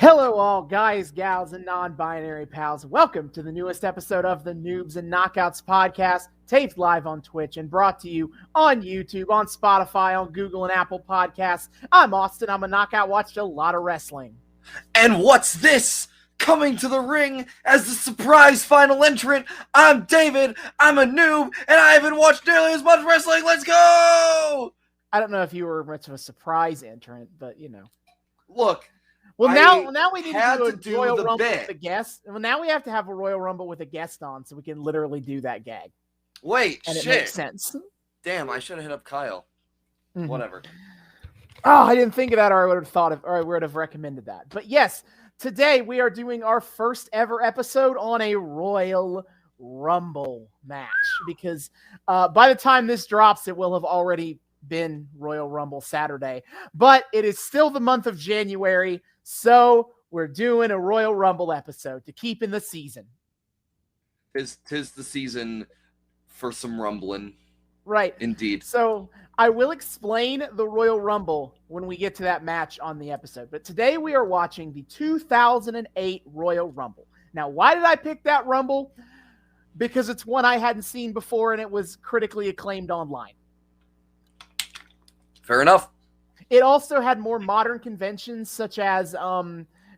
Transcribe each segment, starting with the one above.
Hello, all guys, gals, and non-binary pals. Welcome to the newest episode of the Noobs and Knockouts podcast, taped live on Twitch and brought to you on YouTube, on Spotify, on Google and Apple Podcasts. I'm Austin. I'm a knockout. Watched a lot of wrestling. And what's this? Coming to the ring as the surprise final entrant, I'm David. I'm a noob, and I haven't watched nearly as much wrestling. Let's go! I don't know if you were much of a surprise entrant, but you know. Look. Well, now we need to do a Royal Rumble with a guest. Well, now we have to have a Royal Rumble with a guest on, so we can literally do that gag. Wait, and shit. It makes sense. Damn, I should have hit up Kyle. Mm-hmm. Whatever. Oh, I didn't think of that, or I would have thought of, or I would have recommended that. But yes, today we are doing our first ever episode on a Royal Rumble match, because by the time this drops, it will have already been Royal Rumble Saturday. But it is still the month of January. So we're doing a Royal Rumble episode to keep in the season. Tis the season for some rumbling. Right. Indeed. So I will explain the Royal Rumble when we get to that match on the episode. But today we are watching the 2008 Royal Rumble. Now, why did I pick that Rumble? Because it's one I hadn't seen before and it was critically acclaimed online. Fair enough. It also had more modern conventions, such as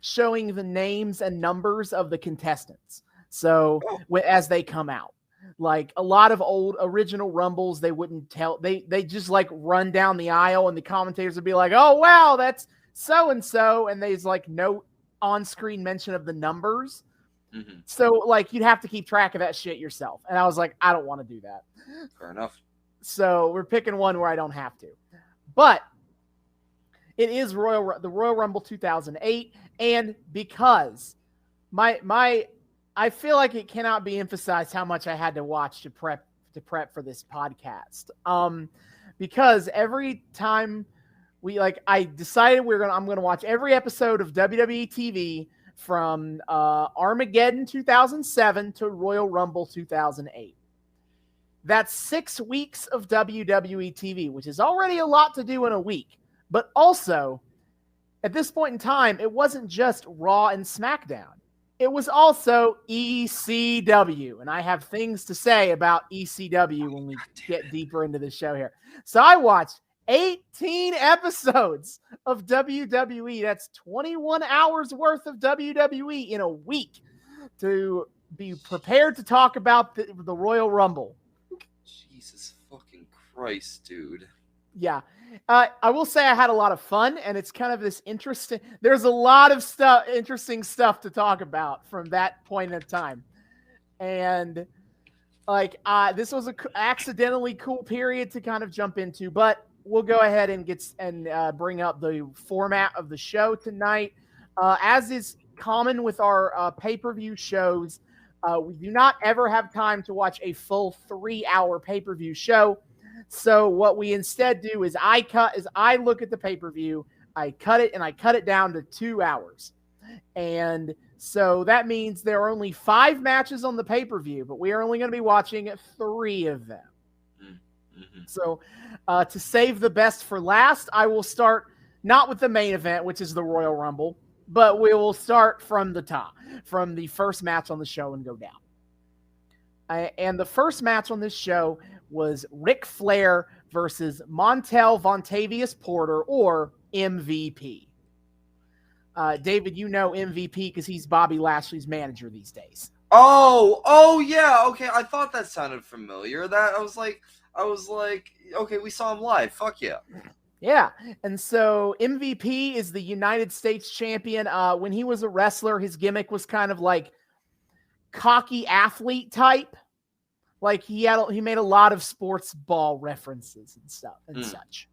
showing the names and numbers of the contestants. So as they come out, like a lot of old original Rumbles, they wouldn't tell. They just like run down the aisle, and the commentators would be like, "Oh wow, that's so and so," and there's like no on-screen mention of the numbers. Mm-hmm. So like you'd have to keep track of that shit yourself. And I was like, I don't want to do that. Fair enough. So we're picking one where I don't have to, but. It is the Royal Rumble 2008, and because I feel like it cannot be emphasized how much I had to watch to prep for this podcast. Because every time I decided I'm gonna watch every episode of WWE TV from Armageddon 2007 to Royal Rumble 2008. That's 6 weeks of WWE TV, which is already a lot to do in a week. But also, at this point in time, it wasn't just Raw and SmackDown. It was also ECW. And I have things to say about ECW when we get deeper into the show here. So I watched 18 episodes of WWE. That's 21 hours worth of WWE in a week to be prepared to talk about the Royal Rumble. Jesus fucking Christ, dude. Yeah. I will say I had a lot of fun, and it's kind of this interesting. There's a lot of interesting stuff to talk about from that point in time, and this was an accidentally cool period to kind of jump into. But we'll go ahead and bring up the format of the show tonight, as is common with our pay-per-view shows. We do not ever have time to watch a full 3-hour pay-per-view show. So what we instead do is I look at the pay-per-view, I cut it down to 2 hours. And so that means there are only 5 matches on the pay-per-view, but we are only going to be watching 3 of them. Mm-hmm. So to save the best for last, I will start not with the main event, which is the Royal Rumble, but we will start from the top, from the first match on the show and go down. And the first match on this show was Ric Flair versus Montel Vontavious Porter, or MVP. David, you know MVP because he's Bobby Lashley's manager these days. Oh yeah, okay. I thought that sounded familiar. I was like, okay, we saw him live. Fuck yeah. Yeah, and so MVP is the United States champion. When he was a wrestler, his gimmick was kind of like cocky athlete type. Like he made a lot of sports ball references and stuff and such.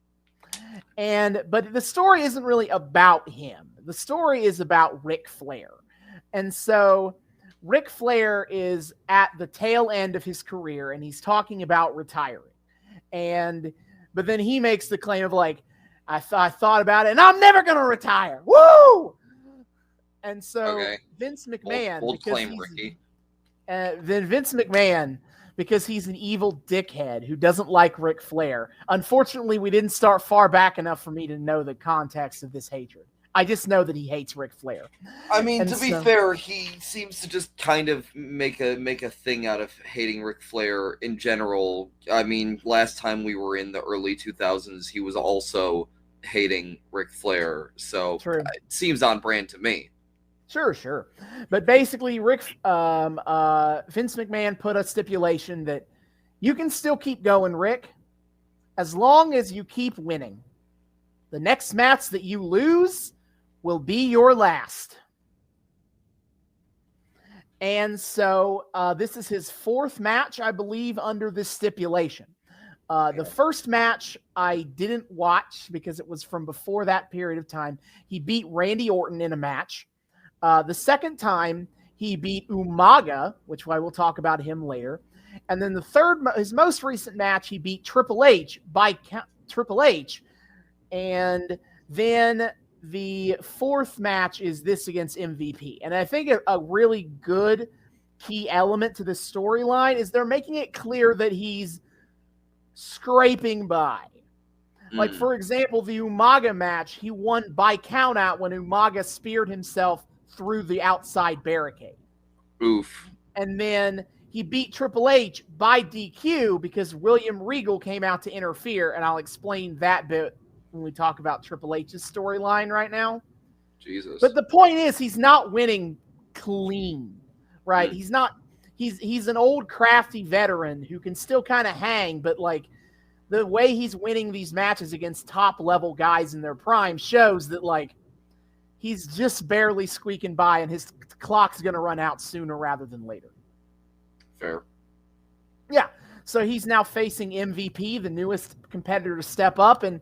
But the story isn't really about him. The story is about Ric Flair. And so Ric Flair is at the tail end of his career and he's talking about retiring. But then he makes the claim of like, I thought about it and I'm never going to retire. Woo! And so Vince McMahon, bold claim, Ricky. Then Vince McMahon, because he's an evil dickhead who doesn't like Ric Flair. Unfortunately, we didn't start far back enough for me to know the context of this hatred. I just know that he hates Ric Flair. I mean, And to be fair, he seems to just kind of make a thing out of hating Ric Flair in general. I mean, last time we were in the early 2000s, he was also hating Ric Flair, so True. it seems on brand to me. Sure. But basically, Vince McMahon put a stipulation that you can still keep going, Rick, as long as you keep winning. The next match that you lose will be your last. And so this is his 4th match, I believe, under this stipulation. The first match I didn't watch because it was from before that period of time. He beat Randy Orton in a match. The second time, he beat Umaga, which I will talk about him later. And then the third, his most recent match, he beat Triple H by Triple H. And then the 4th match is this against MVP. And I think a really good key element to this storyline is they're making it clear that he's scraping by. Like, for example, the Umaga match, he won by countout when Umaga speared himself through the outside barricade. Oof. And then he beat Triple H by DQ because William Regal came out to interfere, and I'll explain that bit when we talk about Triple H's storyline right now. Jesus. But the point is, he's not winning clean, right? He's not. He's an old crafty veteran who can still kind of hang, but like the way he's winning these matches against top level guys in their prime shows that like he's just barely squeaking by, and his clock's going to run out sooner rather than later. Fair. Yeah. So he's now facing MVP, the newest competitor to step up, and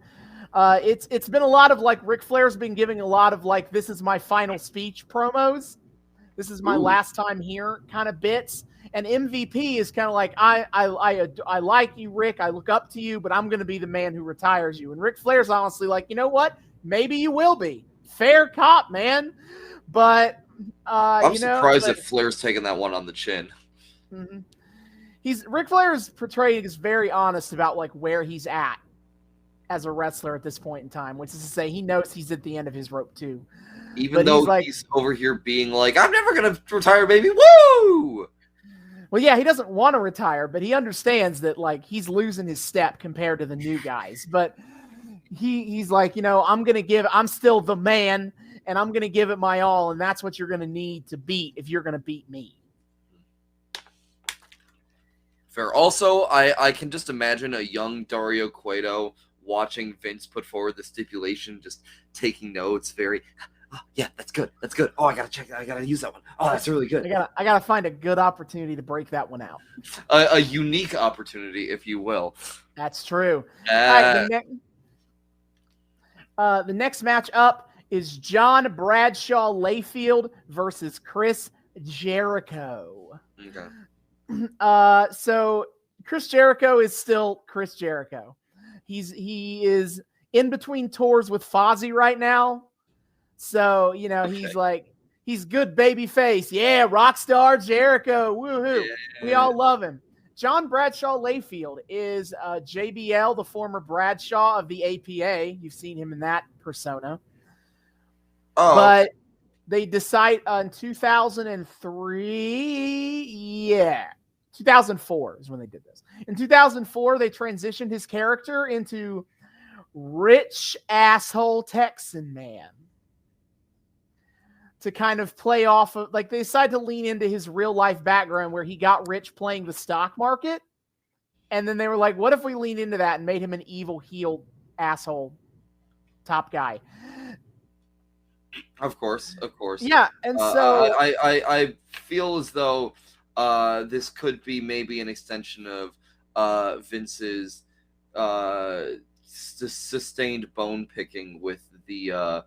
it's been a lot of like Ric Flair's been giving a lot of like, this is my final speech promos. This is my last time here kind of bits. And MVP is kind of like, I like you, Rick. I look up to you, but I'm going to be the man who retires you. And Ric Flair's honestly like, you know what? Maybe you will be. Fair cop, man. But I'm surprised that Flair's taking that one on the chin. Mm-hmm. Ric Flair is portrayed as very honest about like where he's at as a wrestler at this point in time, which is to say he knows he's at the end of his rope too. Even though he's over here being like, I'm never going to retire, baby. Woo! Well, yeah, he doesn't want to retire, but he understands that like he's losing his step compared to the new guys. But he's like, you know, I'm still the man, and I'm going to give it my all, and that's what you're going to need to beat if you're going to beat me. Fair. Also, I can just imagine a young Dario Cueto watching Vince put forward the stipulation, just taking notes. Very, oh, yeah, that's good. That's good. Oh, I gotta check that. I gotta use that one. Oh, that's really good. I gotta find a good opportunity to break that one out. A unique opportunity, if you will. That's true. All right, the next match up is John Bradshaw Layfield versus Chris Jericho. Okay. So Chris Jericho is still Chris Jericho. He is in between tours with Fozzy right now. So, you know, okay. he's good baby face. Yeah, Rockstar Jericho. Woohoo. Yeah. We all love him. John Bradshaw Layfield is JBL, the former Bradshaw of the APA. You've seen him in that persona. Oh. But they decide in 2004 is when they did this. In 2004, they transitioned his character into rich asshole Texan man to kind of play off of, like, they decided to lean into his real life background where he got rich playing the stock market. And then they were like, what if we lean into that and made him an evil heel asshole top guy? Of course. Yeah, and so I feel as though this could be maybe an extension of Vince's sustained bone picking with the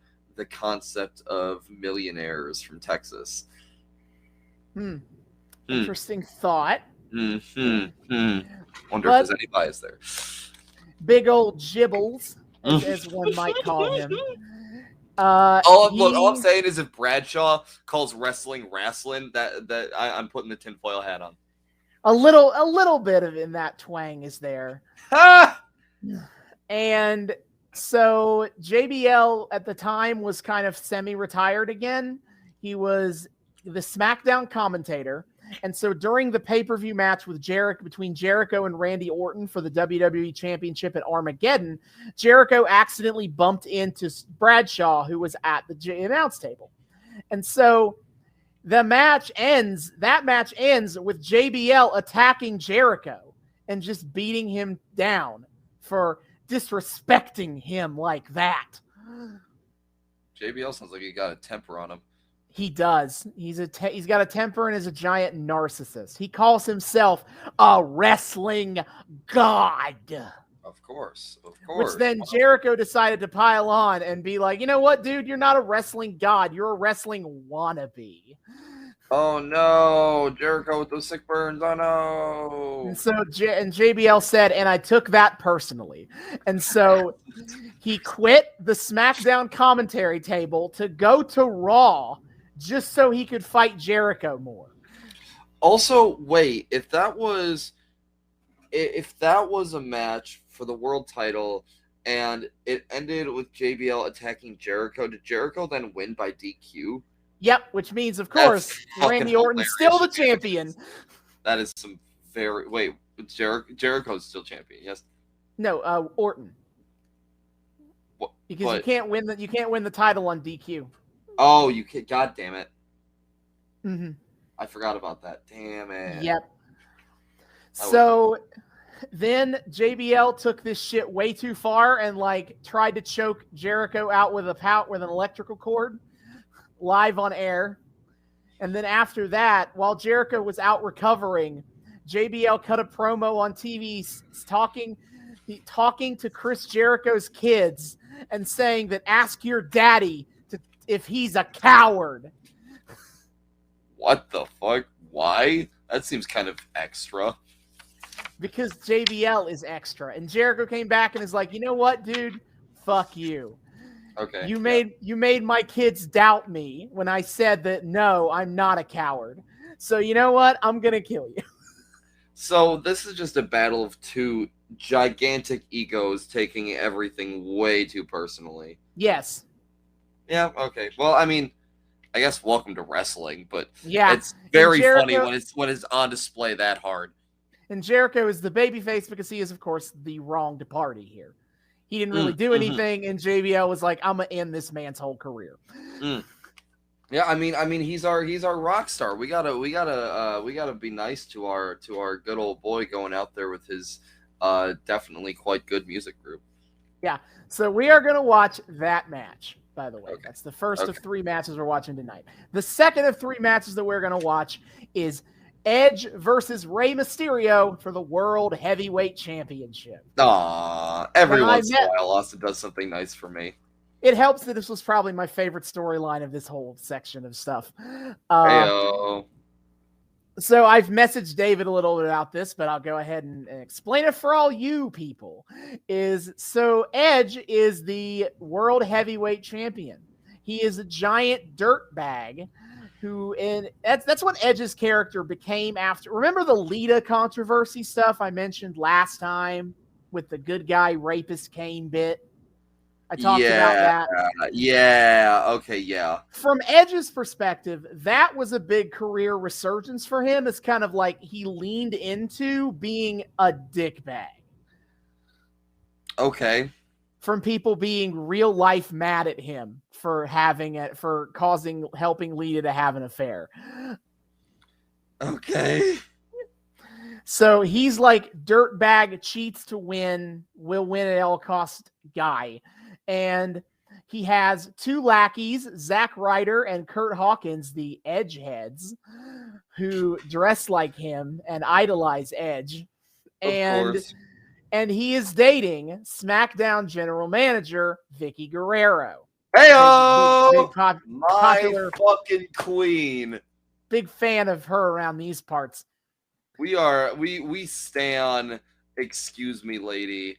concept of millionaires from Texas. Interesting thought. Wonder if there's any bias there. Big old Gibbles, as one might call him. All I'm saying is if Bradshaw calls wrestling, that I'm putting the tinfoil hat on. A little bit of in that twang is there. And So JBL at the time was kind of semi-retired again. He was the SmackDown commentator. And so during the pay-per-view match with between Jericho and Randy Orton for the WWE Championship at Armageddon, Jericho accidentally bumped into Bradshaw, who was at the announce table. And so that match ends with JBL attacking Jericho and just beating him down for disrespecting him like that. JBL sounds like he got a temper on him. He does. He's got a temper and is a giant narcissist. He calls himself a wrestling god. Of course. Which then Jericho decided to pile on and be like, you know what, dude? You're not a wrestling god. You're a wrestling wannabe. Oh no, Jericho with those sick burns. Oh no. And so JBL said, and I took that personally. And so he quit the SmackDown commentary table to go to Raw just so he could fight Jericho more. Also, wait, if that was a match for the world title and it ended with JBL attacking Jericho, did Jericho then win by DQ? Yep, which means, of course, Randy Orton's still the champion. That is some very... Wait, Jericho's still champion, yes? No, Orton. What, because you can't win the title on DQ. Oh, you can't. God damn it. Mm-hmm. I forgot about that. Damn it. Yep. So then JBL took this shit way too far and tried to choke Jericho out with an electrical cord live on air. And then after that, while Jericho was out recovering, JBL cut a promo on TV talking to Chris Jericho's kids and saying that ask your daddy if he's a coward. What the fuck? Why? That seems kind of extra. Because JBL is extra. And Jericho came back and is like, you know what, dude? Fuck you. Okay. You made my kids doubt me when I said that, no, I'm not a coward. So you know what? I'm going to kill you. So this is just a battle of two gigantic egos taking everything way too personally. Yes. Yeah, okay. Well, I mean, I guess welcome to wrestling, but yeah, it's very funny when it's on display that hard. And Jericho is the babyface because he is, of course, the wronged party here. He didn't really do anything, and JBL was like, "I'm gonna end this man's whole career." Yeah, I mean, he's our rock star. We gotta be nice to our good old boy going out there with his definitely quite good music group. Yeah, so we are gonna watch that match. By the way, okay. That's the first of 3 matches we're watching tonight. The second of 3 matches that we're gonna watch is Edge versus Rey Mysterio for the World Heavyweight Championship. Every once in a while, Austin does something nice for me. It helps that this was probably my favorite storyline of this whole section of stuff. So I've messaged David a little bit about this, but I'll go ahead and explain it for all you people. So Edge is the World Heavyweight Champion. He is a giant dirtbag. That's what Edge's character became after. Remember the Lita controversy stuff I mentioned last time with the good guy rapist Kane bit? I talked about that. Yeah. Okay. Yeah. From Edge's perspective, that was a big career resurgence for him. It's kind of like he leaned into being a dickbag. Okay. From people being real life mad at him for helping Lita to have an affair. Okay. So he's like dirtbag, cheats to win, will win at all cost guy. And he has 2 lackeys, Zack Ryder and Kurt Hawkins, the Edge heads, who dress like him and idolize Edge. Of course. And he is dating SmackDown general manager Vicky Guerrero. Hey-o! Popular fucking queen. Big fan of her around these parts. We stan Excuse Me Lady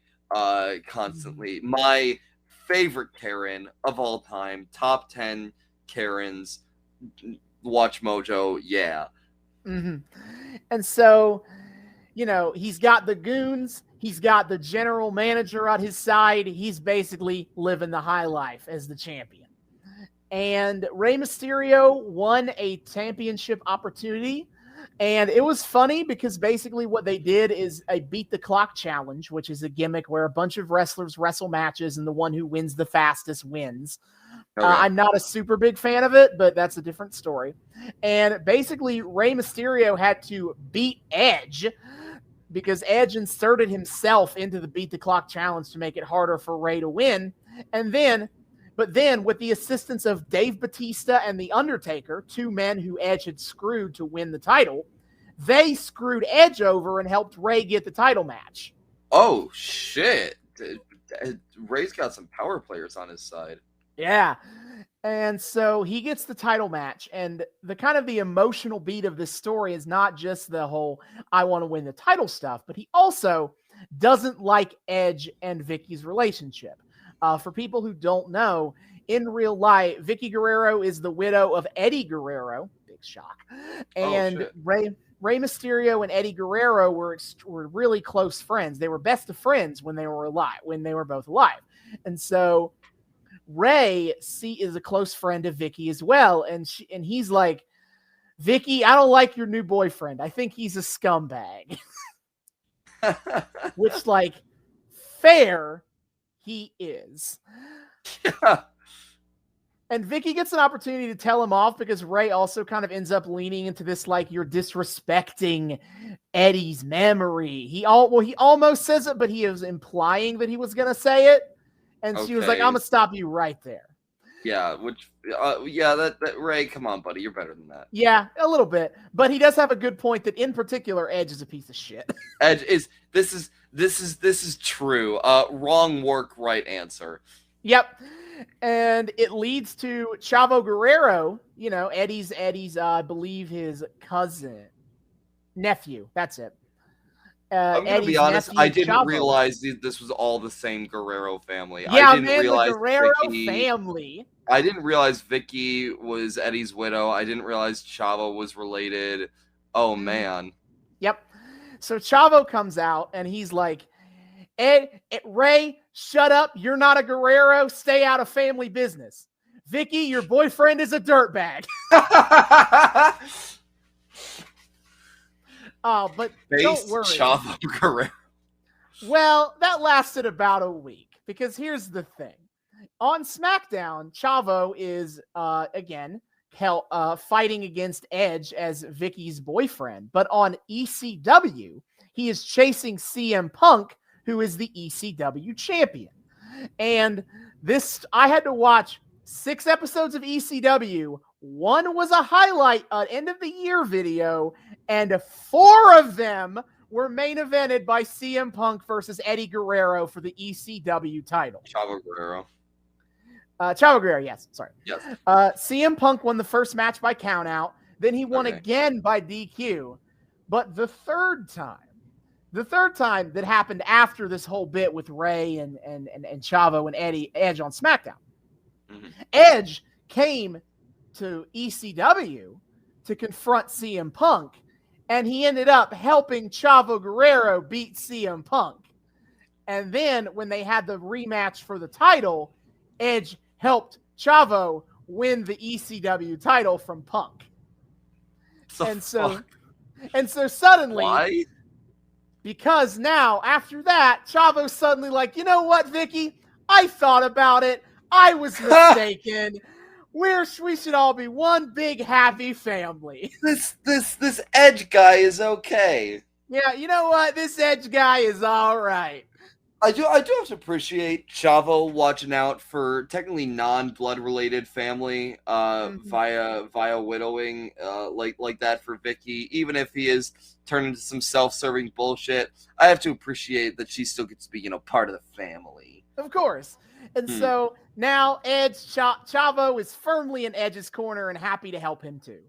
constantly. My favorite Karen of all time. Top 10 Karens. Watch Mojo. Yeah. Mm-hmm. And so, he's got the goons. He's got the general manager on his side. He's basically living the high life as the champion. And Rey Mysterio won a championship opportunity. And it was funny because basically what they did is a beat the clock challenge, which is a gimmick where a bunch of wrestlers wrestle matches and the one who wins the fastest wins. Okay. I'm not a super big fan of it, but that's a different story. And basically Rey Mysterio had to beat Edge because Edge inserted himself into the beat the clock challenge to make it harder for Rey to win. But then with the assistance of Dave Batista and The Undertaker, two men who Edge had screwed to win the title, they screwed Edge over and helped Rey get the title match. Oh, shit. Rey's got some power players on his side. Yeah. And so he gets the title match, and the kind of the emotional beat of this story is not just the whole I want to win the title stuff, but he also doesn't like Edge and Vicky's relationship. For people who don't know, in real life, Vicky Guerrero is the widow of Eddie Guerrero. Big shock. And Rey Mysterio and Eddie Guerrero were really close friends. They were best of friends when they were both alive. And so Rey is a close friend of Vicky as well, and he's like, Vicky, I don't like your new boyfriend. I think he's a scumbag. Which, like, fair, he is. Yeah. And Vicky gets an opportunity to tell him off because Rey also kind of ends up leaning into this, like, you're disrespecting Eddie's memory. He almost says it, but he was implying that he was going to say it. And she was like, I'm going to stop you right there. Yeah, that Rey, come on, buddy. You're better than that. Yeah, a little bit. But he does have a good point that in particular, Edge is a piece of shit. Edge is, this is true. Wrong work, right answer. Yep. And it leads to Chavo Guerrero, Eddie's, I believe his nephew. That's it. I'm going to be honest, I didn't realize this was all the same Guerrero family. Yeah, I didn't realize the Guerrero family. I didn't realize Vicky was Eddie's widow. I didn't realize Chavo was related. Oh, man. Yep. So Chavo comes out, and he's like, Rey, shut up. You're not a Guerrero. Stay out of family business. Vicky, your boyfriend is a dirtbag. Oh, but don't worry. Chavo Guerrero. Well, that lasted about a week because here's the thing. On SmackDown, Chavo is, again, fighting against Edge as Vicky's boyfriend. But on ECW, he is chasing CM Punk, who is the ECW champion. And I had to watch 6 episodes of ECW. One was a highlight, an end of the year video, and 4 of them were main evented by CM Punk versus Eddie Guerrero for the ECW title. Chavo Guerrero. Chavo Guerrero, yes. Sorry. Yes. CM Punk won the first match by countout. Then he won again by DQ. But the third time that happened after this whole bit with Rey and Chavo and Edge on SmackDown, Edge came to ECW to confront CM Punk, and he ended up helping Chavo Guerrero beat CM Punk. And then when they had the rematch for the title, Edge helped Chavo win the ECW title from Punk. And so suddenly, why? Because now after that, Chavo's suddenly like, you know what, Vicky? I thought about it. I was mistaken. We should all be one big happy family. This Edge guy is okay. Yeah, you know what? This Edge guy is all right. I do have to appreciate Chavo watching out for technically non-blood related family via widowing like that for Vicky. Even if he is turned into some self-serving bullshit, I have to appreciate that she still gets to be part of the family. Of course. And so now Chavo is firmly in Edge's corner and happy to help him too.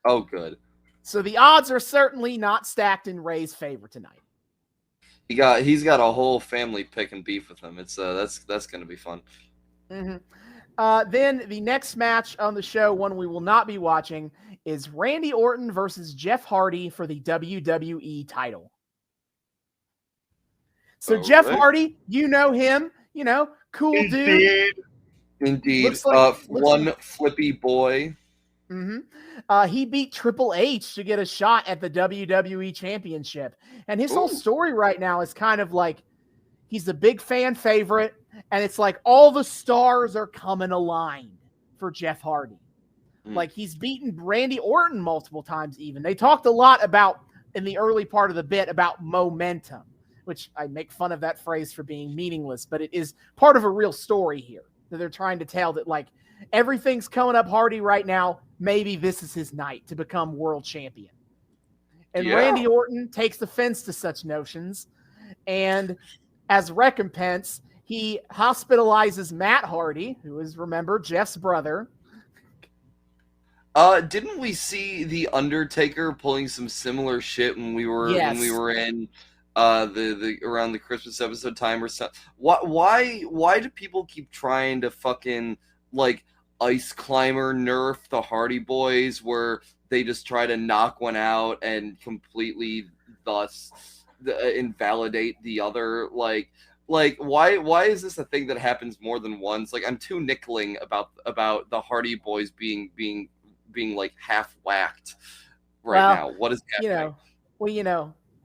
Oh, good. So the odds are certainly not stacked in Rey's favor tonight. He's got a whole family picking beef with him. It's that's gonna be fun. Then the next match on the show, one we will not be watching, is Randy Orton versus Jeff Hardy for the WWE title. So Jeff Hardy, you know him, cool dude. Indeed. One flippy boy. Mm-hmm. He beat Triple H to get a shot at the WWE Championship. And his whole story right now is kind of like he's a big fan favorite, and it's like all the stars are coming aligned for Jeff Hardy. Like he's beaten Randy Orton multiple times even. They talked a lot about, in the early part of the bit, about momentum, which I make fun of that phrase for being meaningless, but it is part of a real story here that they're trying to tell, that like everything's coming up Hardy right now. Maybe this is his night to become world champion. And Randy Orton takes offense to such notions. And as recompense, he hospitalizes Matt Hardy, who is, remember, Jeff's brother. Didn't we see the Undertaker pulling some similar shit when we were in the around the Christmas episode time or something? Why do people keep trying to fucking like Ice Climber nerf the Hardy Boys, where they just try to knock one out and completely thus invalidate the other? Like why is this a thing that happens more than once? Like, I'm too nickeling about the Hardy Boys being like half whacked now. What is happening?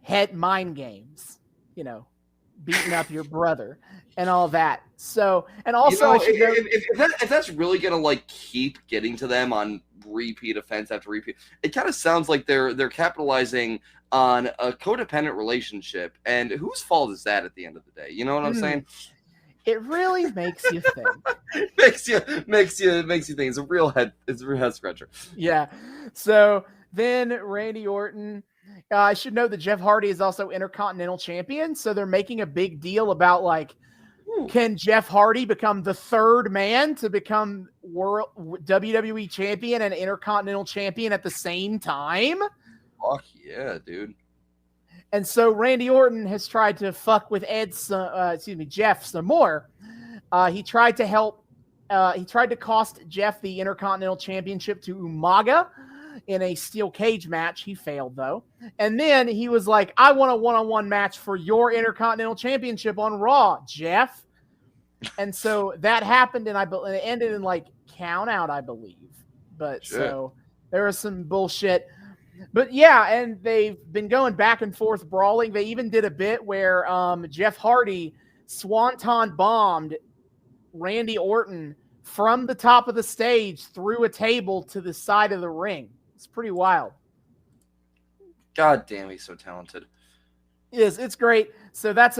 Head mind games, beating up your brother and all that. So, and also, if that's really gonna like keep getting to them on repeat offense after repeat, it kind of sounds like they're capitalizing on a codependent relationship. And whose fault is that at the end of the day? You know what I'm saying? It really makes you think. makes you think. It's a real head scratcher. Yeah. So then Randy Orton. I should note that Jeff Hardy is also Intercontinental Champion, so they're making a big deal about like, can Jeff Hardy become the third man to become WWE Champion and Intercontinental Champion at the same time? Fuck yeah, dude. And so Randy Orton has tried to fuck with Jeff some more. He tried to cost Jeff the Intercontinental Championship to Umaga in a steel cage match. He failed, though. And then he was like, I want a one-on-one match for your Intercontinental Championship on Raw, Jeff. And so that happened, and it ended in like count out, I believe. But so there was some bullshit. But yeah, and they've been going back and forth brawling. They even did a bit where Jeff Hardy swanton bombed Randy Orton from the top of the stage through a table to the side of the ring. It's pretty wild. God damn, he's so talented. It's great. So it's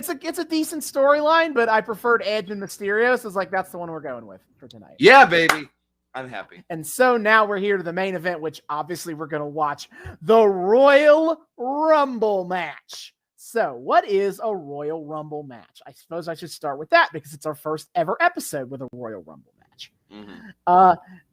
a decent storyline, but I preferred Edge and Mysterio, so it's like that's the one we're going with for tonight. Yeah, baby. I'm happy. And so now we're here to the main event, which obviously we're going to watch the Royal Rumble match. So what is a Royal Rumble match? I suppose I should start with that because it's our first ever episode with a Royal Rumble match.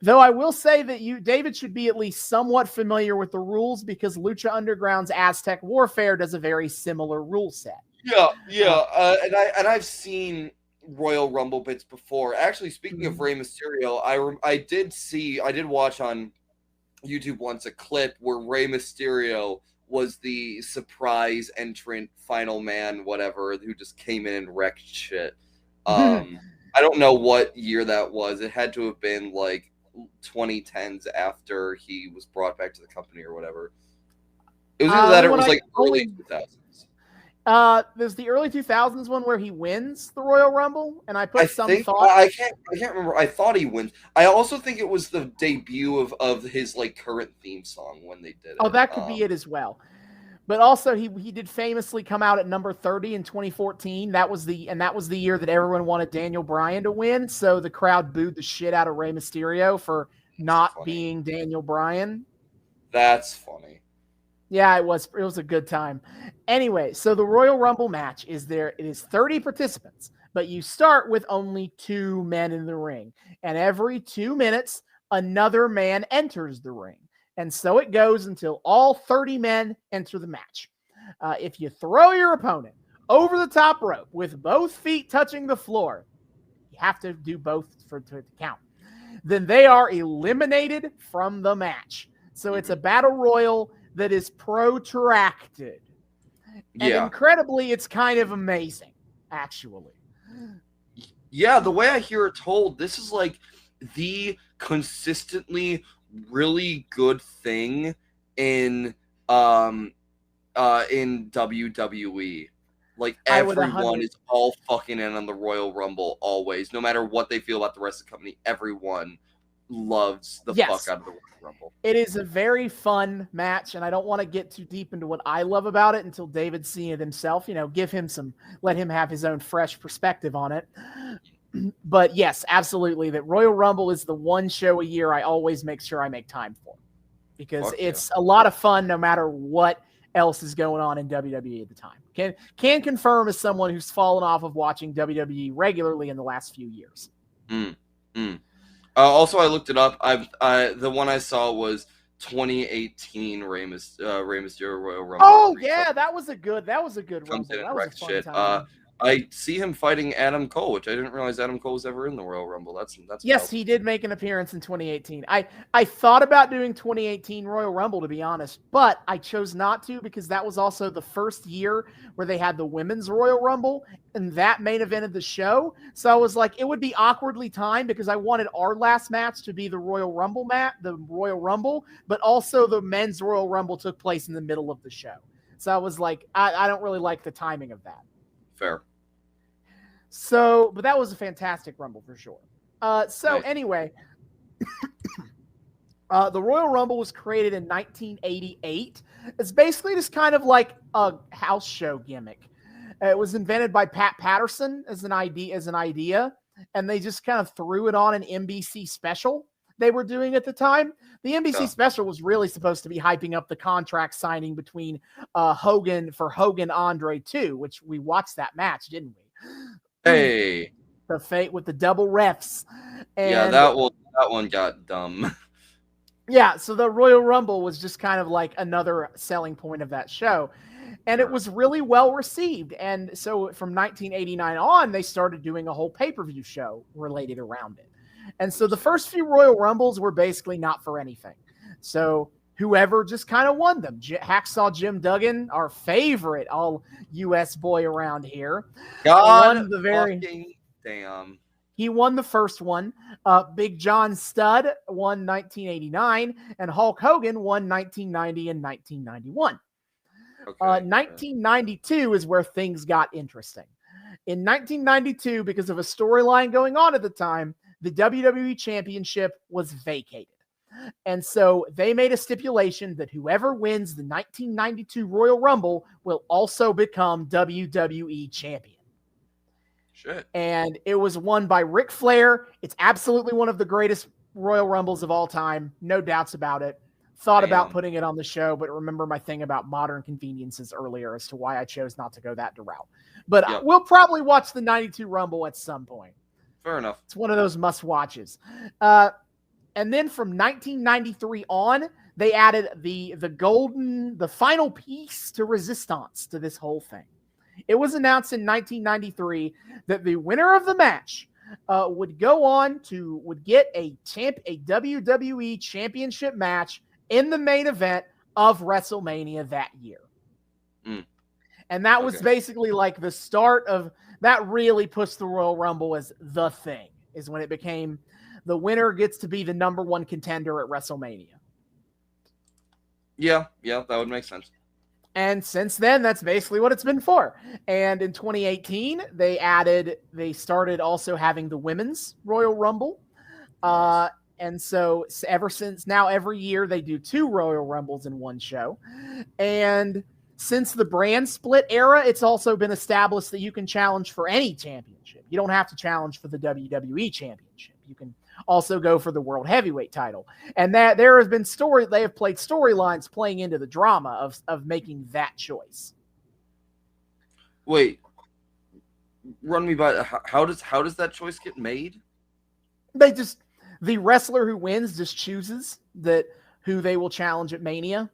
Though I will say that David, should be at least somewhat familiar with the rules because Lucha Underground's Aztec Warfare does a very similar rule set. And I've seen Royal Rumble bits before. Actually, speaking of Rey Mysterio, I did watch on YouTube once a clip where Rey Mysterio was the surprise entrant, final man, whatever, who just came in and wrecked shit. I don't know what year that was. It had to have been like 2010s after he was brought back to the company or whatever. It was either that or it was like early 2000s. There's the early 2000s one where he wins the Royal Rumble, and I thought. I can't remember. I thought he wins. I also think it was the debut of his like current theme song when they did it. Oh, that could be it as well. But also he did famously come out at number 30 in 2014. That was the year that everyone wanted Daniel Bryan to win. So the crowd booed the shit out of Rey Mysterio for not being Daniel Bryan. That's funny. Yeah, it was a good time. Anyway, so the Royal Rumble match it is 30 participants, but you start with only 2 men in the ring. And every 2 minutes, another man enters the ring. And so it goes until all 30 men enter the match. If you throw your opponent over the top rope with both feet touching the floor, you have to do both to count, then they are eliminated from the match. So it's a battle royal that is protracted. And Yeah. incredibly, it's kind of amazing, actually. Yeah, the way I hear it told, this is like the consistently really good thing in WWE. Like I would everyone is all fucking in on the Royal Rumble always, no matter what they feel about the rest of the company. Everyone loves the fuck out of the Royal Rumble. It is a very fun match, and I don't want to get too deep into what I love about it until David's seen it himself. Let him have his own fresh perspective on it. But yes, absolutely, that Royal Rumble is the one show a year I always make sure I make time for, because it's a lot of fun no matter what else is going on in WWE at the time. Can confirm as someone who's fallen off of watching WWE regularly in the last few years. Also, I looked it up. The one I saw was 2018 Rey Mysterio Royal Rumble. Oh yeah, that was a good Rumble. That was a fun time. I see him fighting Adam Cole, which I didn't realize Adam Cole was ever in the Royal Rumble. That's yes, he did make an appearance in 2018. I thought about doing 2018 Royal Rumble, to be honest, but I chose not to because that was also the first year where they had the Women's Royal Rumble, and that main evented the show. So I was like, it would be awkwardly timed because I wanted our last match to be the Royal Rumble but also the Men's Royal Rumble took place in the middle of the show. So I was like, I don't really like the timing of that. Fair. So, but that was a fantastic Rumble for sure. Anyway, the Royal Rumble was created in 1988. It's basically just kind of like a house show gimmick. It was invented by Pat Patterson as an idea, and they just kind of threw it on an NBC special they were doing at the time. The NBC special was really supposed to be hyping up the contract signing between Hogan Andre 2, which we watched that match, didn't we? Hey, the fate with the double refs. And yeah, that one got dumb. Yeah, so the Royal Rumble was just kind of like another selling point of that show. And it was really well received. And so from 1989 on, they started doing a whole pay-per-view show related around it. And so the first few Royal Rumbles were basically not for anything. So whoever just kind of won them. Hacksaw Jim Duggan, our favorite all-U.S. boy around here. Damn. He won the first one. Big John Studd won 1989, and Hulk Hogan won 1990 and 1991. 1992 is where things got interesting. In 1992, because of a storyline going on at the time, the WWE Championship was vacated. And so they made a stipulation that whoever wins the 1992 Royal Rumble will also become WWE Champion. Shit. And it was won by Ric Flair. It's absolutely one of the greatest Royal Rumbles of all time. No doubts about it. Thought about putting it on the show, but remember my thing about modern conveniences earlier as to why I chose not to go that route. But we'll probably watch the 92 Rumble at some point. Fair enough. It's one of those must-watches. And then from 1993 on, they added the final piece to Resistance to this whole thing. It was announced in 1993 that the winner of the match would get a WWE Championship match in the main event of WrestleMania that year. And that was basically like the start of that. Really pushed the Royal Rumble as the thing, is when it became the winner gets to be the number one contender at WrestleMania. Yeah, that would make sense. And since then, that's basically what it's been for. And in 2018, they started also having the Women's Royal Rumble. And so ever since now, every year they do 2 Royal Rumbles in one show. And since the brand split era, it's also been established that you can challenge for any championship. You don't have to challenge for the WWE Championship. You can also go for the World Heavyweight title. And that they have played storylines playing into the drama of making that choice. Wait, run me by how does that choice get made? The wrestler who wins just chooses who they will challenge at Mania.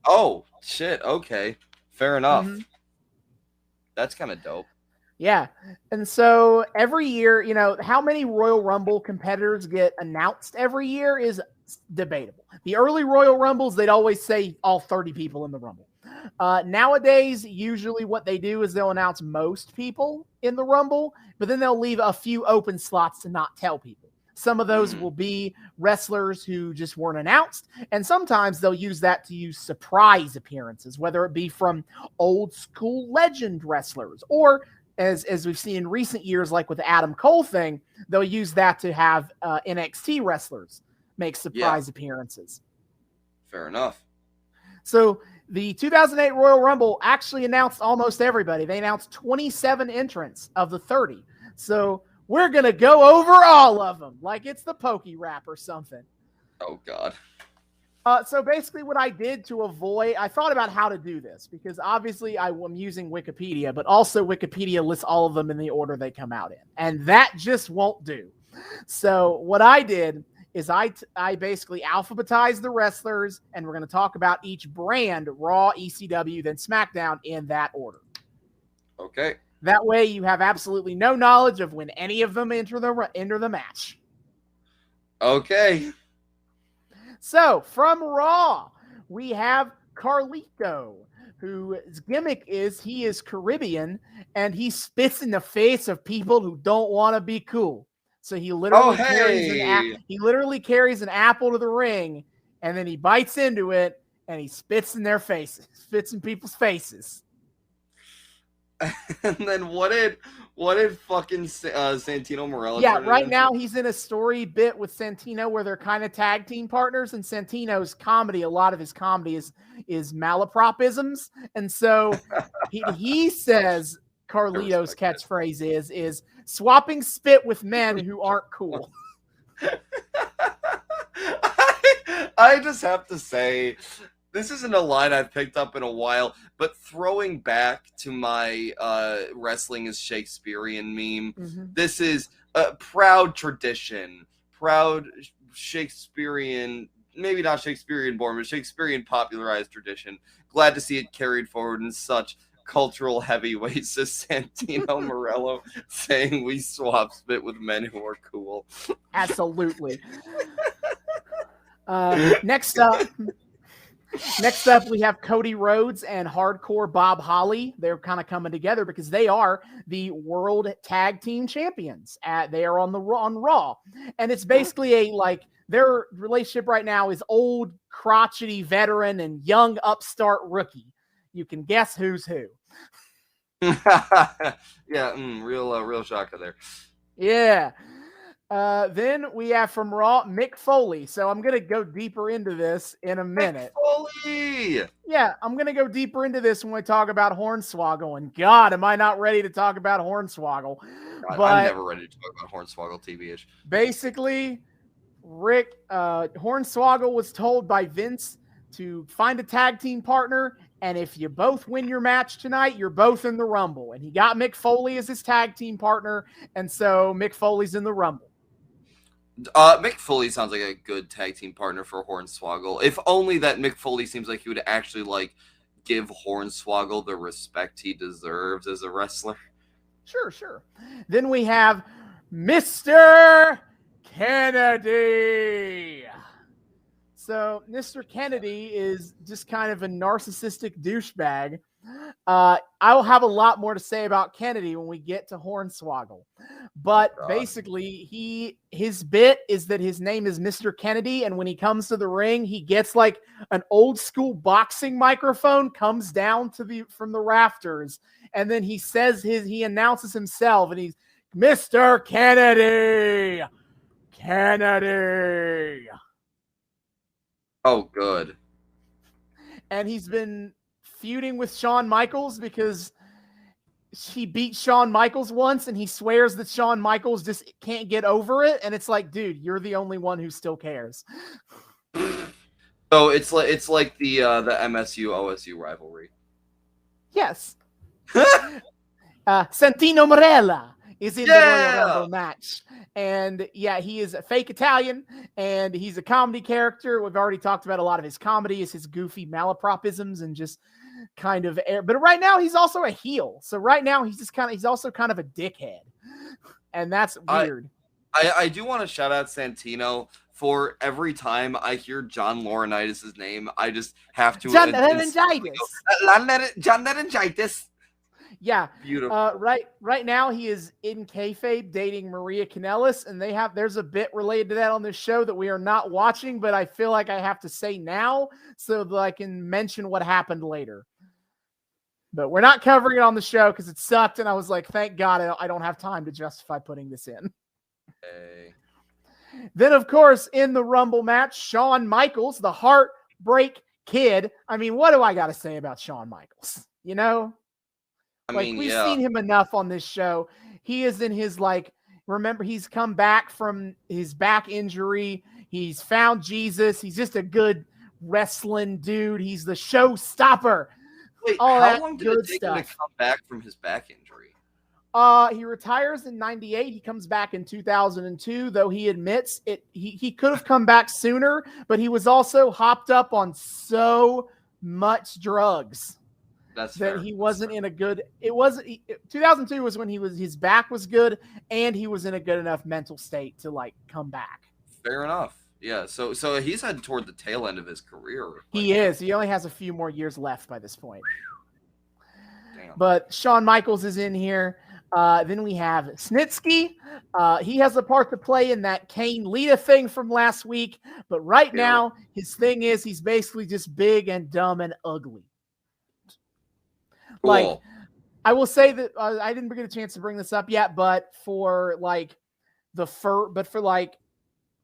Oh, shit. Okay. Fair enough. Mm-hmm. That's kind of dope. Yeah. And so every year, how many Royal Rumble competitors get announced every year is debatable. The early Royal Rumbles, they'd always say all 30 people in the Rumble. Nowadays, usually what they do is they'll announce most people in the Rumble, but then they'll leave a few open slots to not tell people. Some of those will be wrestlers who just weren't announced, and sometimes they'll use that to use surprise appearances, whether it be from old school legend wrestlers, or as we've seen in recent years, like with the Adam Cole thing, they'll use that to have NXT wrestlers make surprise appearances. Fair enough. So the 2008 Royal Rumble actually announced almost everybody. They announced 27 entrants of the 30. So we're going to go over all of them like it's the Pokey Rap or something. Oh, God. So basically what I did to avoid, I thought about how to do this because obviously I'm using Wikipedia, but also Wikipedia lists all of them in the order they come out in. And that just won't do. So what I did is I basically alphabetized the wrestlers, and we're going to talk about each brand, Raw, ECW, then SmackDown in that order. Okay. That way you have absolutely no knowledge of when any of them enter the match. Okay. So, from Raw, we have Carlito, whose gimmick is he is Caribbean, and he spits in the face of people who don't want to be cool. So he literally carries an apple to the ring, and then he bites into it, and he spits in their faces, spits in people's faces. And then what did fucking Santino Marella? Yeah, right now he's in a story bit with Santino where they're kind of tag team partners, and Santino's comedy, a lot of his comedy is malapropisms, and so he sass Carlito's catchphrase is swapping spit with men who aren't cool. I just have to say, this isn't a line I've picked up in a while, but throwing back to my wrestling is Shakespearean meme, this is a proud tradition, proud Shakespearean, maybe not Shakespearean born, but Shakespearean popularized tradition. Glad to see it carried forward in such cultural heavyweights as Santino Marella saying we swap spit with men who are cool. Absolutely. Next up, we have Cody Rhodes and Hardcore Bob Holly. They're kind of coming together because they are the World Tag Team Champions. They are on Raw, and it's basically their relationship right now is old crotchety veteran and young upstart rookie. You can guess who's who. Yeah, real shocker there. Yeah. Then we have from Raw, Mick Foley. So I'm going to go deeper into this in a minute. Mick Foley! Yeah, I'm going to go deeper into this when we talk about Hornswoggle. And God, am I not ready to talk about Hornswoggle. God, but I'm never ready to talk about Hornswoggle, TBH. Basically, Hornswoggle was told by Vince to find a tag team partner, and if you both win your match tonight, you're both in the Rumble. And he got Mick Foley as his tag team partner, and so Mick Foley's in the Rumble. Mick Foley sounds like a good tag team partner for Hornswoggle. If only that Mick Foley seems like he would actually give Hornswoggle the respect he deserves as a wrestler. Sure. Then we have Mr. Kennedy. So Mr. Kennedy is just kind of a narcissistic douchebag. I will have a lot more to say about Kennedy when we get to Hornswoggle. But basically, his bit is that his name is Mr. Kennedy, and when he comes to the ring, he gets like an old school boxing microphone, comes down from the rafters, and then he announces himself, and he's Mr. Kennedy. Kennedy. Oh, good. And he's been feuding with Shawn Michaels because he beat Shawn Michaels once, and he swears that Shawn Michaels just can't get over it. And it's like, dude, you're the only one who still cares. So it's like the MSU OSU rivalry. Yes. Santino Marella is in the Royal Rumble match. And yeah, he is a fake Italian, and he's a comedy character. We've already talked about a lot of his comedy, is his goofy malapropisms and just kind of but right now he's also a heel. So right now he's also kind of a dickhead. And that's weird. I do want to shout out Santino for every time I hear John Laurinaitis' name, I just have to... John Laurinaitis. John Laurinaitis. Yeah. Beautiful. Right now he is in kayfabe dating Maria Kanellis, and there's a bit related to that on this show that we are not watching, but I feel like I have to say now so that I can mention what happened later. But we're not covering it on the show because it sucked, and I was like, thank God I don't have time to justify putting this in. Hey. Then, of course, in the Rumble match, Shawn Michaels, the Heartbreak Kid. I mean, what do I got to say about Shawn Michaels? You know? We've seen him enough on this show. He is in his, remember, he's come back from his back injury. He's found Jesus. He's just a good wrestling dude. He's the showstopper. Wait, how long did it take him to come back from his back injury? He retires in 98. He comes back in 2002, though he admits it. He could have come back sooner, but he was also hopped up on so much drugs. That's that fair. He wasn't in a good. It wasn't. 2002 was when his back was good, and he was in a good enough mental state to come back. Fair enough. Yeah. So he's heading toward the tail end of his career. He is. He only has a few more years left by this point. Damn. But Shawn Michaels is in here. Then we have Snitsky. He has a part to play in that Kane Lita thing from last week. But right now, his thing is he's basically just big and dumb and ugly. Cool. I will say that I didn't get a chance to bring this up yet, but for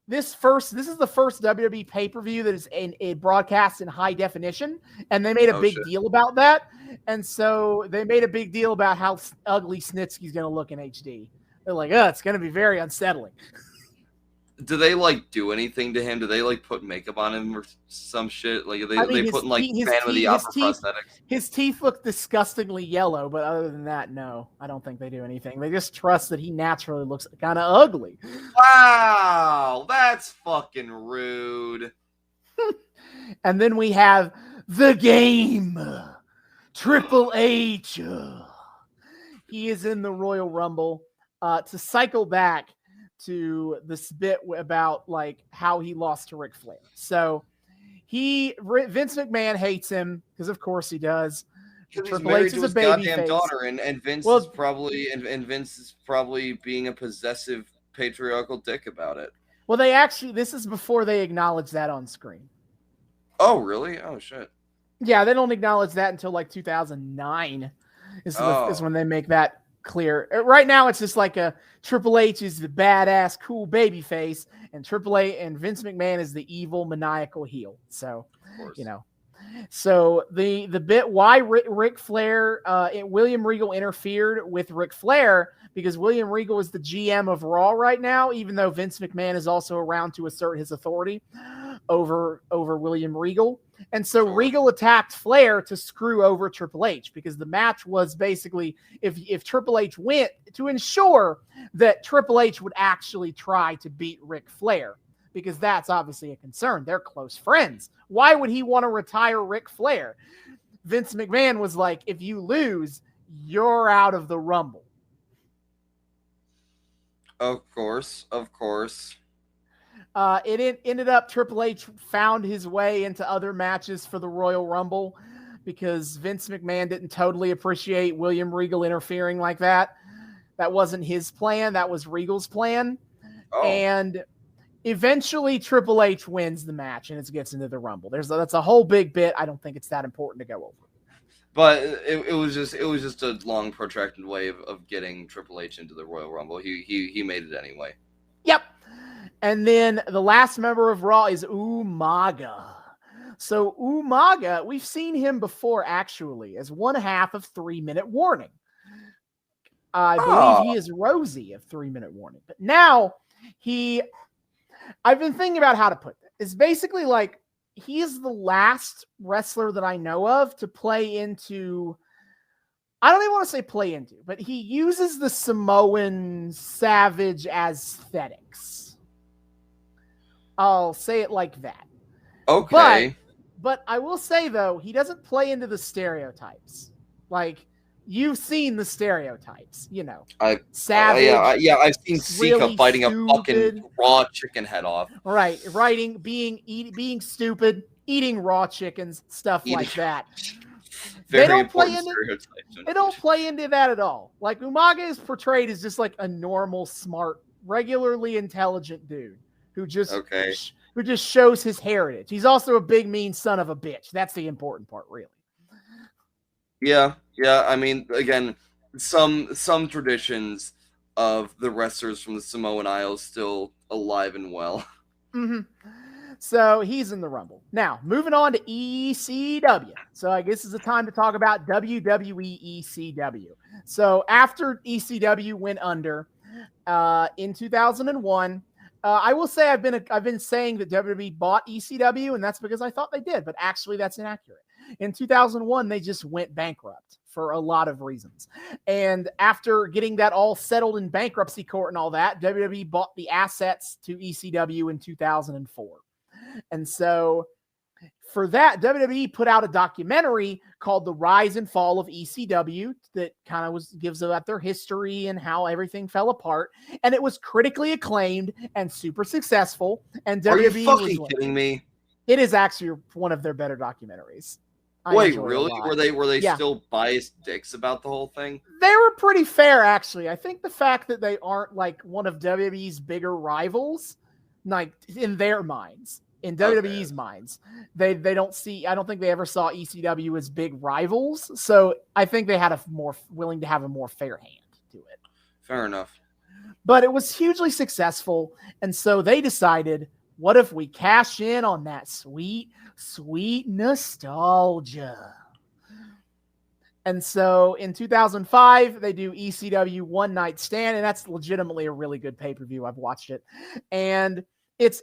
this is the first WWE pay-per-view that is a broadcast in high definition, and they made a big deal about that. And so they made a big deal about how ugly Snitsky's going to look in HD. They're like, it's going to be very unsettling. Do they do anything to him? Do they put makeup on him or some shit? They put in Phantom of the Opera prosthetics. His teeth look disgustingly yellow, but other than that, no, I don't think they do anything. They just trust that he naturally looks kind of ugly. Wow, that's fucking rude. And then we have the Game, Triple H. He is in the Royal Rumble. To cycle back to this bit about how he lost to Ric Flair. So Vince McMahon hates him because of course he does. Triple H is a baby goddamn daughter, and Vince is probably being a possessive patriarchal dick about it. Well, this is before they acknowledge that on screen. Oh, really? Oh, shit. Yeah, they don't acknowledge that until 2009 is when they make that clear. Right now, it's just a Triple H is the badass, cool baby face, and Triple H and Vince McMahon is the evil, maniacal heel. So, So the bit why Ric Flair, William Regal interfered with Ric Flair because William Regal is the GM of Raw right now, even though Vince McMahon is also around to assert his authority over William Regal. And so Regal attacked Flair to screw over Triple H because the match was basically if Triple H went to ensure that Triple H would actually try to beat Ric Flair because that's obviously a concern. They're close friends. Why would he want to retire Ric Flair? Vince McMahon was like, if you lose, you're out of the Rumble. Of course. It ended up Triple H found his way into other matches for the Royal Rumble because Vince McMahon didn't totally appreciate William Regal interfering like that. That wasn't his plan. That was Regal's plan. Oh. And eventually Triple H wins the match and it gets into the Rumble. That's a whole big bit. I don't think it's that important to go over. But it was just a long protracted way of getting Triple H into the Royal Rumble. He made it anyway. Yep. And then the last member of Raw is Umaga. So Umaga, we've seen him before actually as one half of 3 Minute Warning. I believe he is Rosie of 3 Minute Warning. But now I've been thinking about how to put it. It's basically he is the last wrestler that I know of to play into, I don't even want to say play into, but he uses the Samoan savage aesthetics. I'll say it like that. Okay. But I will say, though, he doesn't play into the stereotypes. you've seen the stereotypes, you know. I've Savage. seen Sika really biting a fucking stupid. raw chicken head off. Right, being stupid, eating raw chickens, stuff like that. Very important stereotypes. They don't play into that at all. Like, Umaga is portrayed as just like a normal, smart, regularly intelligent dude who just shows his heritage. He's also a big, mean son of a bitch. That's the important part, really. Yeah. I mean, again, some traditions of the wrestlers from the Samoan Isles still alive and well. Mm-hmm. So he's in the Rumble. Now, moving on to ECW. So I guess it's the time to talk about WWE ECW. So after ECW went under in 2001, I will say I've been saying that WWE bought ECW, and that's because I thought they did, but actually that's inaccurate. In 2001, they just went bankrupt for a lot of reasons. And after getting that all settled in bankruptcy court and all that, WWE bought the assets to ECW in 2004. And so for that, WWE put out a documentary called The Rise and Fall of ECW that kind of gives about their history and how everything fell apart. And it was critically acclaimed and super successful. And Are WWE you fucking kidding me? It is actually one of their better documentaries. Wait, really? Were they still biased dicks about the whole thing? They were pretty fair, actually. I think the fact that they aren't like one of WWE's bigger rivals, like in their minds, in WWE's minds, they don't see. I don't think they ever saw ECW as big rivals. So I think they had willing to have a more fair hand to it. Fair enough. But it was hugely successful, and so they decided, what if we cash in on that sweet nostalgia? And so in 2005, they do ECW One Night Stand, and that's legitimately a really good pay-per-view. I've watched it, and it's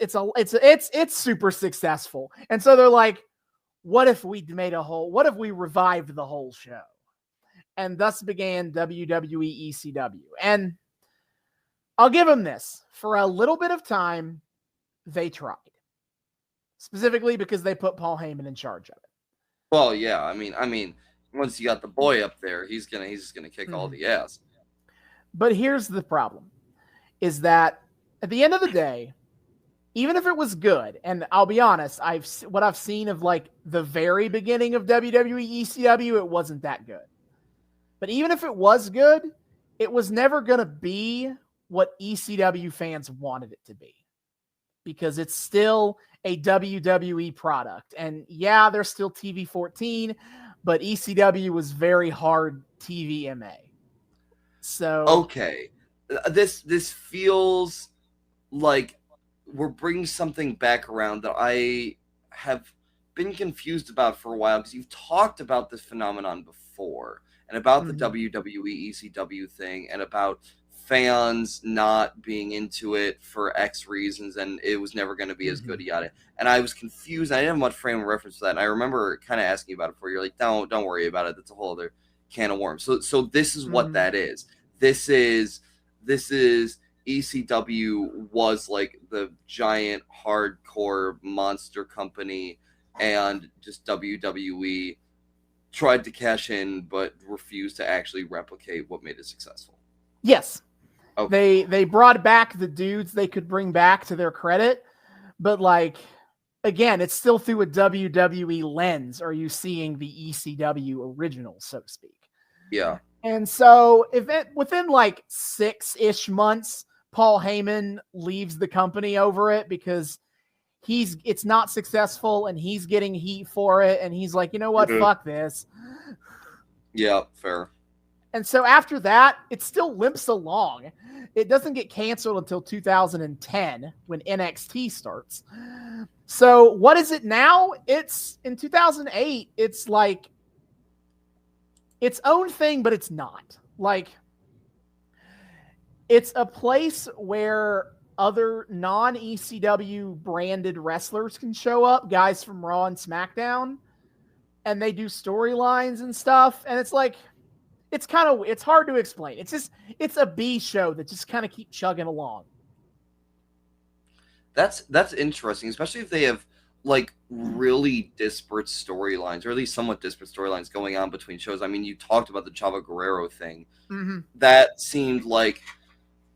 super successful. And so they're like, what if we revived the whole show? And thus began WWE ECW. And I'll give them this. For a little bit of time, they tried. Specifically because they put Paul Heyman in charge of it. Well, yeah, I mean, once you got the boy up there, he's just gonna kick all the ass. But here's the problem: is that at the end of the day, even if it was good, and I'll be honest, what I've seen of like the very beginning of WWE ECW, it wasn't that good. But even if it was good, it was never gonna be what ECW fans wanted it to be. Because it's still a WWE product. And yeah, there's still TV 14, but ECW was very hard TVMA. So okay, this feels like we're bringing something back around that I have been confused about for a while, because you've talked about this phenomenon before and about the WWE ECW thing and about fans not being into it for X reasons, and it was never going to be as good, yada. And I was confused. I didn't have much frame of reference for that. And I remember kind of asking you about it before. You're like, don't worry about it. That's a whole other can of worms. So this is what that is. This is ECW was like the giant hardcore monster company, and just WWE tried to cash in but refused to actually replicate what made it successful. Yes. Okay. They brought back the dudes they could bring back, to their credit, but like, again, it's still through a WWE lens. Are you seeing the ECW original, so to speak? Yeah. And so within like 6-ish months, Paul Heyman leaves the company over it because it's not successful and he's getting heat for it. And he's like, you know what? Fuck this. Yeah, fair. And so after that, it still limps along. It doesn't get canceled until 2010 when NXT starts. So what is it now? It's in 2008. It's like its own thing, but it's not. Like, it's a place where other non-ECW branded wrestlers can show up, guys from Raw and SmackDown, and they do storylines and stuff. And it's like, it's hard to explain. It's a B show that just kind of keeps chugging along. That's interesting, especially if they have like really disparate storylines, or at least somewhat disparate storylines going on between shows. I mean, you talked about the Chavo Guerrero thing. Mm-hmm. That seemed like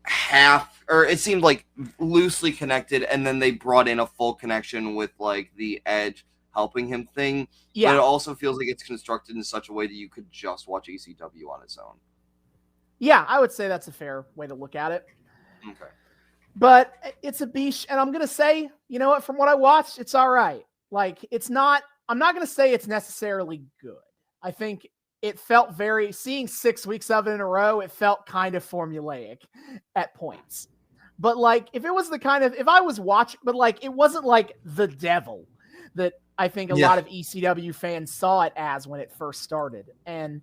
it seemed like loosely connected, and then they brought in a full connection with like the Edge helping him thing. Yeah. But it also feels like it's constructed in such a way that you could just watch ECW on its own. Yeah, I would say that's a fair way to look at it. Okay. But it's a beach, and I'm going to say, you know what, from what I watched, it's all right. Like, it's not, I'm not going to say it's necessarily good. I think it felt seeing 6 weeks of it in a row, it felt kind of formulaic at points. But, like, if I was watching, but, like, it wasn't like the devil that I think a lot of ECW fans saw it as when it first started. And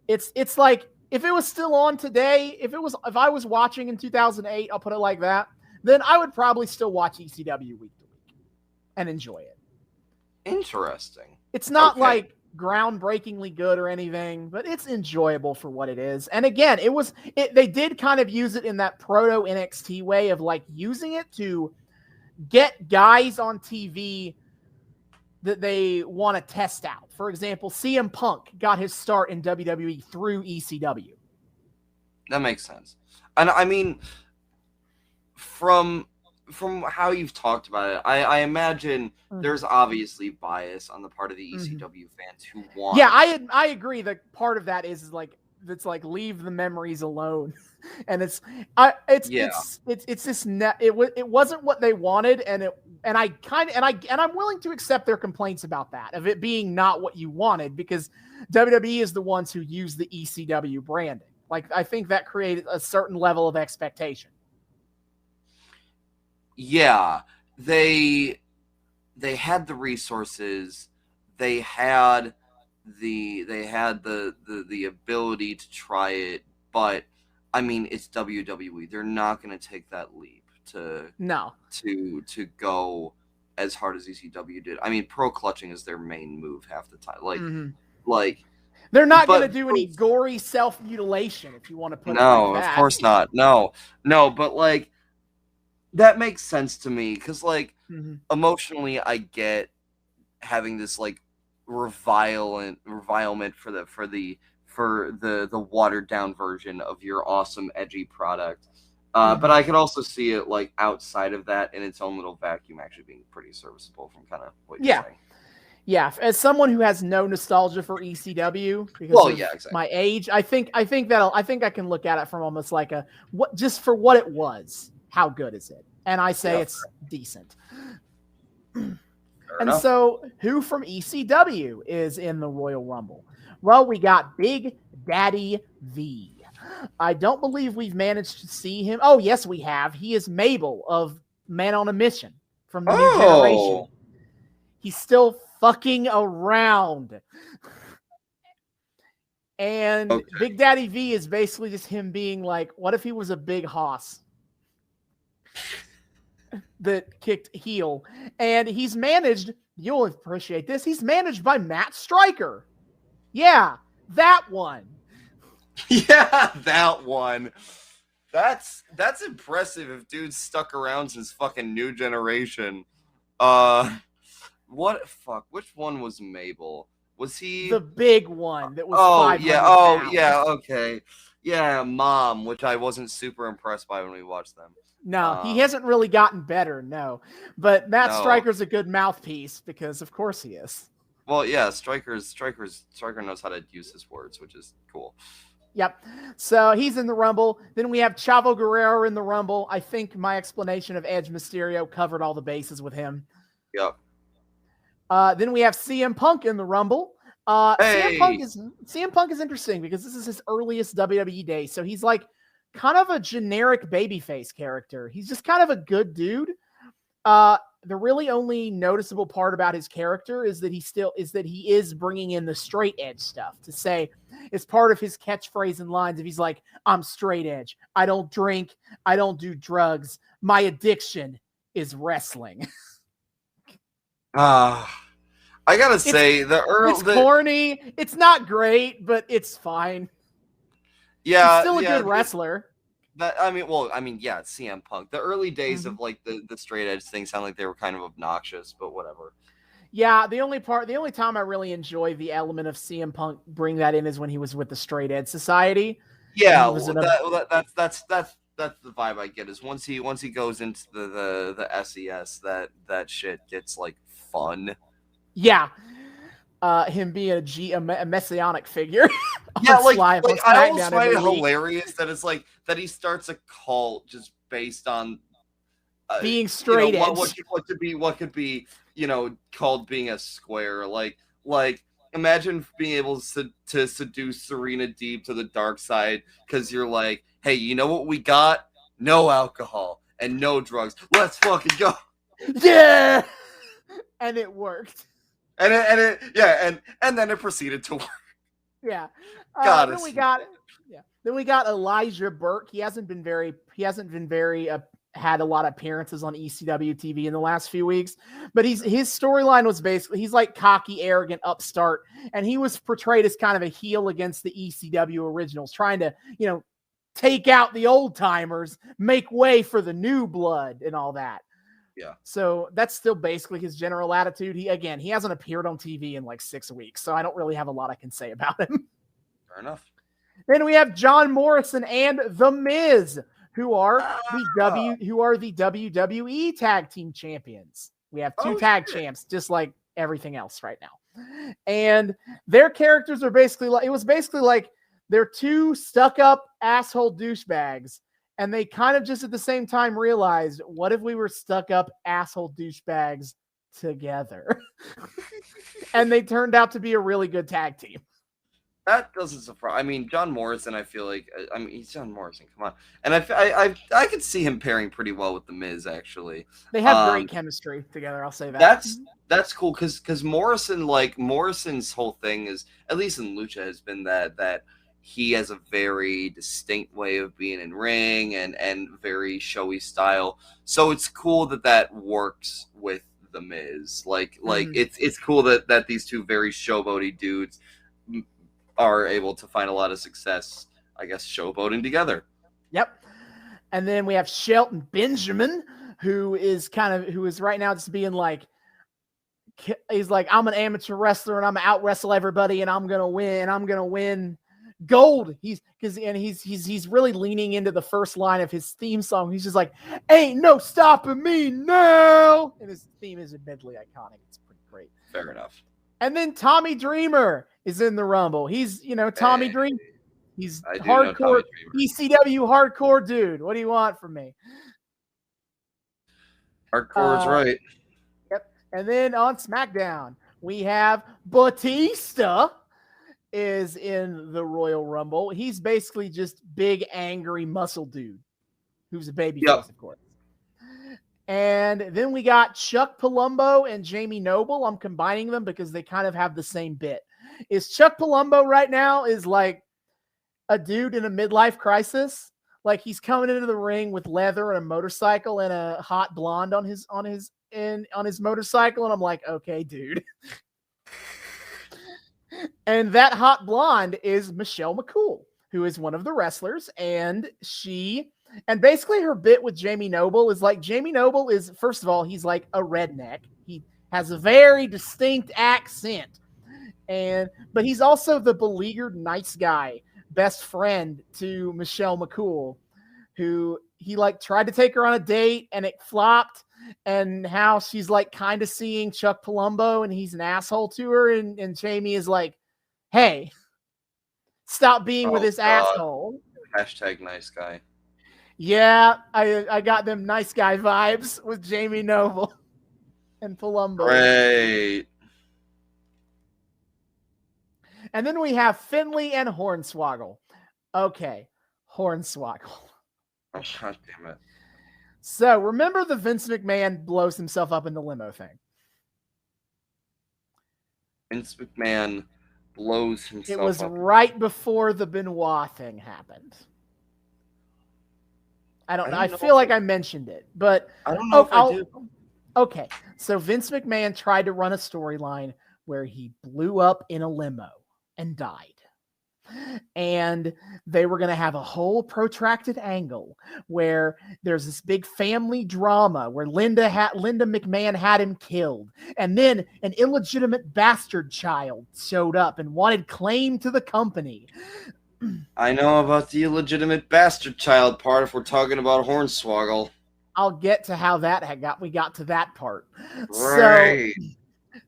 it's like, if it was still on today, if I was watching in 2008, I'll put it like that, then I would probably still watch ECW week to week and enjoy it. Interesting. It's not like groundbreakingly good or anything, but it's enjoyable for what it is. And again, they did kind of use it in that proto NXT way of like using it to get guys on TV that they want to test out. For example, CM Punk got his start in WWE through ECW. That makes sense. And I mean, from how you've talked about it, I imagine there's obviously bias on the part of the ECW fans who want. Yeah, I agree that part of that is like, it's like leave the memories alone. And it wasn't what they wanted, and I'm willing to accept their complaints about that, of it being not what you wanted, because WWE is the ones who use the ECW branding. Like, I think that created a certain level of expectation. Yeah, they had the resources, they had the ability to try it, but I mean, it's WWE. They're not going to take that leap to go as hard as ECW did. I mean, pro clutching is their main move half the time. Like they're not going to do any gory self-mutilation, if you want to put it like that. No, of course not. No, but like that makes sense to me, because like emotionally, I get having this like revilement for the watered down version of your awesome edgy product. But I could also see it like outside of that in its own little vacuum actually being pretty serviceable from kind of what you're saying. Yeah, as someone who has no nostalgia for ECW because of my age, I think I can look at it from almost like just for what it was. How good is it? And I say it's decent. So, who from ECW is in the Royal Rumble? Well, we got Big Daddy V. I don't believe we've managed to see him. Oh, yes, we have. He is Mabel of Man on a Mission from the New Generation. He's still fucking around. And Big Daddy V is basically just him being like, what if he was a big hoss that kicked heel? And he's managed, you'll appreciate this, he's managed by Matt Striker. Yeah, that one. Yeah, that one. That's impressive if dude's stuck around since fucking New Generation. Which one was Mabel? Was he the big one that was 500 pounds? Okay. Yeah, Mom, which I wasn't super impressed by when we watched them. No, he hasn't really gotten better, no. But Matt Striker's a good mouthpiece because of course he is. Well, yeah, Striker knows how to use his words, which is cool. Yep. So he's in the Rumble. Then we have Chavo Guerrero in the Rumble. I think my explanation of Edge Mysterio covered all the bases with him. Yep. Then we have CM Punk in the Rumble. CM Punk is interesting because this is his earliest WWE days. So he's like kind of a generic babyface character. He's just kind of a good dude. The really only noticeable part about his character is that he is bringing in the straight edge stuff to say it's part of his catchphrase and lines. If he's like, I'm straight edge. I don't drink. I don't do drugs. My addiction is wrestling. I gotta say it's corny. It's not great, but it's fine. Yeah. He's still a good wrestler. Yeah, CM Punk. The early days of like the straight edge thing sound like they were kind of obnoxious, but whatever. Yeah, the only time I really enjoy the element of CM Punk bring that in is when he was with the Straight Edge Society. Yeah, that's the vibe I get is once he goes into the SES, that shit gets like fun. Yeah. Him being a messianic figure. Yeah, I always find it hilarious that it's like that he starts a cult just based on being straight edge. What could be called being a square. Like imagine being able to seduce Serena Deeb to the dark side because you're like, hey, you know what we got? No alcohol and no drugs. Let's fucking go. Yeah, and it worked. And then it proceeded to work. Yeah. Then we got Elijah Burke. He hasn't been very had a lot of appearances on ECW TV in the last few weeks, but his storyline was basically he's like cocky, arrogant upstart, and he was portrayed as kind of a heel against the ECW originals, trying to take out the old timers, make way for the new blood, and all that. Yeah. So that's still basically his general attitude. He hasn't appeared on TV in like 6 weeks, so I don't really have a lot I can say about him. Fair enough. Then we have John Morrison and The Miz, who are the WWE Tag Team Champions. We have two tag champs, just like everything else right now. And their characters are basically like they're two stuck-up asshole douchebags. And they kind of just at the same time realized, what if we were stuck up asshole douchebags together? And they turned out to be a really good tag team. That doesn't surprise. I mean, John Morrison, I feel like, he's John Morrison. Come on, and I could see him pairing pretty well with the Miz. Actually, they have great chemistry together. I'll say that. That's cool because Morrison's whole thing is, at least in Lucha, has been that he has a very distinct way of being in ring and very showy style. So it's cool that works with the Miz. It's cool that these two very showboaty dudes are able to find a lot of success, I guess, showboating together. Yep. And then we have Shelton Benjamin, who is right now just being like, he's like, I'm an amateur wrestler and I'm gonna out wrestle everybody and I'm gonna win gold. He's really leaning into the first line of his theme song. He's just like, ain't no stopping me now. And his theme is admittedly iconic. It's pretty great. Fair enough. And then Tommy Dreamer is in the Rumble. He's, Tommy Dreamer. He's hardcore ECW hardcore dude. What do you want from me? Hardcore is right. Yep. And then on SmackDown, we have Batista is in the Royal Rumble. He's basically just big, angry muscle dude who's a babyface, of course. And then we got Chuck Palumbo and Jamie Noble. I'm combining them because they kind of have the same bit. Is Chuck Palumbo right now is like a dude in a midlife crisis. Like he's coming into the ring with leather and a motorcycle and a hot blonde on his motorcycle. And I'm like, okay, dude. And that hot blonde is Michelle McCool, who is one of the wrestlers. And basically her bit with Jamie Noble is like, Jamie Noble is, first of all, he's like a redneck. He has a very distinct accent. But he's also the beleaguered nice guy, best friend to Michelle McCool, who he like tried to take her on a date and it flopped. And how she's like kind of seeing Chuck Palumbo and he's an asshole to her. And Jamie is like, hey, stop being with this asshole. Hashtag nice guy. Yeah, I got them nice guy vibes with Jamie Noble and Palumbo. Great. And then we have Finley and Hornswoggle. Okay, Hornswoggle. Oh, God damn it. So, remember the Vince McMahon blows himself up in the limo thing? Vince McMahon blows himself up. It was right before the Benoit thing happened. I don't know. I feel like I mentioned it, but I don't know if I do. Okay, so Vince McMahon tried to run a storyline where he blew up in a limo and died. And they were going to have a whole protracted angle where there's this big family drama where Linda McMahon had him killed. And then an illegitimate bastard child showed up and wanted claim to the company. I know about the illegitimate bastard child part if we're talking about Hornswoggle. I'll get to how we got to that part. Right.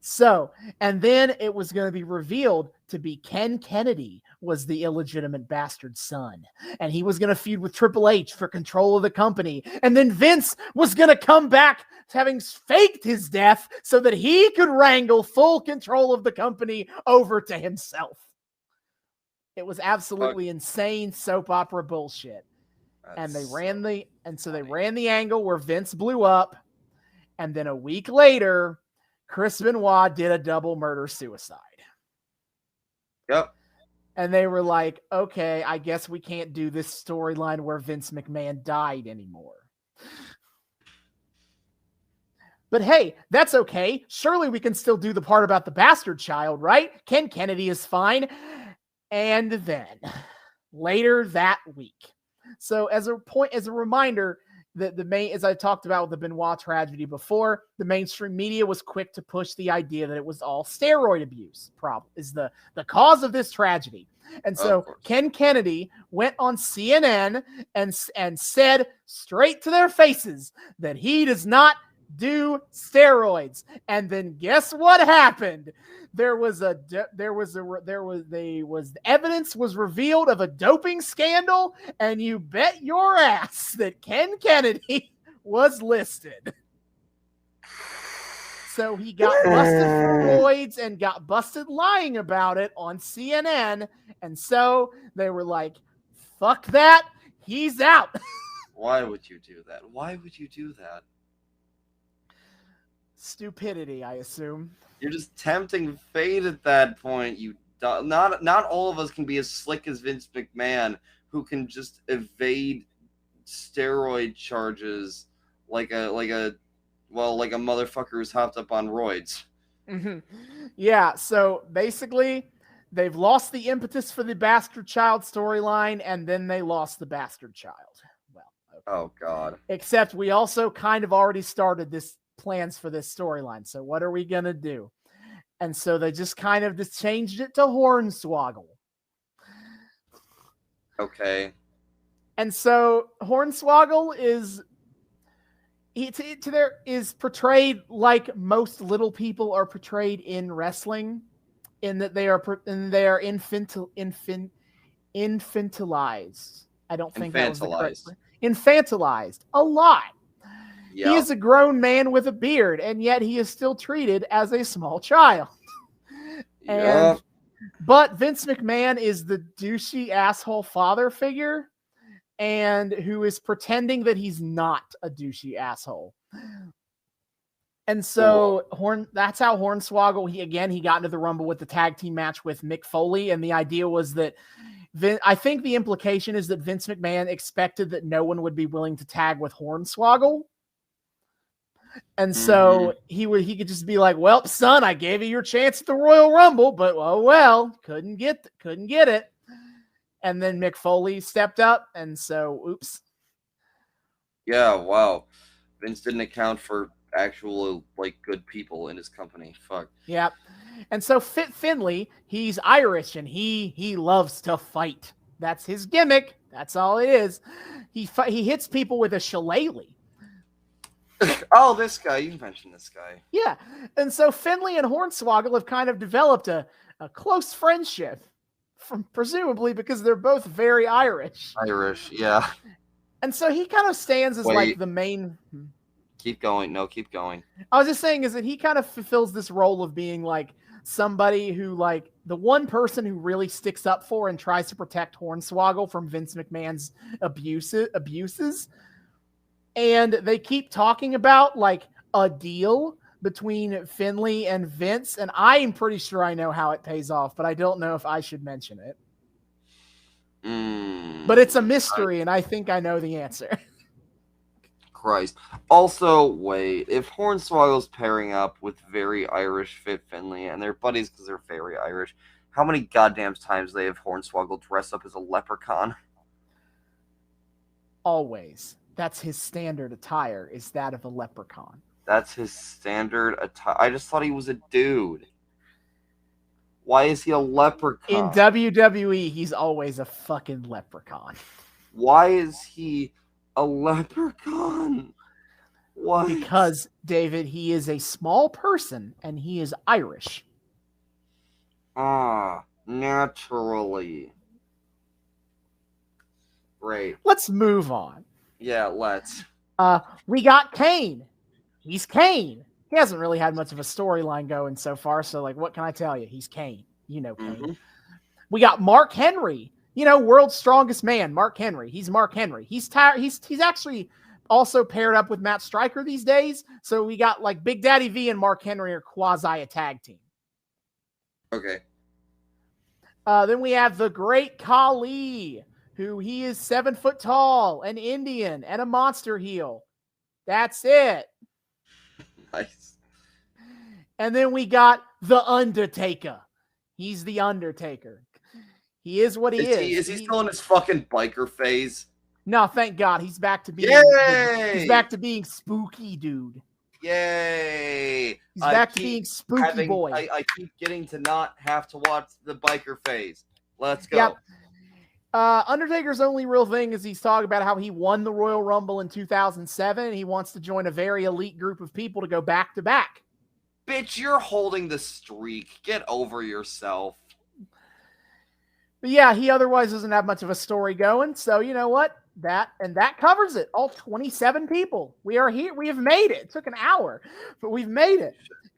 So, and then it was going to be revealed to be Ken Kennedy was the illegitimate bastard son. And he was going to feud with Triple H for control of the company. And then Vince was going to come back having faked his death so that he could wrangle full control of the company over to himself. It was absolutely insane soap opera bullshit. And they ran the angle where Vince blew up. And then a week later, Chris Benoit did a double murder suicide. Yep. And they were like, okay, I guess we can't do this storyline where Vince McMahon died anymore. But hey, that's okay. Surely we can still do the part about the bastard child, right? Ken Kennedy is fine. And then later that week. So as a reminder, the main, as I talked about with the Benoit tragedy before, the mainstream media was quick to push the idea that it was all steroid abuse is the cause of this tragedy. And so Ken Kennedy went on CNN and said straight to their faces that he does not do steroids. And then guess what happened? Evidence was revealed of a doping scandal, and you bet your ass that Ken Kennedy was listed. So he got busted for roids and got busted lying about it on CNN. And so they were like, fuck that. He's out. Why would you do that? Why would you do that? Stupidity, I assume. You're just tempting fate at that point. Not all of us can be as slick as Vince McMahon, who can just evade steroid charges like a motherfucker who's hopped up on roids. Mm-hmm. Yeah, so basically, they've lost the impetus for the bastard child storyline, and then they lost the bastard child. Well, okay. Oh God. Except we also kind of already started this plans for this storyline. So what are we going to do? And so they just kind of just changed it to Hornswoggle. Okay. And so Hornswoggle is portrayed like most little people are portrayed in wrestling, in that they are infantilized. I don't think that was the correct word. Infantilized a lot. Yep. He is a grown man with a beard, and yet he is still treated as a small child. But Vince McMahon is the douchey asshole father figure, and who is pretending that he's not a douchey asshole. And so that's how Hornswoggle, he got into the Rumble with the tag team match with Mick Foley, and the idea was that I think the implication is that Vince McMahon expected that no one would be willing to tag with Hornswoggle. And so he could just be like, well, son, I gave you your chance at the Royal Rumble, but couldn't get it. And then Mick Foley stepped up, and so oops. Yeah, wow. Vince didn't account for actual good people in his company. Fuck. Yep. And so Finley, he's Irish, and he loves to fight. That's his gimmick. That's all it is. He hits people with a shillelagh. Oh, this guy. You mentioned this guy. Yeah. And so Finley and Hornswoggle have kind of developed a close friendship, presumably because they're both very Irish. Irish, yeah. And so he kind of stands as like the main... Keep going. No, keep going. I was just saying is that he kind of fulfills this role of being like somebody who like the one person who really sticks up for and tries to protect Hornswoggle from Vince McMahon's abuses. And they keep talking about like a deal between Finley and Vince. And I'm pretty sure I know how it pays off, but I don't know if I should mention it. But it's a mystery, and I think I know the answer. Christ. Also, wait, if Hornswoggle's pairing up with very Irish Fit Finley, and they're buddies because they're very Irish, How many goddamn times they have Hornswoggle dress up as a leprechaun? Always. That's his standard attire, is that of a leprechaun. That's his standard attire. I just thought he was a dude. Why is he a leprechaun? In WWE, he's always a fucking leprechaun. Why is he a leprechaun? What? Because, David, he is a small person and he is Irish. Naturally. Great. Let's move on. Yeah, let's. We got Kane. He's Kane. He hasn't really had much of a storyline going so far, so like, what can I tell you? He's Kane. You know Kane. Mm-hmm. We got Mark Henry. You know, world's strongest man, Mark Henry. He's Mark Henry. He's tired. He's actually also paired up with Matt Stryker these days. So we got like Big Daddy V and Mark Henry are quasi a tag team. Okay. Then we have the Great Khali, who he is 7 foot tall, an Indian, and a monster heel. That's it. Nice. And then we got the Undertaker. He's the Undertaker. He is what he is. Is he still in his fucking biker phase? No, thank God. He's back to being he's back to being spooky dude. Yay! He's back to being spooky boy. I keep getting to not have to watch the biker phase. Let's go. Yep. Undertaker's only real thing is he's talking about how he won the Royal Rumble in 2007 and he wants to join a very elite group of people to go back to back. Bitch, you're holding the streak. Get over yourself. But yeah, he otherwise doesn't have much of a story going. So you know what? That covers it. All 27 people. We are here. We have made it. It took an hour, but we've made it.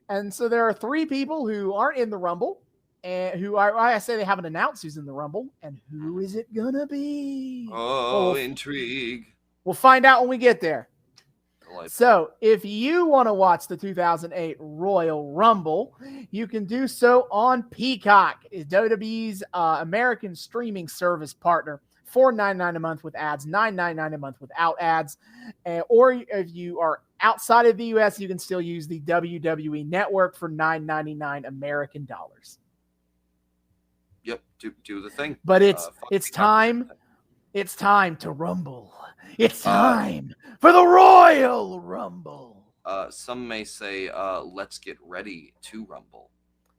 And so there are 3 people who aren't in the Rumble and who I say they haven't announced who's in the Rumble. And who is it gonna be? Oh, intrigue. We'll find out when we get there. So if you want to watch the 2008 Royal Rumble, you can do so on Peacock, WWE's American streaming service partner. $4.99 a month with ads, $9.99 a month without ads. Or if you are outside of the U.S., you can still use the WWE Network for $9.99 American dollars. Yep, do the thing. But it's time. It's time to rumble. It's time for the Royal Rumble. Some may say, let's get ready to rumble.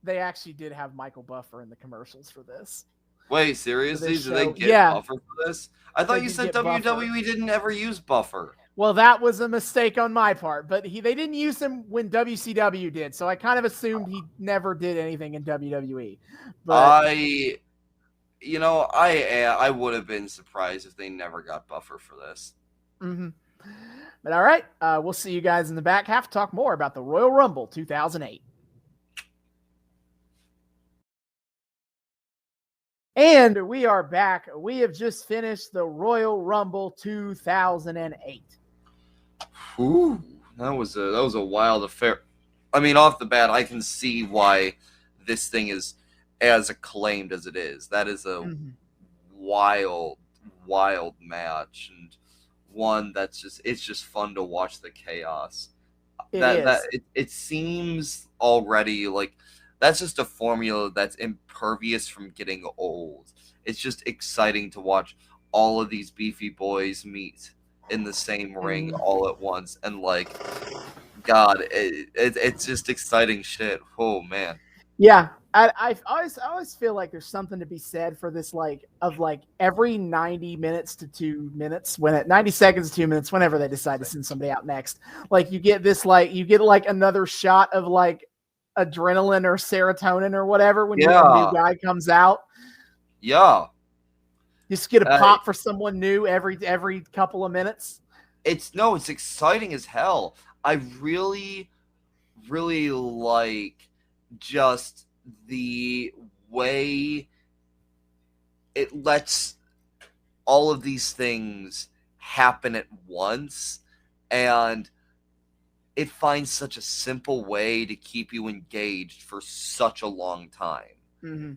They actually did have Michael Buffer in the commercials for this. Wait, seriously? Did they get Buffer for this? I thought you said WWE didn't ever use Buffer. Well, that was a mistake on my part, but they didn't use him when WCW did, so I kind of assumed he never did anything in WWE. But I would have been surprised if they never got Buffer for this. Mm-hmm. But all right, we'll see you guys in the back half to talk more about the Royal Rumble 2008. And we are back. We have just finished the Royal Rumble 2008. Ooh, that was a wild affair. I mean, off the bat, I can see why this thing is as acclaimed as it is. That is a wild match, and one that's just fun to watch the chaos. It seems already like that's just a formula that's impervious from getting old. It's just exciting to watch all of these beefy boys meet in the same ring all at once, and like, God, it's just exciting shit. Oh man. Yeah, I always feel like there's something to be said for this, every 90 minutes to 2 minutes, 90 seconds to 2 minutes, whenever they decide to send somebody out next, like you get another shot of like adrenaline or serotonin or whatever when a new guy comes out. Yeah. Just get a pop for someone new every couple of minutes. It's exciting as hell. I really, really like just the way it lets all of these things happen at once, and it finds such a simple way to keep you engaged for such a long time. Mm-hmm.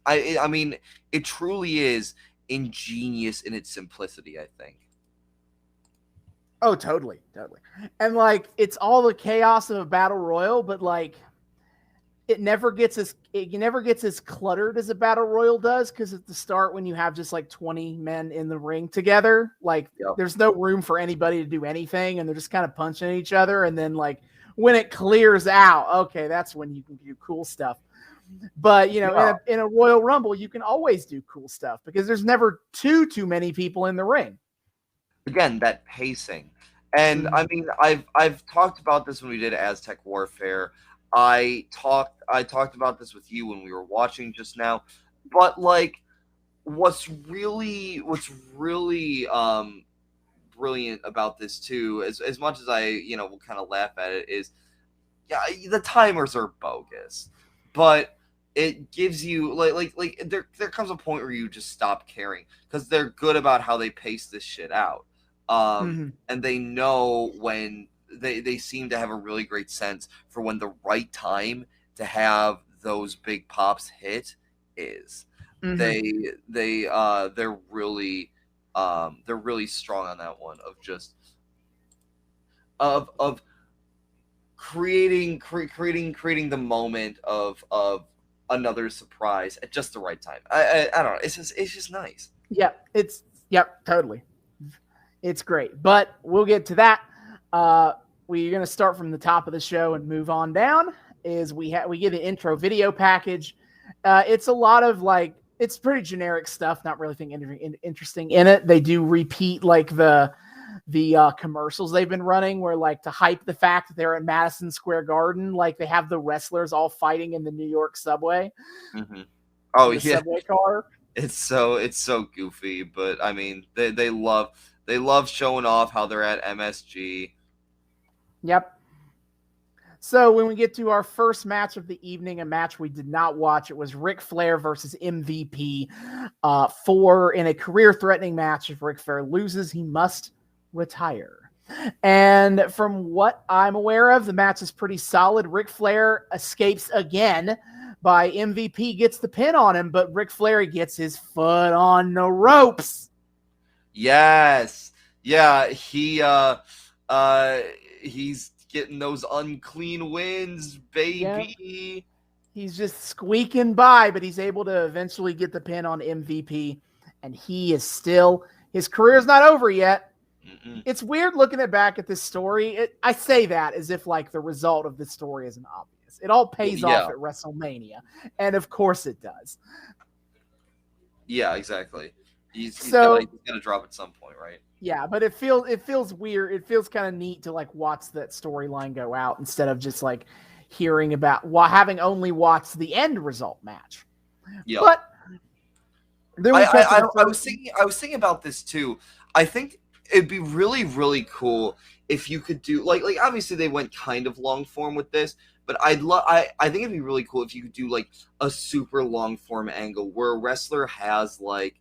I mean, it truly is ingenious in its simplicity, I think. Oh, totally. And like, it's all the chaos of a battle royal, but like, it never gets as cluttered as a battle royal does, because at the start, when you have just like 20 men in the ring together, like there's no room for anybody to do anything, and they're just kind of punching each other. And then like when it clears out, okay, that's when you can do cool stuff. But in a Royal Rumble, you can always do cool stuff because there's never too many people in the ring. Again, that pacing. And I mean, I've talked about this when we did Aztec Warfare. I talked about this with you when we were watching just now. But like, what's really brilliant about this too, as much as I will kind of laugh at it, is the timers are bogus, but it gives you like there comes a point where you just stop caring because they're good about how they pace this shit out. And they know when they seem to have a really great sense for when the right time to have those big pops hit is. They're really strong on that one of just of creating the moment of another surprise at just the right time. I don't know. It's just nice. Totally. It's great, but we'll get to that. We're going to start from the top of the show and move on down. We get an intro video package. It's a lot of like, it's pretty generic stuff. Not really anything interesting in it. They do repeat like the commercials they've been running, where like to hype the fact that they're at Madison Square Garden, like they have the wrrestlers all fighting in the New York subway. Oh yeah, subway car. It's so goofy, but I mean they love showing off how they're at MSG. Yep. So when we get to our first match of the evening, a match we did not watch, it was Ric Flair versus MVP. In a career-threatening match, if Ric Flair loses, he must retire. And from what I'm aware of, the match is pretty solid. Ric Flair escapes again by MVP gets the pin on him, but Ric Flair gets his foot on the ropes. Yes. Yeah, he's getting those unclean wins, baby. Yeah. He's just squeaking by, but he's able to eventually get the pin on MVP, and his career's not over yet. It's weird looking back at this story. I say that as if like the result of this story isn't obvious. It all pays off at WrestleMania, and of course it does. Yeah, exactly. He's gonna drop at some point, right? Yeah, but it feels weird. It feels kind of neat to like watch that storyline go out instead of just like hearing about having only watched the end result match. Yeah, but I was thinking about this too. I think it'd be really, really cool if you could do like obviously they went kind of long form with this, but I think it'd be really cool if you could do like a super long form angle where a wrestler has like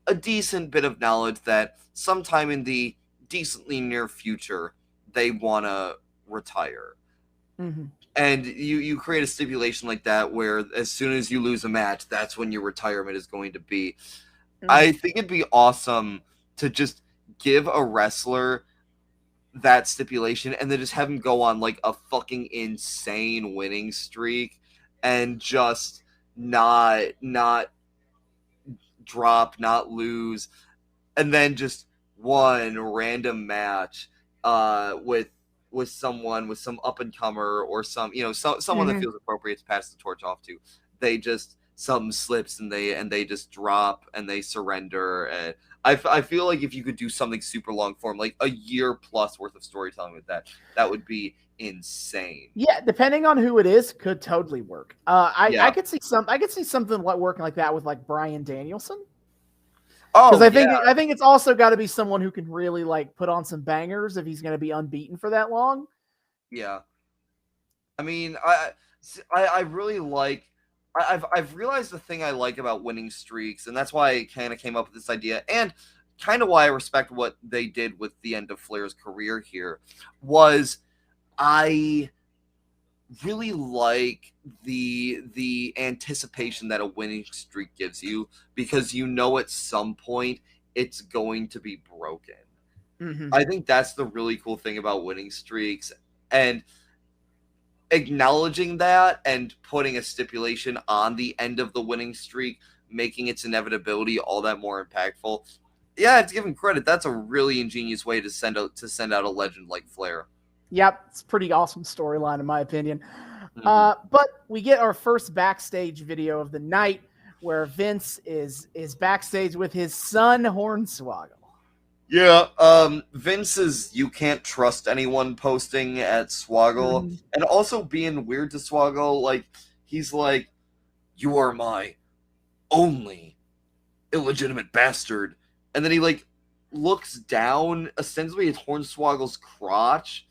a decent bit of knowledge that sometime in the decently near future they want to retire. And you create a stipulation like that where as soon as you lose a match, that's when your retirement is going to be. I think it'd be awesome to just give a wrestler that stipulation and then just have him go on like a fucking insane winning streak and just not drop, not lose, and then just one random match with someone, with some up and comer or someone that feels appropriate to pass the torch off to. They just something slips and they just drop and they surrender. And I feel like if you could do something super long form, like a year plus worth of storytelling with that would be insane. Yeah, depending on who it is, could totally work. I could see something like working like that with like Bryan Danielson. Oh, because I think it's also got to be someone who can really like put on some bangers if he's going to be unbeaten for that long. Yeah, I mean, I really like. I've realized the thing I like about winning streaks, and that's why I kind of came up with this idea, and kind of why I respect what they did with the end of Flair's career here, was I really like the anticipation that a winning streak gives you, because you know at some point it's going to be broken. I think that's the really cool thing about winning streaks, and acknowledging that and putting a stipulation on the end of the winning streak, making its inevitability all that more impactful. Yeah, it's given credit. That's a really ingenious way to send out a legend like Flair. Yep, it's a pretty awesome storyline in my opinion. Mm-hmm. But we get our first backstage video of the night where Vince is backstage with his son Hornswoggle. Yeah, Vince's "you can't trust anyone" posting at Swoggle, and also being weird to Swoggle. Like, he's like, "You are my only illegitimate bastard," and then he like looks down ostensibly at Hornswoggle's crotch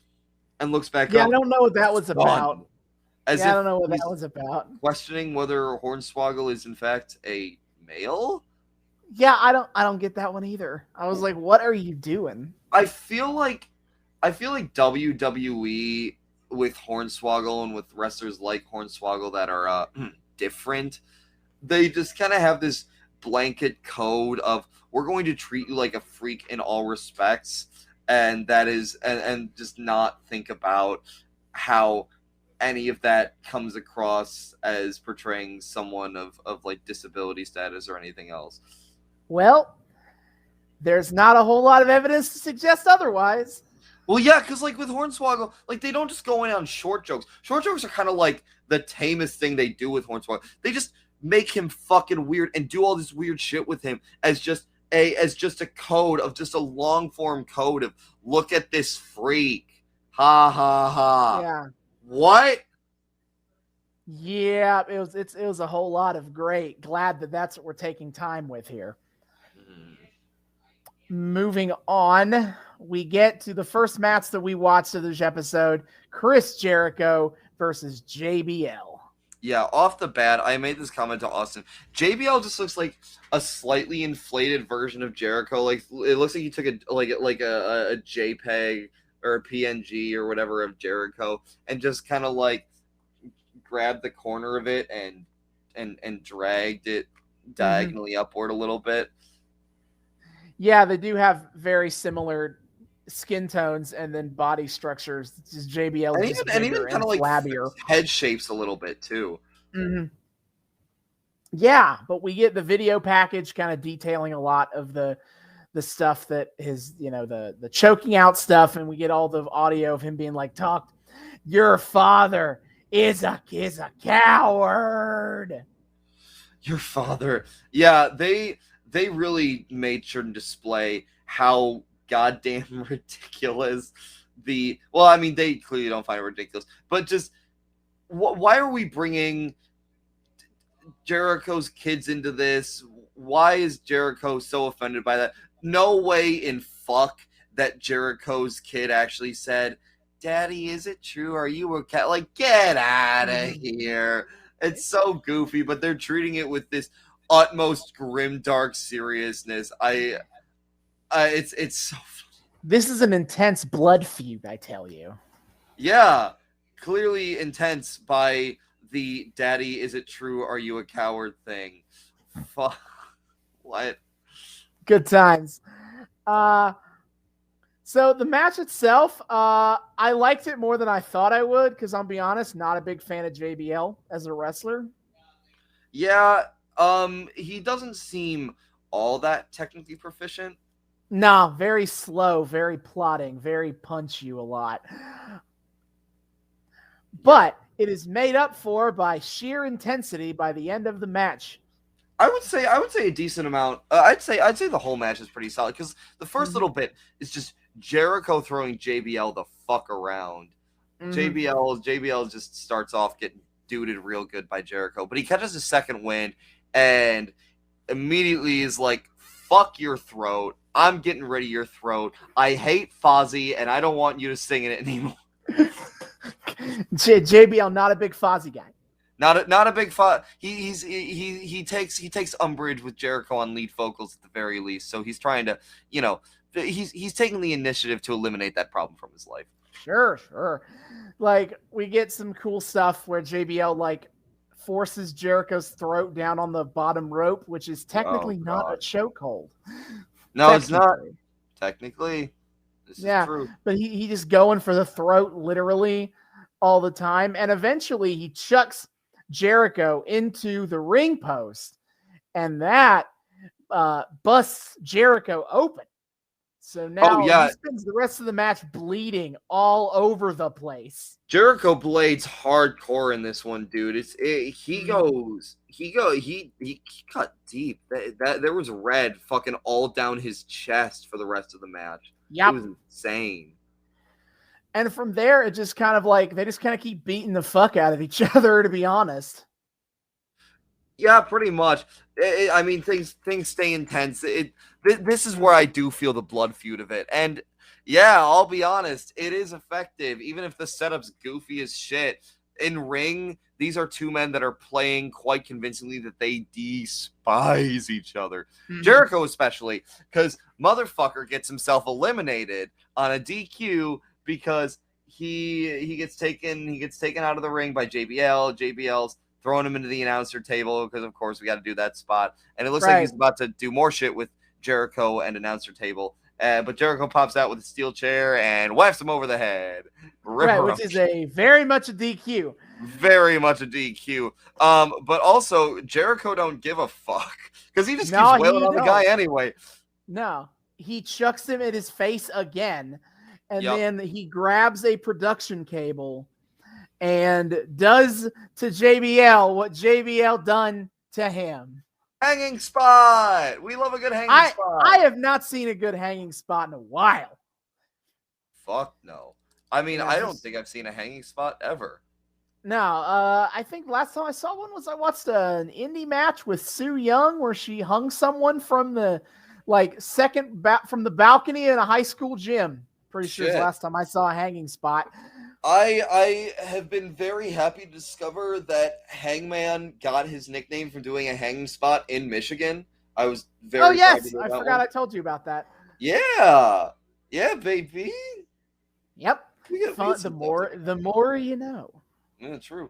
and looks back Yeah, up. I don't know what that was about. As I don't know what that was about. Questioning whether Hornswoggle is in fact a male. Yeah, I don't get that one either. I was like, what are you doing? I feel like WWE with Hornswoggle and with wrestlers like Hornswoggle that are different, they just kind of have this blanket code of we're going to treat you like a freak in all respects, and that is and just not think about how any of that comes across as portraying someone of like disability status or anything else. Well, there's not a whole lot of evidence to suggest otherwise. Well, yeah, because like with Hornswoggle, like they don't just go in on short jokes. Short jokes are kind of like the tamest thing they do with Hornswoggle. They just make him fucking weird and do all this weird shit with him as just a code of just a long form code of look at this freak, ha ha ha. Yeah. What? Yeah, it was a whole lot of great. Glad that that's what we're taking time with here. Moving on, we get to the first match that we watched of this episode: Chris Jericho versus JBL. Yeah, off the bat, I made this comment to Austin. JBL just looks like a slightly inflated version of Jericho. Like it looks like he took a JPEG or a PNG or whatever of Jericho and just kind of like grabbed the corner of it and dragged it diagonally upward a little bit. Yeah, they do have very similar skin tones and then body structures. Just JBL and even kind of like flabbier. Head shapes a little bit too. Mm-hmm. Yeah, but we get the video package kind of detailing a lot of the stuff that his, the choking out stuff, and we get all the audio of him being like, "Talk, your father is a coward." Your father. Yeah, they really made sure to display how goddamn ridiculous they clearly don't find it ridiculous, but just why are we bringing Jericho's kids into this? Why is Jericho so offended by that? No way in fuck that Jericho's kid actually said, "Daddy, is it true? Are you a cat?" Like, get out of here. It's so goofy, but they're treating it with this utmost grim, dark seriousness. It's so funny. This is an intense blood feud, I tell you. Yeah, clearly intense by the "Daddy, is it true? Are you a coward?" thing. Fuck. What? Good times. So the match itself, I liked it more than I thought I would, because I'll be honest, not a big fan of JBL as a wrestler. Yeah, he doesn't seem all that technically proficient. No, very slow, very plotting, very punch you a lot. But it is made up for by sheer intensity by the end of the match. I would say a decent amount. I'd say the whole match is pretty solid, because the first little bit is just Jericho throwing JBL the fuck around. JBL just starts off getting duded real good by Jericho, but he catches his second wind and immediately is like, "Fuck your throat. I'm getting rid of your throat. I hate Fozzy, and I don't want you to sing in it anymore." JBL, not a big Fozzy guy. Not a big Fozzy. He takes umbrage with Jericho on lead vocals at the very least. So he's trying to, he's taking the initiative to eliminate that problem from his life. Sure. Like, we get some cool stuff where JBL like forces Jericho's throat down on the bottom rope, which is technically not a chokehold. No, it's not. Technically. This is true. But he just going for the throat, literally. all the time. And eventually he chucks Jericho into the ring post, and that busts Jericho open. So now he spends the rest of the match bleeding all over the place. Jericho blades hardcore in this one, dude. He cut deep. That there was red fucking all down his chest for the rest of the match. Yep. It was insane. And from there, it just kind of like they just kind of keep beating the fuck out of each other, to be honest. Yeah, pretty much. I mean, things stay intense. This is where I do feel the blood feud of it. And yeah, I'll be honest, it is effective, even if the setup's goofy as shit. In ring, these are two men that are playing quite convincingly that they despise each other. Mm-hmm. Jericho especially, because motherfucker gets himself eliminated on a DQ because he gets taken out of the ring by JBL. JBL's throwing him into the announcer table because, of course, we got to do that spot. And it looks like he's about to do more shit with Jericho and announcer table. But Jericho pops out with a steel chair and whacks him over the head. Right, which is very much a DQ. Very much a DQ. But also, Jericho don't give a fuck because he just keeps wailing on the guy anyway. No, he chucks him in his face again. And then he grabs a production cable and does to JBL what JBL done to him. Hanging spot. We love a good hanging spot. I have not seen a good hanging spot in a while. Fuck no. I mean, I don't think I've seen a hanging spot ever. No, I think last time I saw one was I watched an indie match with Sue Young where she hung someone from the from the balcony in a high school gym. Pretty sure it's the last time I saw a hanging spot. I have been very happy to discover that Hangman got his nickname from doing a hanging spot in Michigan. I was very I forgot I told you about that. Yeah. Yeah, baby. Yep. The more you know. Yeah, true.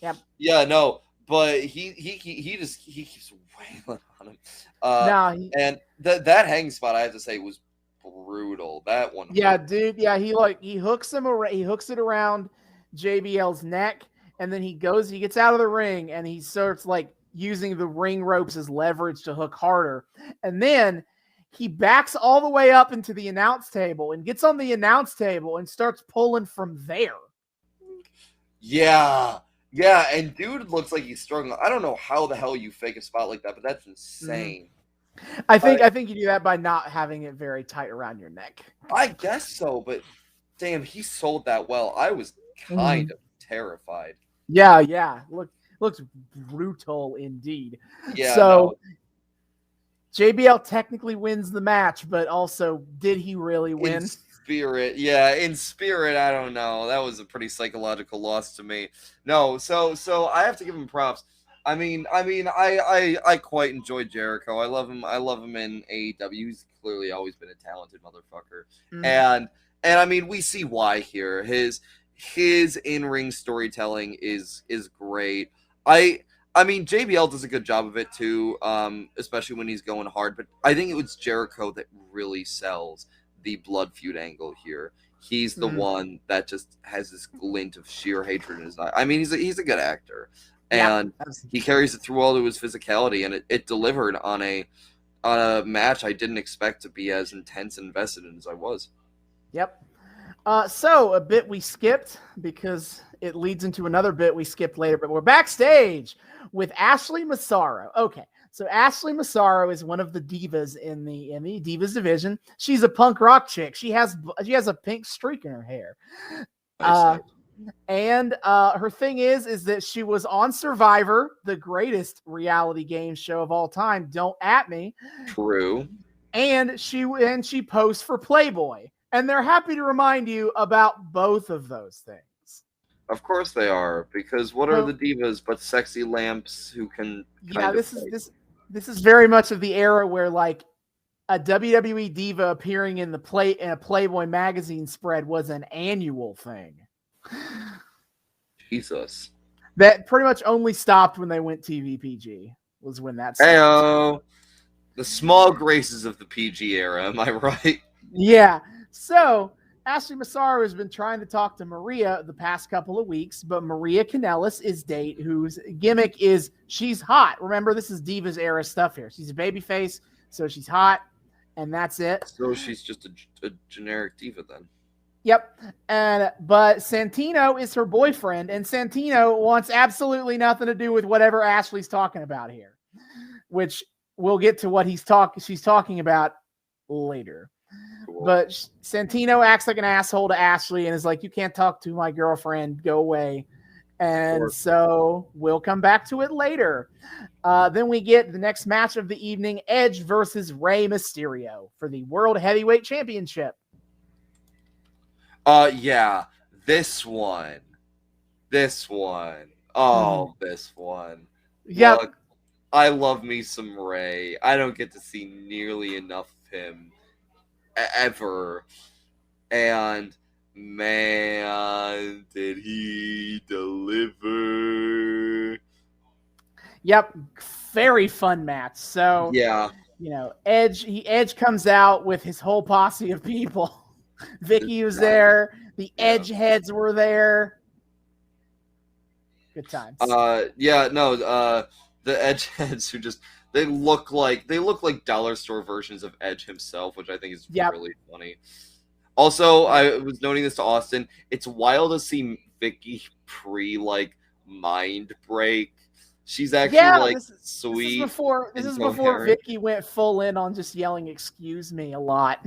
Yep. Yeah, no, but he keeps wailing on him. And that hanging spot, I have to say, was brutal. That one. Yeah, dude. Yeah, he hooks him around. He hooks it around JBL's neck, and then he gets out of the ring, and he starts using the ring ropes as leverage to hook harder, and then he backs all the way up into the announce table and gets on the announce table and starts pulling from there. Yeah, and dude looks like he's struggling. I don't know how the hell you fake a spot like that, but that's insane. I think you do that by not having it very tight around your neck. I guess so, but damn, he sold that well. I was kind of terrified. Yeah. Looks brutal indeed. Yeah. So JBL technically wins the match, but also, did he really win? In spirit, I don't know. That was a pretty psychological loss to me. No, so I have to give him props. I mean, I quite enjoyed Jericho. I love him in AEW. He's clearly always been a talented motherfucker. Mm-hmm. And I mean, we see why here. His in-ring storytelling is great. I mean, JBL does a good job of it too, especially when he's going hard. But I think it was Jericho that really sells the blood feud angle here. He's the one that just has this glint of sheer hatred in his eye. I mean, he's a good actor. And he carries it through all to his physicality, and it delivered on a match I didn't expect to be as intense and invested in as I was. Yep. So a bit we skipped because it leads into another bit we skipped later, but we're backstage with Ashley Massaro. Okay, so Ashley Massaro is one of the divas in the Divas division. She's a punk rock chick. She has a pink streak in her hair. And her thing is that she was on Survivor, the greatest reality game show of all time. Don't at me. True. And she posed for Playboy. And they're happy to remind you about both of those things. Of course they are, because what are the divas but sexy lamps who can? This is very much of the era where a WWE diva appearing in a Playboy magazine spread was an annual thing. Jesus. That pretty much only stopped when they went TV PG. Was when that stopped. Heyo. The small graces of the PG era, am I right? Yeah. So Ashley Massaro has been trying to talk to Maria the past couple of weeks, but Maria Kanellis is date, whose gimmick is she's hot. Remember, this is Divas era stuff here. She's a babyface, so she's hot, and that's it. So she's just a generic diva then. Yep. But Santino is her boyfriend, and Santino wants absolutely nothing to do with whatever Ashley's talking about here, which we'll get to what she's talking about later. Cool. But Santino acts like an asshole to Ashley and is like, you can't talk to my girlfriend, go away. And so we'll come back to it later. Then we get the next match of the evening, Edge versus Rey Mysterio for the World Heavyweight Championship. Yeah, this one. Oh, this one. Yeah. I love me some Rey. I don't get to see nearly enough of him ever. And man, did he deliver. Yep, very fun match. So, yeah. Edge comes out with his whole posse of people. Vicky was there. The Edge heads were there. Good times. The Edge heads who they look like dollar store versions of Edge himself, which I think is really funny. Also, I was noting this to Austin. It's wild to see Vicky mind break. She's actually sweet. This is before Vicky went full in on just yelling "excuse me" a lot.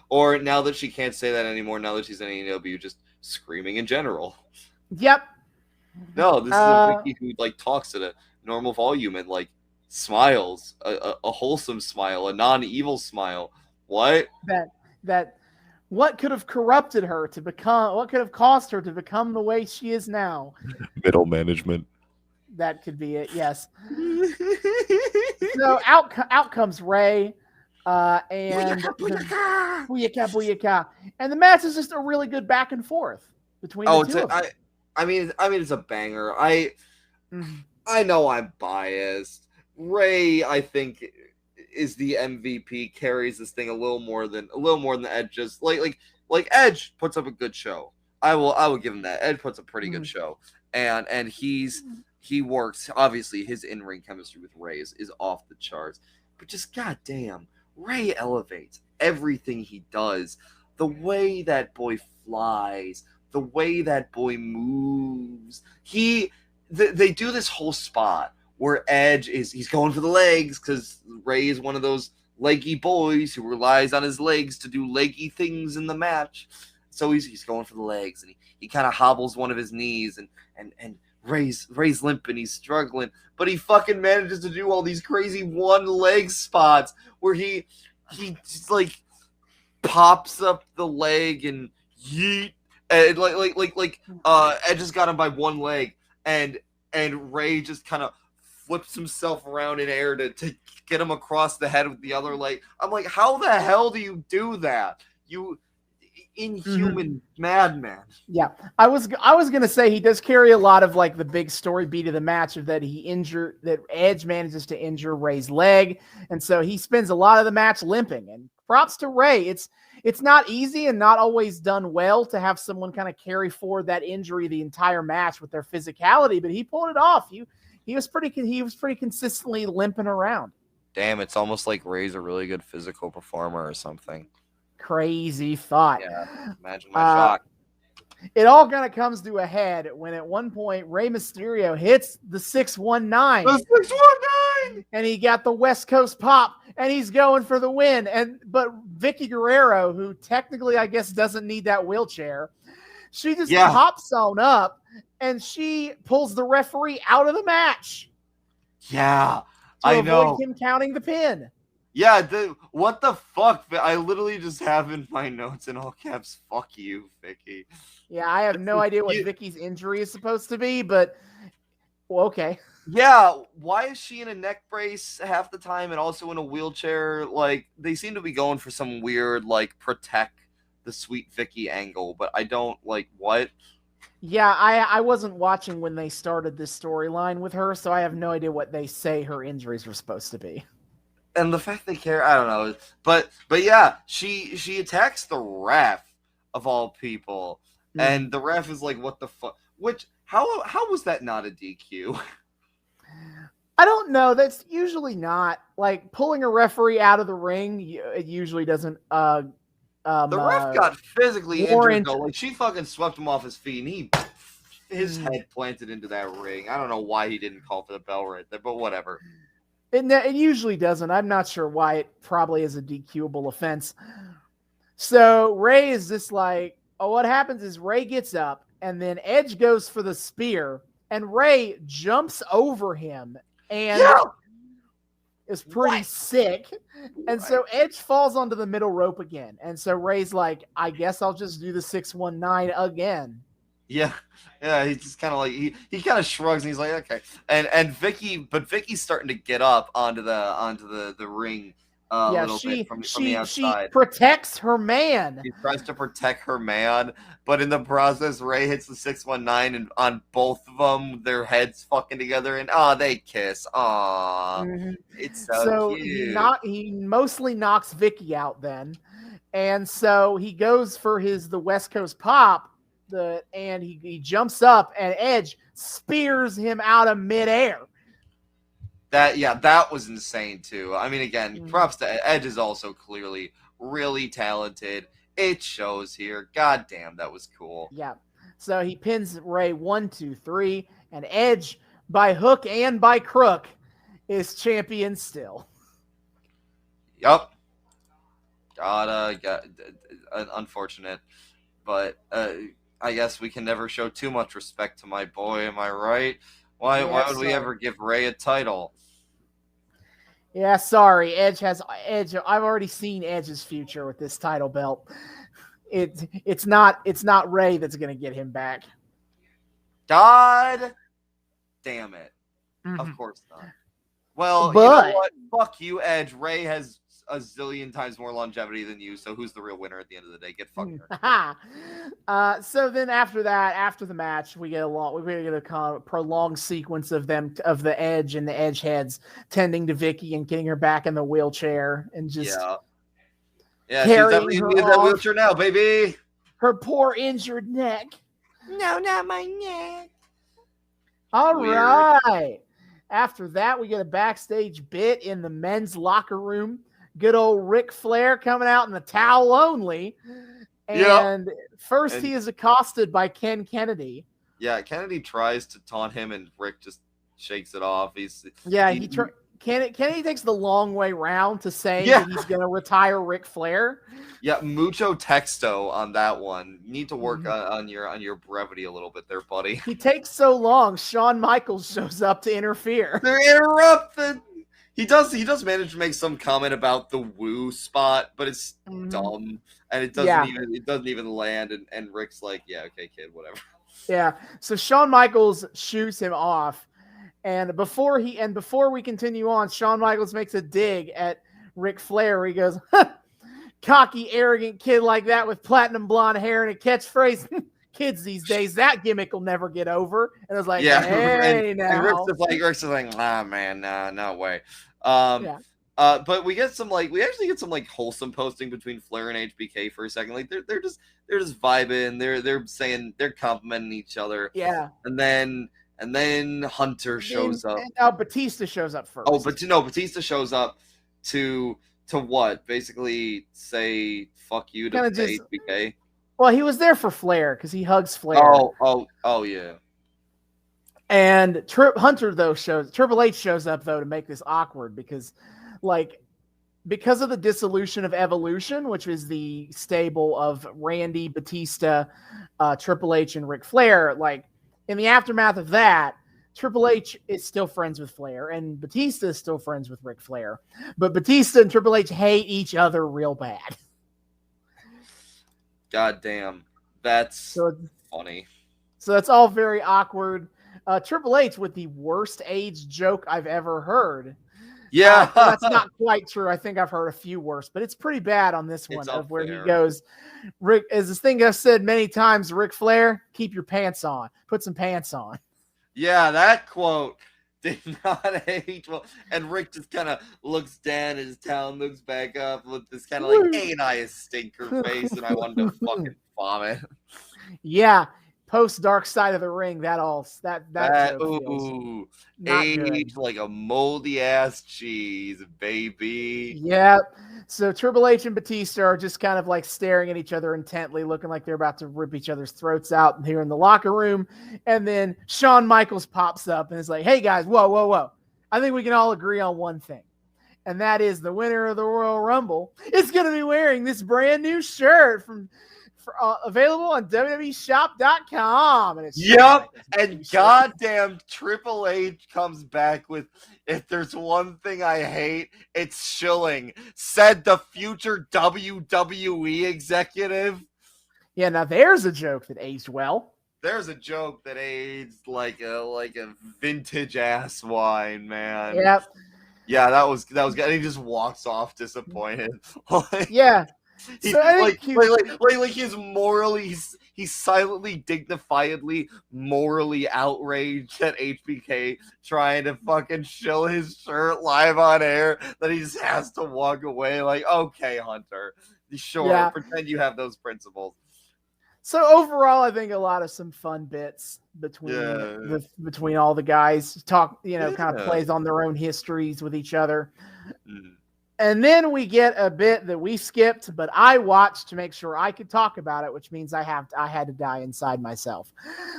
Or now that she can't say that anymore, now that she's in AEW, just screaming in general. Yep. No, this is a Vicky who talks at a normal volume and smiles, a wholesome smile, a non-evil smile. What? That what could have corrupted her to become? What could have caused her to become the way she is now? Middle management. That could be it. Yes. So out comes Rey. And booyaka. And the match is just a really good back and forth between the two of them. I mean it's a banger. I know I'm biased. Rey, I think, is the MVP, carries this thing a little more than the Edge. Just like Edge puts up a good show. I will give him that. Edge puts a pretty good show. And he works, obviously his in-ring chemistry with Rey is off the charts. But just goddamn, Rey elevates everything he does. The way that boy flies, the way that boy moves. They do this whole spot where Edge he's going for the legs because Rey is one of those leggy boys who relies on his legs to do leggy things in the match. So he's going for the legs, and he kind of hobbles one of his knees, and Rey's limping, he's struggling, but he fucking manages to do all these crazy one leg spots where he just pops up the leg and yeet, and Edge just got him by one leg, and Rey just kind of flips himself around in air to get him across the head with the other leg. I'm like, how the hell do you do that? You inhuman madman. Yeah, I was gonna say he does carry a lot of the big story beat of the match of that Edge manages to injure Rey's leg, and so he spends a lot of the match limping. And props to Rey. It's not easy and not always done well to have someone kind of carry forward that injury the entire match with their physicality, but he pulled it off. He was pretty consistently limping around. Damn, it's almost like Rey's a really good physical performer or something. Crazy thought. Yeah, imagine my shock. It all kind of comes to a head when at one point Rey Mysterio hits the 619. The 619! And he got the West Coast pop, and he's going for the win. But Vicky Guerrero, who technically I guess doesn't need that wheelchair, she just hops on up and she pulls the referee out of the match. Yeah, I know. To avoid him counting the pin. Yeah, what the fuck? I literally just have in my notes in all caps, fuck you, Vicky. Yeah, I have no idea what Vicky's injury is supposed to be, but okay. Yeah, why is she in a neck brace half the time and also in a wheelchair? They seem to be going for some weird, protect the sweet Vicky angle, but I don't, what? Yeah, I wasn't watching when they started this storyline with her, so I have no idea what they say her injuries were supposed to be. And the fact they care, I don't know. But yeah, she attacks the ref of all people, and the ref is like, "What the fuck?" Which how was that not a DQ? I don't know. That's usually not like pulling a referee out of the ring. It usually doesn't. The ref got physically warrant... injured though. Like she fucking swept him off his feet, and his head planted into that ring. I don't know why he didn't call for the bell right there, but whatever. It usually doesn't. I'm not sure why. It probably is a DQable offense. So Ray is just like, oh, what happens is Ray gets up, and then Edge goes for the spear, and Ray jumps over him, and is pretty sick. And so Edge falls onto the middle rope again. And so Ray's like, I guess I'll just do the 619 again. Yeah, he's just kind of like he kind of shrugs and he's like, okay. And Vicky's starting to get up onto the ring a little bit from the outside. She protects her man. She tries to protect her man, but in the process, Ray hits the 619, and on both of them, their heads fucking together, and they kiss. It's so cute. He mostly knocks Vicky out then, and so he goes for the West Coast pop. And he jumps up, and Edge spears him out of midair. That was insane too. I mean, again, props to Edge is also clearly really talented. It shows here. God damn, that was cool. Yeah. So he pins Ray 1, 2, 3, and Edge by hook and by crook is champion still. Yup. Unfortunate, but I guess we can never show too much respect to my boy. Am I right? Why would we ever give Ray a title? Yeah, sorry. Edge. I've already seen Edge's future with this title belt. It's not Ray that's going to get him back. God damn it. Of course not. Well, you know what? Fuck you, Edge. Ray has a zillion times more longevity than you, so who's the real winner at the end of the day? Get fucked. So then after the match, we get a kind of prolonged sequence of the Edge and the Edge heads tending to Vicky and getting her back in the wheelchair and just carrying her off. That wheelchair now, baby. Her poor injured neck. No, not my neck. All right. After that, we get a backstage bit in the men's locker room. Good old Ric Flair coming out in the towel only. And first he is accosted by Ken Kennedy. Yeah, Kennedy tries to taunt him and Rick just shakes it off. Kennedy takes the long way round to say that he's going to retire Ric Flair. Yeah, mucho texto on that one. You need to work on your brevity a little bit there, buddy. He takes so long. Shawn Michaels shows up to interfere. They're interrupted. He does manage to make some comment about the woo spot, but it's dumb and it doesn't even land. And Rick's like, yeah, okay, kid, whatever. Yeah. So Shawn Michaels shoots him off, and before we continue on, Shawn Michaels makes a dig at Ric Flair. Where he goes, cocky, arrogant kid like that with platinum blonde hair and a catchphrase. Kids these days, that gimmick will never get over. And I was like, hey, now. And Rick's just like, man, no way. But we actually get some wholesome posting between Flair and HBK for a second. Like they're just vibing. They're saying, they're complimenting each other. Yeah. And then Hunter shows up. Batista shows up first. Batista shows up to what? Basically say fuck you to HBK. Well, he was there for Flair because he hugs Flair. Oh, yeah. And Triple H shows up though to make this awkward because of the dissolution of Evolution, which is the stable of Randy, Batista, Triple H, and Ric Flair. Like in the aftermath of that, Triple H is still friends with Flair, and Batista is still friends with Ric Flair. But Batista and Triple H hate each other real bad. God damn, that's funny. So that's all very awkward. Triple H with the worst AIDS joke I've ever heard. Yeah. That's not quite true. I think I've heard a few worse, but it's pretty bad on this one of where he goes, Rick, as this thing I've said many times, Ric Flair, keep your pants on. Put some pants on. Yeah, that quote. did not age well. And Rick just kind of looks down, his towel looks back up with this kind of like, ain't I a stinker face? And I wanted to fucking vomit. Yeah. Post Dark Side of the Ring, that joke feels Ooh, not aged good. like a moldy ass cheese, baby. Yep. So Triple H and Batista are just kind of like staring at each other intently, looking like they're about to rip each other's throats out here in the locker room. And then Shawn Michaels pops up and is like, hey guys, whoa. I think we can all agree on one thing. And that is the winner of the Royal Rumble is going to be wearing this brand new shirt available on WWEshop.com. And it's Yep. And goddamn Triple H comes back with, if there's one thing I hate, it's shilling, said the future WWE executive. Yeah, now there's a joke that aged well. There's a joke that aged like a vintage ass wine, man. Yep. Yeah, that was good. And he just walks off disappointed. Yeah. He's So I think he's silently, dignifiedly, morally outraged at HBK trying to fucking shill his shirt live on air, that he just has to walk away like, okay, Hunter, sure, Yeah. pretend you have those principles. So overall, I think a lot of some fun bits between all the guys talk, kind of plays on their own histories with each other. Mm. And then we get a bit that we skipped, but I watched to make sure I could talk about it, which means I had to die inside myself.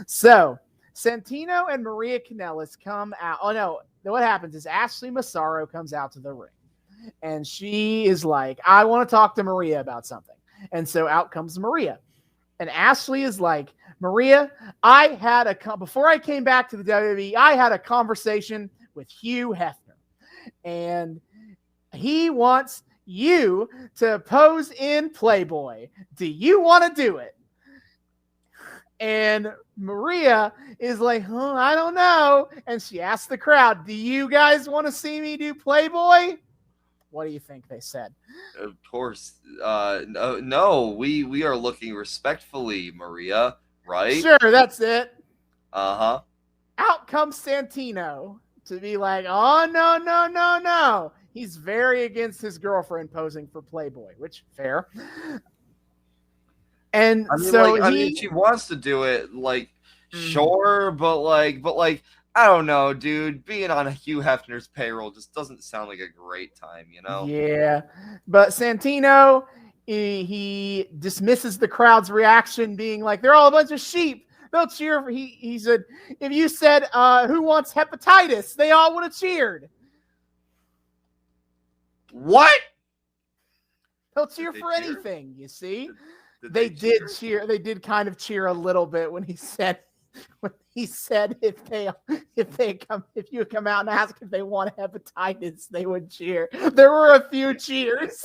So Santino and Maria Kanellis come out. Oh no, what happens is Ashley Massaro comes out to the ring, and she is like, I want to talk to Maria about something. And so out comes Maria. And Ashley is like, Maria, before I came back to the WWE, I had a conversation with Hugh Hefner. And he wants you to pose in Playboy. Do you want to do it? And Maria is like, I don't know. And she asks the crowd, do you guys want to see me do Playboy? What do you think they said? Of course. No, we are looking respectfully, Maria, right? Sure, that's it. Uh-huh. Out comes Santino to be like, oh, no. He's very against his girlfriend posing for Playboy, which fair. And she wants to do it, sure, but I don't know, dude. Being on Hugh Hefner's payroll just doesn't sound like a great time, you know? Yeah, but Santino, he dismisses the crowd's reaction, being like, they're all a bunch of sheep. They'll cheer for, he said, if you said, who wants hepatitis, they all would have cheered. What? They'll cheer for anything, you see? They did cheer. They did kind of cheer a little bit when he said if you come out and ask if they want hepatitis, they would cheer. There were a few cheers.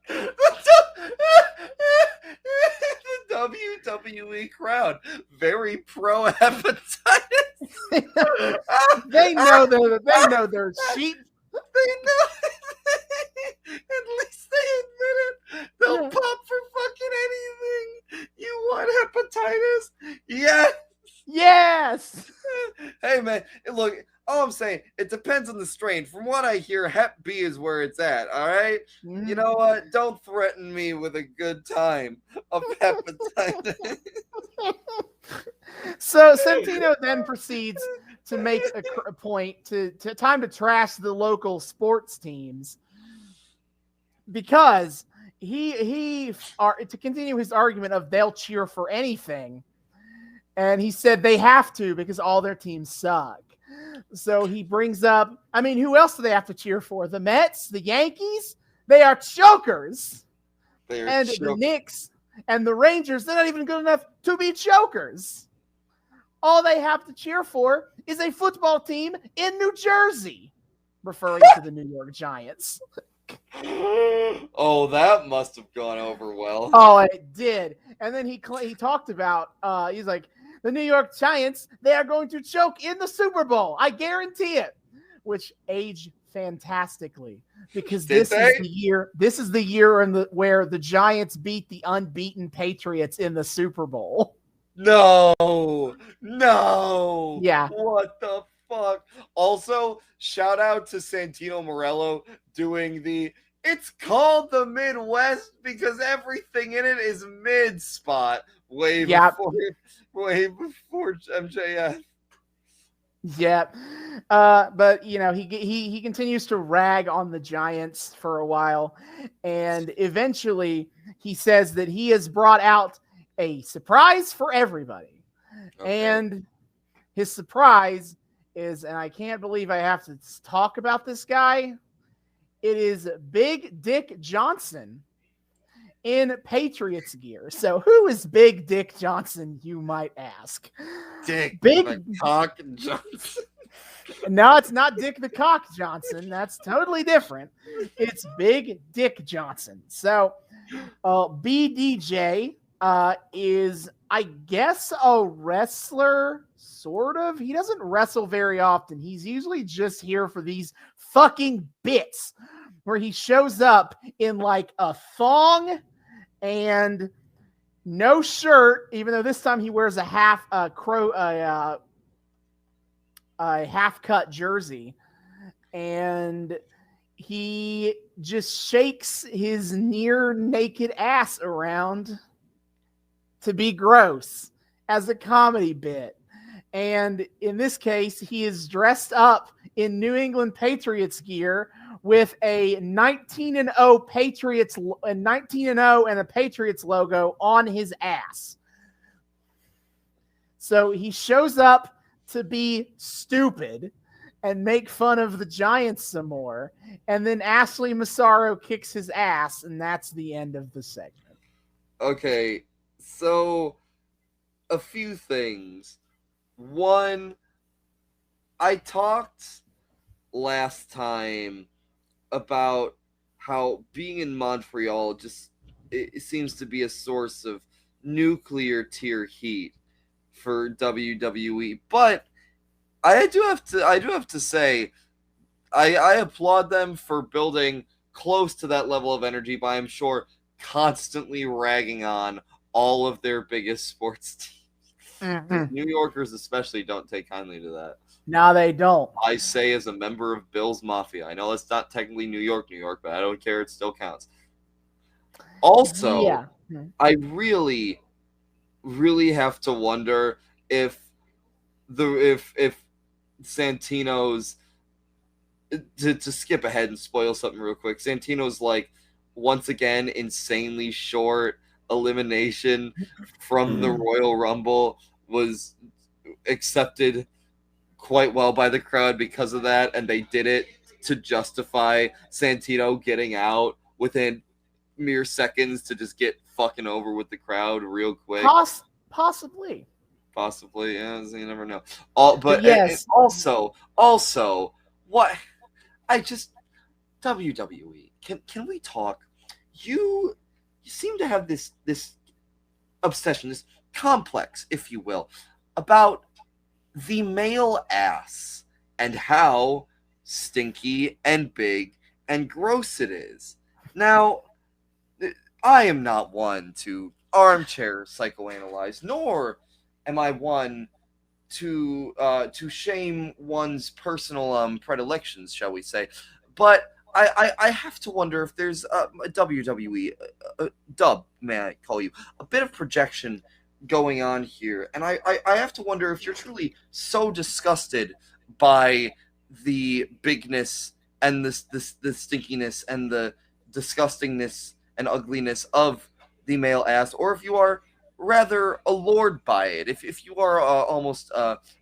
The WWE crowd, very pro hepatitis. They know they're sheep. They know. At least they admit it. They'll pop for fucking anything. You want hepatitis? Yes. Yes. Hey man, look. All I'm saying, it depends on the strain. From what I hear, Hep B is where it's at. All right. Mm-hmm. You know what? Don't threaten me with a good time of hepatitis. So Santino then proceeds to make a point to time to trash the local sports teams, because to continue his argument of they'll cheer for anything, and he said they have to because all their teams suck. So he brings up, who else do they have to cheer for? The Mets, the Yankees, they are chokers. The Knicks and the Rangers, they're not even good enough to be chokers. All they have to cheer for is a football team in New Jersey, referring to the New York Giants. Oh, that must have gone over well. Oh, it did. And then he talked about, he's like, the New York Giants, they are going to choke in the Super Bowl. I guarantee it. Which aged fantastically, because this is the year where the Giants beat the unbeaten Patriots in the Super Bowl. No. Yeah. What the fuck? Also, shout out to Santino Morello doing it's called the Midwest because everything in it is mid spot way Yep. before MJF. Yep. But he continues to rag on the Giants for a while, and eventually he says that he has brought out a surprise for everybody. Okay. And his surprise is, and I can't believe I have to talk about this guy, it is Big Dick Johnson in Patriots gear. So who is Big Dick Johnson, you might ask? Dick Big Cock Johnson. No, it's not Dick the Cock Johnson. That's totally different. It's Big Dick Johnson. So BDJ is, I guess, a wrestler, sort of. He doesn't wrestle very often. He's usually just here for these fucking bits where he shows up in like a thong and no shirt, even though this time he wears a half-cut jersey, and he just shakes his near naked ass around to be gross as a comedy bit. And in this case, he is dressed up in New England Patriots gear with a 19-0 Patriots, a 19-0 and a Patriots logo on his ass. So he shows up to be stupid and make fun of the Giants some more, and then Ashley Massaro kicks his ass, and that's the end of the segment. Okay, so a few things. One, I talked last time about how being in Montreal it seems to be a source of nuclear tier heat for WWE, but I do have to say I applaud them for building close to that level of energy by, I'm sure, constantly ragging on all of their biggest sports teams. Mm-hmm. New Yorkers especially don't take kindly to that. No, they don't. I say as a member of Bill's Mafia. I know it's not technically New York, but I don't care. It still counts. Also, yeah. I really, really have to wonder if Santino's, to skip ahead and spoil something real quick, Santino's like once again insanely short elimination from the Royal Rumble was accepted quite well by the crowd because of that, and they did it to justify Santino getting out within mere seconds to just get fucking over with the crowd real quick. Possibly, yeah, you never know. But yes. And also, what I just WWE. Can we talk? You seem to have this obsession, this complex, if you will, about the male ass and how stinky and big and gross it is. Now, I am not one to armchair psychoanalyze, nor am I one to shame one's personal predilections, shall we say. But I have to wonder if there's a WWE dub, may I call you, a bit of projection going on here, and I have to wonder if you're truly so disgusted by the bigness and the stinkiness and the disgustingness and ugliness of the male ass, or if you are rather allured by it, if you are almost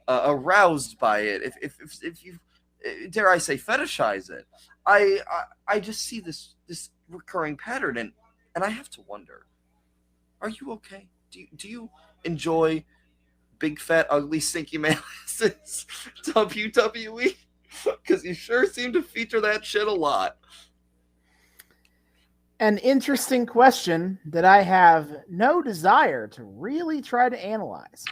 aroused by it, if you dare I say fetishize it. I just see this recurring pattern, and I have to wonder, are you okay? Do you enjoy big, fat, ugly, stinky male asses WWE? Because you sure seem to feature that shit a lot. An interesting question that I have no desire to really try to analyze.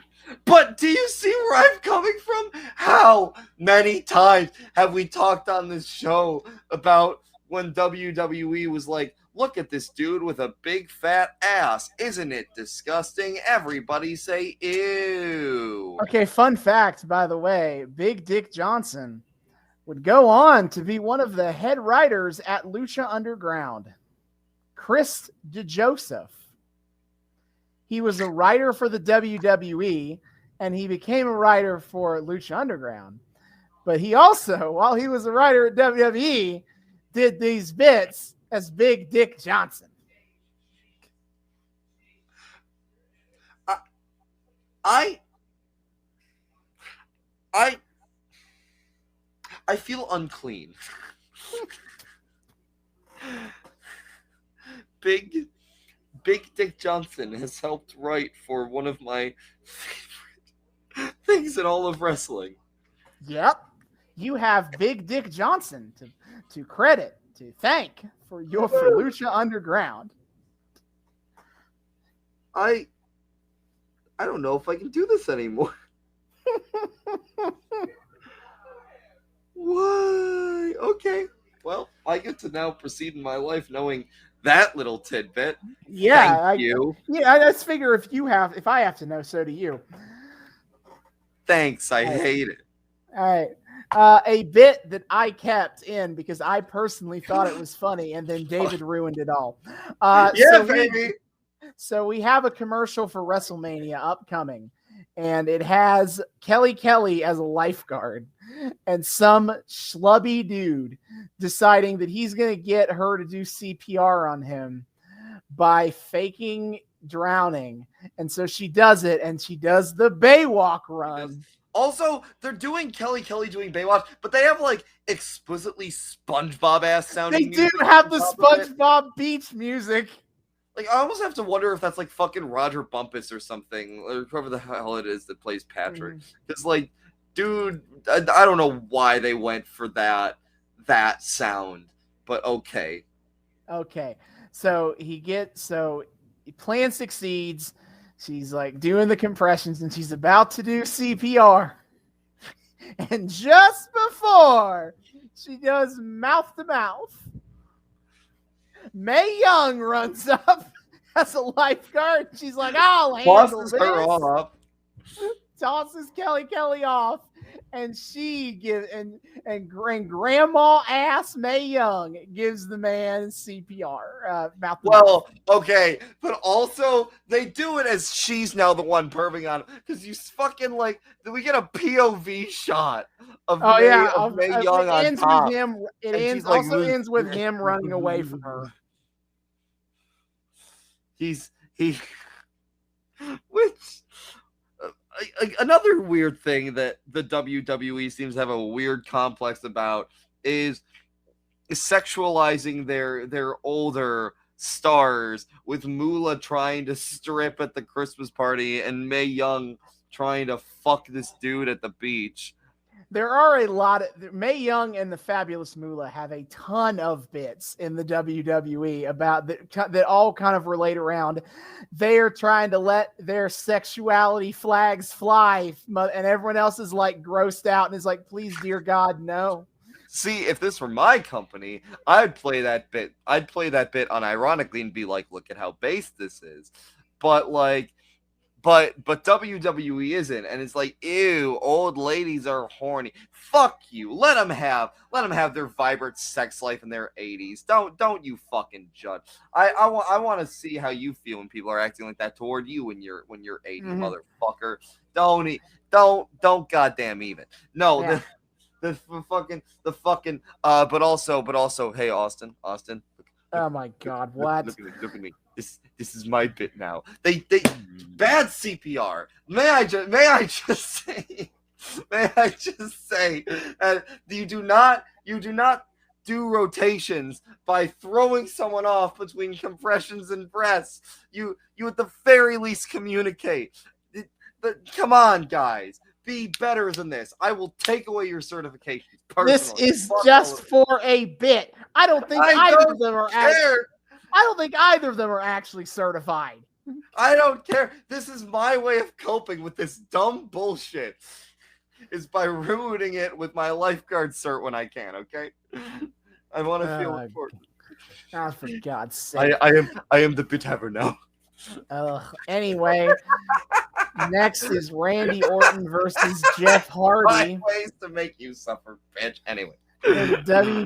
But do you see where I'm coming from? How many times have we talked on this show about when WWE was like, Look at this dude with a big fat ass. Isn't it disgusting? Everybody say ew. Okay, fun fact, by the way, Big Dick Johnson would go on to be one of the head writers at Lucha Underground. Chris DeJoseph. He was a writer for the WWE, and he became a writer for Lucha Underground. But he also, while he was a writer at WWE, did these bits as Big Dick Johnson. I feel unclean. Big Dick Johnson has helped write for one of my favorite things in all of wrestling. Yep. You have Big Dick Johnson to credit, to thank for Lucha Underground. I don't know if I can do this anymore. Why? Okay. Well, I get to now proceed in my life knowing that little tidbit. Yeah. Thank you. Yeah, I just figure if I have to know, so do you. Thanks. I hate it. All right. A bit that I kept in because I personally thought it was funny, and then David ruined it all. Baby. So we have a commercial for WrestleMania upcoming, and it has Kelly as a lifeguard, and some schlubby dude deciding that he's going to get her to do CPR on him by faking drowning. And so she does it, and she does the Baywalk run. Also, they're doing Kelly doing Baywatch, but they have like explicitly SpongeBob ass sounding. They do have the SpongeBob beach music. Like, I almost have to wonder if that's like fucking Roger Bumpus or something, or whoever the hell it is that plays Patrick. Because, like, dude, I don't know why they went for that sound, but okay. Okay, so plan succeeds. She's like doing the compressions, and she's about to do CPR. And just before she does mouth to mouth, Mae Young runs up as a lifeguard. She's like, I'll handle this. Her off. Tosses Kelly off, and she gives and grandma ass Mae Young gives the man CPR. Okay, but also they do it as she's now the one perving on him, because you fucking like we get a POV shot of Mae Young on top. It ends with him running away from her. Another weird thing that the WWE seems to have a weird complex about is sexualizing their older stars, with Moolah trying to strip at the Christmas party and Mae Young trying to fuck this dude at the beach. There are a lot of Mae Young and the Fabulous Moolah have a ton of bits in the WWE about that all kind of relate around. They are trying to let their sexuality flags fly, and everyone else is like grossed out and is like, please, dear God, no. See, if this were my company, I'd play that bit. I'd play that bit unironically and be like, look at how base this is. But like, But WWE isn't, and it's like, ew, old ladies are horny. Fuck you. Let them have their vibrant sex life in their 80s. Don't you fucking judge. I want to see how you feel when people are acting like that toward you when you're 80, motherfucker. Don't goddamn even. No, yeah. the fucking but also, hey Austin. Oh my God, what? Look at me. This is my bit now. They bad CPR. May I just say you do not do rotations by throwing someone off between compressions and breaths. You at the very least communicate. Come on, guys. Be better than this. I will take away your certifications personally. This is just for a bit. I don't think either of them are actually certified. I don't care. This is my way of coping with this dumb bullshit. Is by ruining it with my lifeguard cert when I can, okay? I want to feel important. Oh, for God's sake. I am the bit haver now. Anyway, next is Randy Orton versus Jeff Hardy. Ways to make you suffer, bitch. Anyway. For the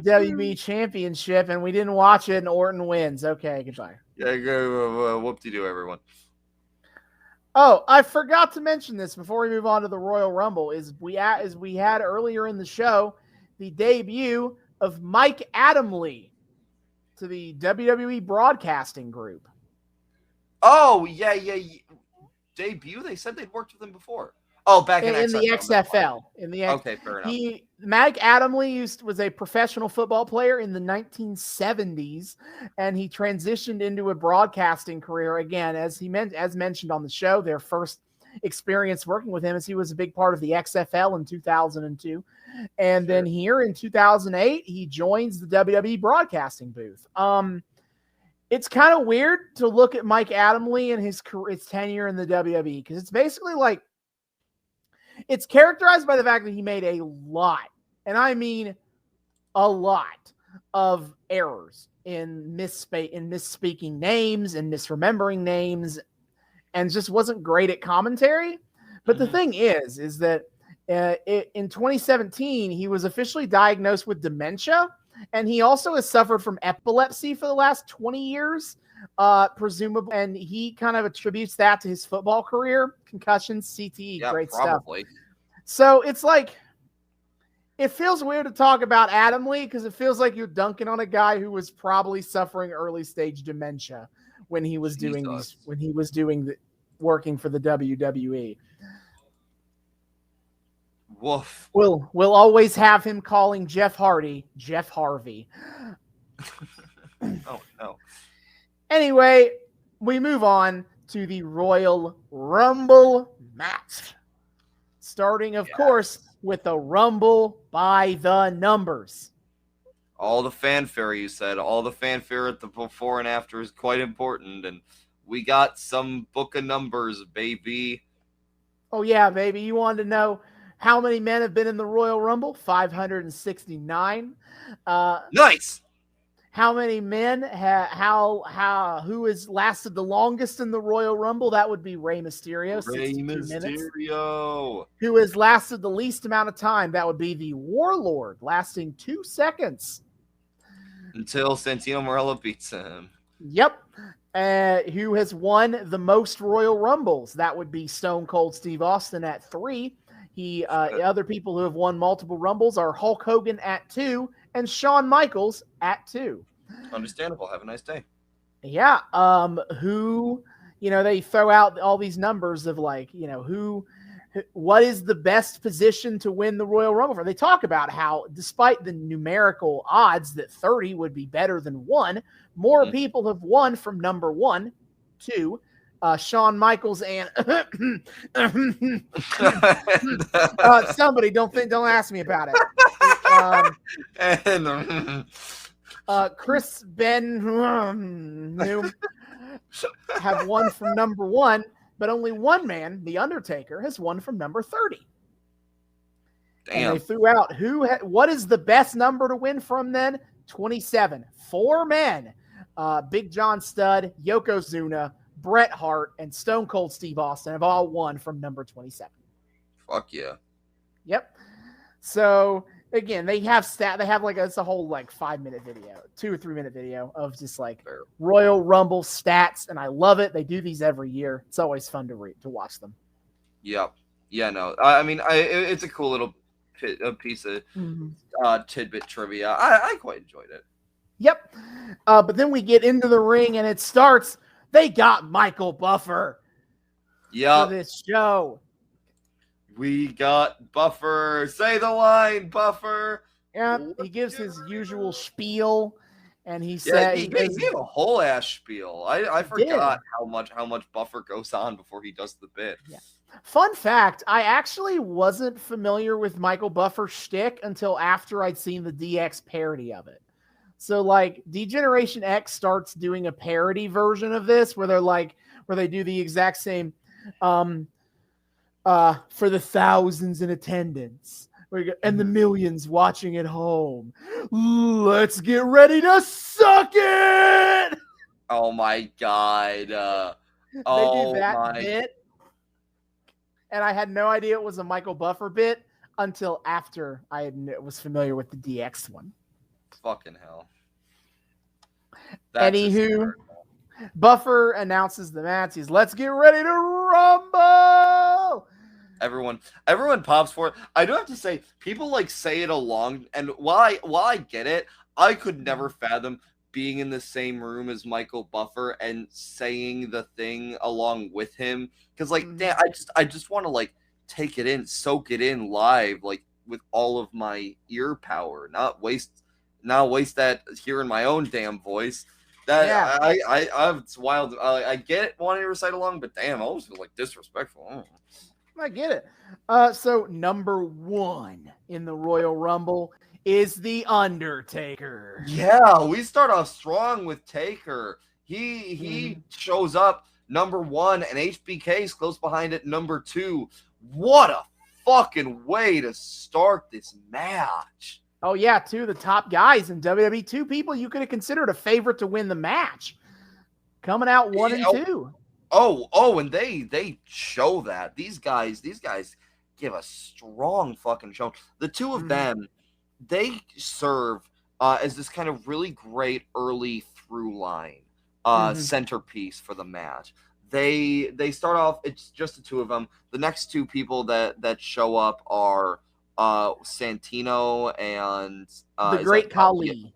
WWE Championship, and we didn't watch it, and Orton wins. Okay, goodbye. Yeah, go whoop-de-doo, everyone. Oh, I forgot to mention this before we move on to the Royal Rumble. As we had earlier in the show, the debut of Mike Adamle to the WWE Broadcasting Group. Oh, yeah. Debut? They said they'd worked with him before. Oh, back in the XFL. Okay, fair enough. Mike Adamle was a professional football player in the 1970s, and he transitioned into a broadcasting career again. As mentioned on the show, their first experience working with him is he was a big part of the XFL in 2002. And then here in 2008, he joins the WWE broadcasting booth. It's kind of weird to look at Mike Adamle and his tenure in the WWE, because it's basically like, it's characterized by the fact that he made a lot, and I mean a lot, of errors in misspeaking names and misremembering names, and just wasn't great at commentary. But the thing is that in 2017, he was officially diagnosed with dementia, and he also has suffered from epilepsy for the last 20 years. Presumably, and he kind of attributes that to his football career, concussions, CTE, great probably. Stuff. So it's like, it feels weird to talk about Adamle because it feels like you're dunking on a guy who was probably suffering early stage dementia when he was working for the WWE. Woof. We'll always have him calling Jeff Hardy Jeff Harvey. Oh no. Anyway, we move on to the Royal Rumble match. Starting, of course, with the Rumble by the numbers. All the fanfare, you said. All the fanfare at the before and after is quite important. And we got some book of numbers, baby. Oh, yeah, baby. You wanted to know how many men have been in the Royal Rumble? 569. Nice. How many men? Who has lasted the longest in the Royal Rumble? That would be Rey Mysterio. Rey Mysterio. Who has lasted the least amount of time? That would be the Warlord, lasting 2 seconds. Until Santino Marella beats him. Yep. Who has won the most Royal Rumbles? That would be Stone Cold Steve Austin at 3. Other people who have won multiple Rumbles are Hulk Hogan at 2 and Shawn Michaels at 2. Understandable. Have a nice day. Yeah. They throw out all these numbers of what is the best position to win the Royal Rumble for? They talk about how, despite the numerical odds that 30 would be better than 1, more people have won from number 1, 2, Shawn Michaels and somebody don't ask me about it. Chris Ben have won from number 1, but only one man, The Undertaker, has won from number 30. Damn. And they threw out what is the best number to win from then? 27. 4 men. Big John Studd, Yokozuna, Bret Hart, and Stone Cold Steve Austin have all won from number 27. Fuck yeah. Yep. So again, they have it's a whole 5-minute video, 2 or 3 minute video of just Royal Rumble stats, and I love it. They do these every year. It's always fun to watch them. Yep. Yeah. No. I mean, it's a cool little piece of tidbit trivia. I quite enjoyed it. Yep. But then we get into the ring, and it starts. They got Michael Buffer. Yeah. For this show. We got Buffer. Say the line, Buffer. Yeah, he gives his usual spiel, and he said he gave a whole ass spiel. I forgot how much Buffer goes on before he does the bit. Yeah. Fun fact: I actually wasn't familiar with Michael Buffer's shtick until after I'd seen the DX parody of it. So D-Generation X starts doing a parody version of this where they do the exact same for the thousands in attendance. Where you go, and the millions watching at home. Let's get ready to suck it. Oh my god. They do that bit. And I had no idea it was a Michael Buffer bit until after I was familiar with the DX one. Fucking hell. Anywho, Buffer announces the match. He's, let's get ready to rumble. Everyone pops for it. I do have to say, people like say it along, and while I get it, I could never fathom being in the same room as Michael Buffer and saying the thing along with him, because like, damn, I just want to like take it in, soak it in live, like with all of my ear power, not waste that hearing my own damn voice. That yeah. It's wild. I get wanting to recite along, but damn, I always feel like disrespectful. I get it. So number 1 in the Royal Rumble is The Undertaker. Yeah, we start off strong with Taker. He shows up number 1, and HBK is close behind it, number 2. What a fucking way to start this match. Oh, yeah, 2 of the top guys in WWE. 2 people you could have considered a favorite to win the match. Coming out 1 and 2. Oh, and they show that. These guys give a strong fucking show. The 2 of them, they serve as this kind of really great early through line centerpiece for the match. They start off, it's just the 2 of them. The next 2 people that show up are Santino and the Great Khali.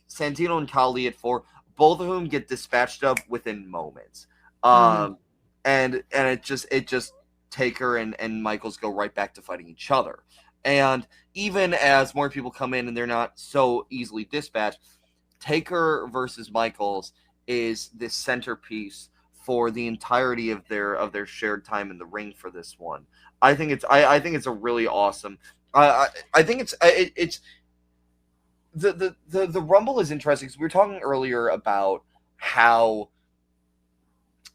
Santino and Khali at 4. Both of whom get dispatched up within moments. And it just Taker and Michaels go right back to fighting each other. And even as more people come in and they're not so easily dispatched, Taker versus Michaels is this centerpiece for the entirety of their shared time in the ring for this one. I think it's a really awesome. I think it's the Rumble is interesting because we were talking earlier about how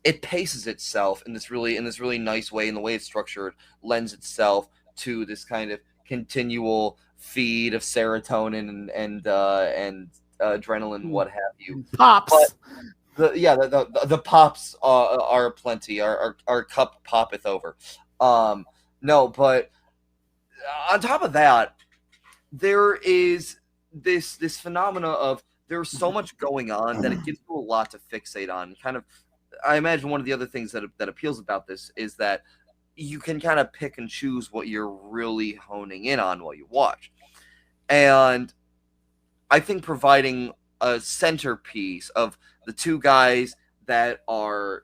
it paces itself in this really nice way, and the way it's structured lends itself to this kind of continual feed of serotonin and adrenaline, what have you. Pops. But the pops are plenty. Our cup poppeth over. No, but on top of that, there is this phenomena of there's so much going on that it gives you a lot to fixate on. Kind of, I imagine one of the other things that appeals about this is that you can kind of pick and choose what you're really honing in on while you watch. And I think providing a centerpiece of the 2 guys that are,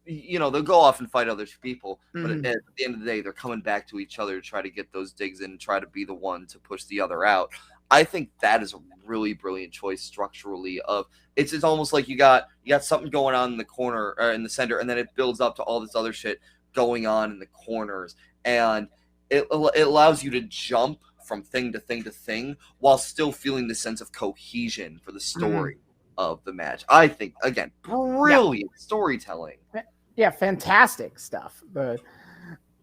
they'll go off and fight other people, but at the end of the day, they're coming back to each other to try to get those digs in and try to be the one to push the other out. I think that is a really brilliant choice structurally. It's almost like you got something going on in the corner or in the center, and then it builds up to all this other shit going on in the corners, and it allows you to jump from thing to thing to thing while still feeling the sense of cohesion for the story of the match. I think, again, brilliant storytelling. Yeah, fantastic stuff. But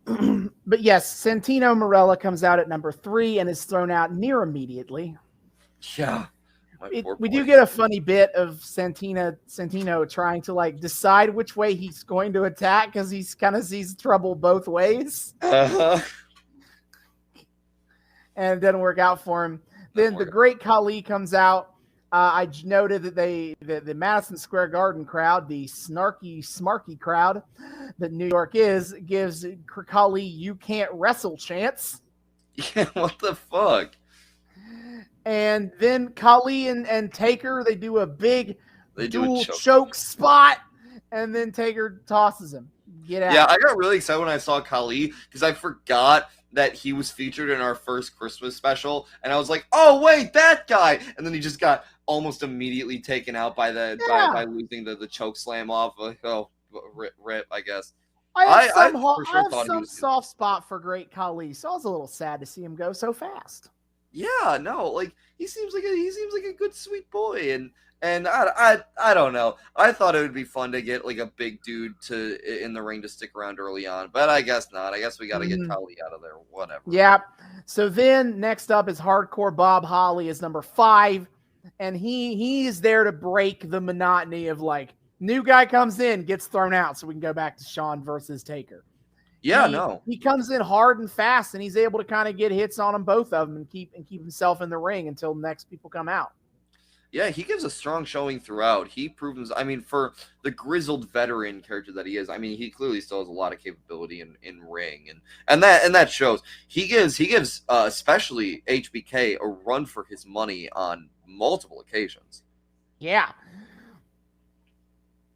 yes, Santino Marella comes out at number 3 and is thrown out near immediately. Yeah. We do get a funny bit of Santino trying to like decide which way he's going to attack because he's kind of sees trouble both ways. And it doesn't work out for him. Then the Great Khali comes out. I noted that the Madison Square Garden crowd, the snarky, smarky crowd that New York is, gives Khali "You can't wrestle" chants. Yeah, what the fuck? And then Khali and Taker, they do a big dual choke spot, and then Taker tosses him. Get out. Yeah, I got really excited when I saw Khali because I forgot that he was featured in our first Christmas special, and I was like, "Oh wait, that guy!" And then he just got almost immediately taken out by by losing the choke slam off. Oh, rip, I guess. I have some soft spot for Great Khali, so I was a little sad to see him go so fast. Yeah, no, like he seems like a good sweet boy, and And I don't know. I thought it would be fun to get like a big dude in the ring to stick around early on, but I guess not. I guess we got to get Tully out of there. Whatever. Yeah. So then next up is Hardcore Bob Holly is number 5, and he is there to break the monotony of like new guy comes in, gets thrown out, so we can go back to Shawn versus Taker. Yeah, he comes in hard and fast, and he's able to kind of get hits on them, both of them, and keep himself in the ring until next people come out. Yeah, he gives a strong showing throughout. He proves, I mean, for the grizzled veteran character that he is, I mean, he clearly still has a lot of capability in ring, and that shows. He gives especially HBK a run for his money on multiple occasions. Yeah.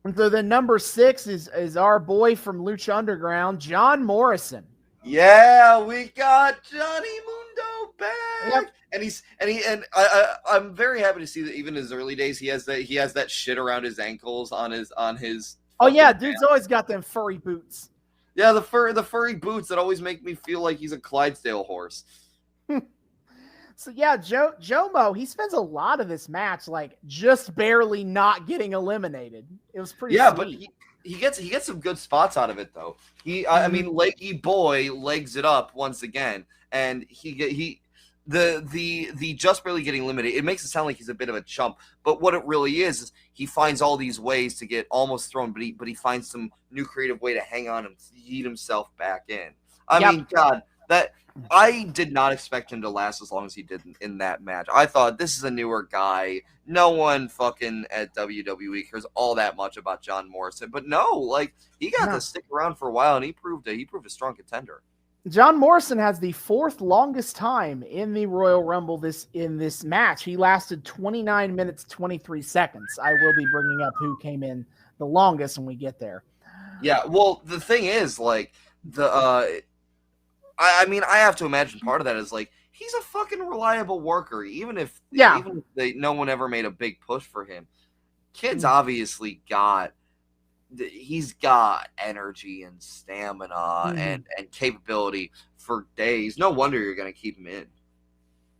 And so then number 6 is our boy from Lucha Underground, John Morrison. Yeah, we got Johnny Mundo back. Yep. And I'm very happy to see that even in his early days he has that shit around his ankles on his Oh yeah, dude's always got them furry boots. Yeah, the furry boots that always make me feel like he's a Clydesdale horse. So yeah, Jomo, he spends a lot of this match like just barely not getting eliminated. It was pretty sweet. But he gets some good spots out of it though. I mean, Leggy Boy legs it up once again, and the just barely getting eliminated. It makes it sound like he's a bit of a chump, but what it really is he finds all these ways to get almost thrown, but he finds some new creative way to hang on and eat himself back in. I mean, God, that I did not expect him to last as long as he did in that match. I thought this is a newer guy. No one fucking at WWE cares all that much about John Morrison, but no, like he got to stick around for a while, and he proved a strong contender. John Morrison has the 4th longest time in the Royal Rumble in this match. He lasted 29 minutes 23 seconds. I will be bringing up who came in the longest when we get there. Yeah, well, the thing is, like I mean, I have to imagine part of that is like he's a fucking reliable worker, even if no one ever made a big push for him. Kid's obviously he's got energy and stamina and capability for days. No wonder you're going to keep him in.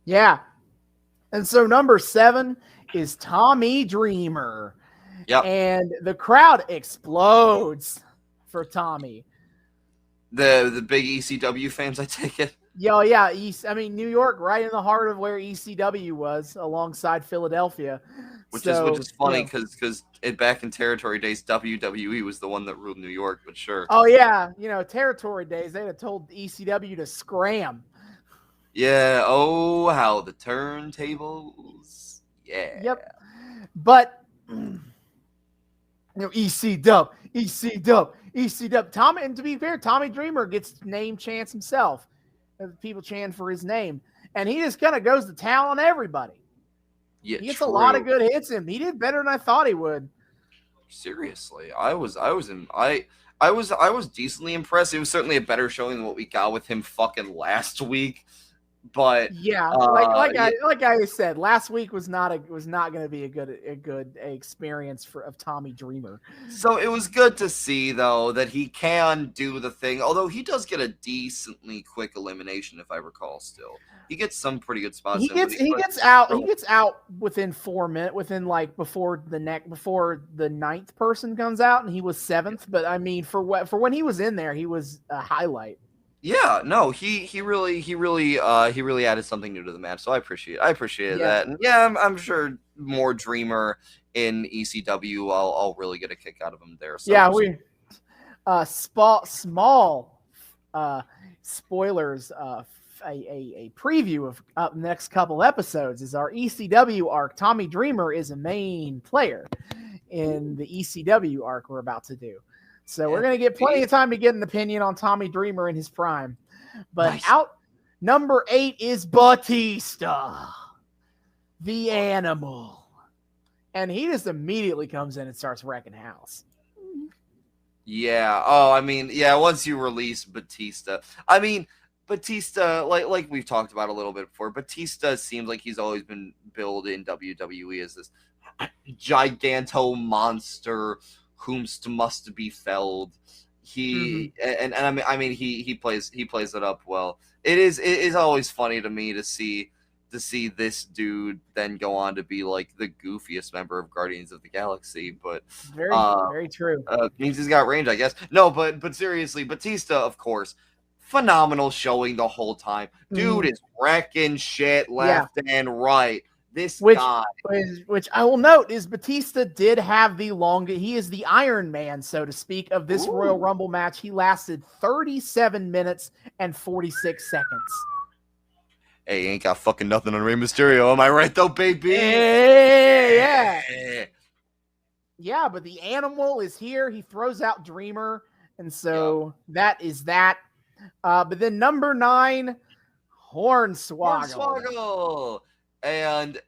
Yeah. And so number 7 is Tommy Dreamer. Yep. And the crowd explodes for Tommy. The big ECW fans, I take it. Yeah. New York, right in the heart of where ECW was, alongside Philadelphia. Which is funny because back in territory days, WWE was the one that ruled New York. But sure. Oh yeah, territory days, they'd have told ECW to scram. Yeah. Oh, how the turntables. Yeah. Yep. But ECW. Tommy, and to be fair, Tommy Dreamer gets name chants himself. People chant for his name, and he just kind of goes to town on everybody. Yeah, he gets a lot of good hits in. He did better than I thought he would. Seriously, I was decently impressed. It was certainly a better showing than what we got with him fucking last week. But yeah, like I said, last week was not going to be a good experience of Tommy Dreamer. So it was good to see though that he can do the thing. Although he does get a decently quick elimination, if I recall. Still, he gets some pretty good spots. He gets out within 4 minutes, before the 9th person comes out, and he was 7th. But I mean, for when he was in there, he was a highlight. Yeah, no, he really added something new to the match, so I appreciate that. And yeah, I'm sure more Dreamer in ECW. I'll really get a kick out of him there. So yeah, we small spoilers. A preview of next couple episodes is our ECW arc. Tommy Dreamer is a main player in the ECW arc we're about to do. So we're going to get plenty of time to get an opinion on Tommy Dreamer in his prime. But out number 8 is Batista, the Animal. And he just immediately comes in and starts wrecking house. Yeah. Oh, I mean, yeah, once you release Batista. I mean, Batista, like we've talked about a little bit before, Batista seems like he's always been billed in WWE as this giganto monster whomst must be felled. He I mean he plays it up well. It is always funny to me to see to see this dude then go on to be like the goofiest member of Guardians of the Galaxy, but very true. Means he's got range, I guess. No, but seriously, Batista, of course, phenomenal showing the whole time. Dude is wrecking shit left and right. This guy. Which I will note is Batista did have the longest. He is the Iron Man, so to speak, of this Royal Rumble match. He lasted 37 minutes and 46 seconds. Hey, ain't got fucking nothing on Rey Mysterio. Am I right, though, baby? Yeah. Yeah, but the animal is here. He throws out Dreamer, and so that is that. But then number 9, Hornswoggle. And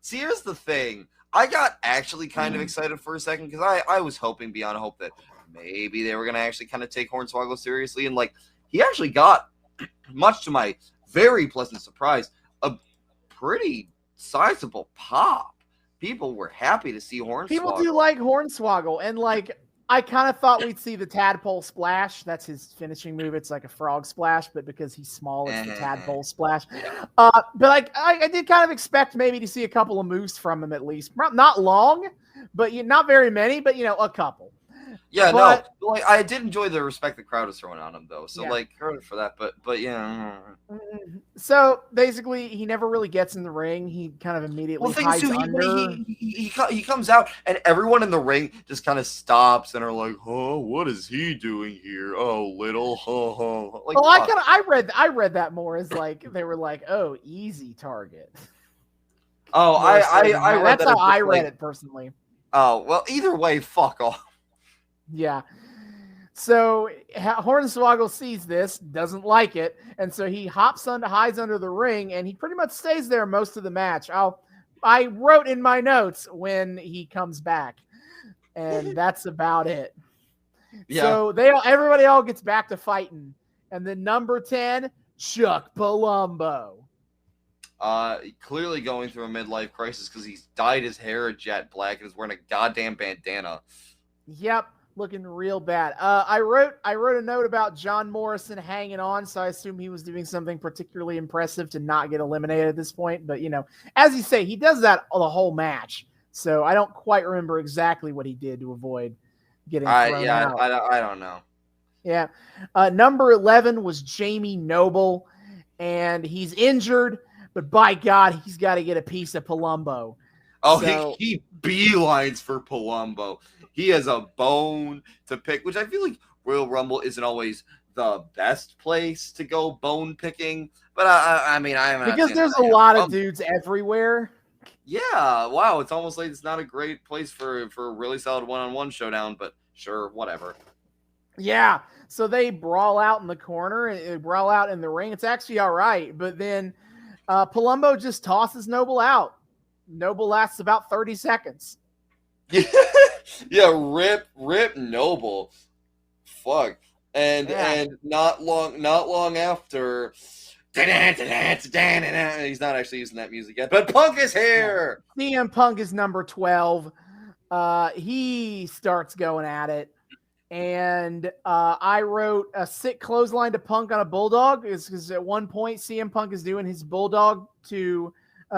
see, here's the thing. I got actually kind of excited for a second because I was hoping beyond hope that maybe they were going to actually kind of take Hornswoggle seriously. And, like, he actually got, much to my very pleasant surprise, a pretty sizable pop. People were happy to see Hornswoggle. People do like Hornswoggle. And, like, I kind of thought we'd see the tadpole splash. That's his finishing move. It's like a frog splash, but because he's small, it's the tadpole splash. But like I did kind of expect maybe to see a couple of moves from him at least. Not long, but not very many, but a couple. Yeah, but, no, like I did enjoy the respect the crowd was throwing on him though. So like credit for that. But yeah. So basically, he never really gets in the ring. He kind of immediately hides under. He comes out and everyone in the ring just kind of stops and are like, "Oh, what is he doing here? Oh, little, Like, well, I read that more as like they were like, "Oh, easy target." Oh, I read that's that how I read it personally. Oh well, either way, fuck off. Yeah. So Hornswoggle sees this, doesn't like it, and so he hides under the ring, and he pretty much stays there most of the match. I wrote in my notes when he comes back, and that's about it. Yeah. So everybody gets back to fighting, and then number 10, Chuck Palumbo. Clearly going through a midlife crisis because he's dyed his hair a jet black and is wearing a goddamn bandana. Yep. Looking real bad. I wrote a note about John Morrison hanging on, so I assume he was doing something particularly impressive to not get eliminated at this point. But, as you say, he does that the whole match. So I don't quite remember exactly what he did to avoid getting thrown out. I don't know. Yeah. Number 11 was Jamie Noble, and he's injured, but by God, he's got to get a piece of Palumbo. Oh, so, he beelines for Palumbo. He has a bone to pick, which I feel like Royal Rumble isn't always the best place to go bone picking. But I mean, because there's a lot of dudes everywhere. Yeah, wow, it's almost like it's not a great place for a really solid one-on-one showdown. But sure, whatever. Yeah, so they brawl out in the corner and they brawl out in the ring. It's actually all right, but then Palumbo just tosses Noble out. Noble lasts about 30 seconds. Yeah, rip Noble. Fuck. And not long after he's not actually using that music yet, but Punk is here. CM Punk is number 12. He starts going at it. And I wrote a sick clothesline to Punk on a bulldog because at one point CM Punk is doing his bulldog to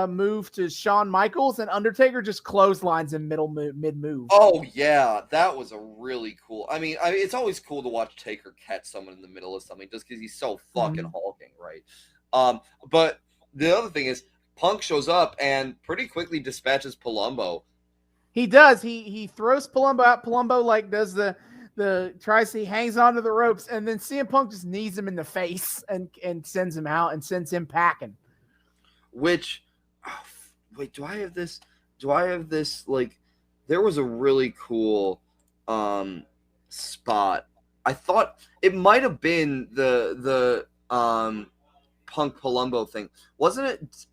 move to Shawn Michaels, and Undertaker just clotheslines him mid-move. Oh, yeah. That was a really cool... I mean, it's always cool to watch Taker catch someone in the middle of something just because he's so fucking hulking, right? But the other thing is, Punk shows up and pretty quickly dispatches Palumbo. He does. He throws Palumbo out. Palumbo, like, does the he hangs onto the ropes, and then CM Punk just knees him in the face and sends him out and sends him packing. Which... wait, do I have this? Like, there was a really cool spot. I thought it might have been the Punk Palumbo thing. Wasn't it?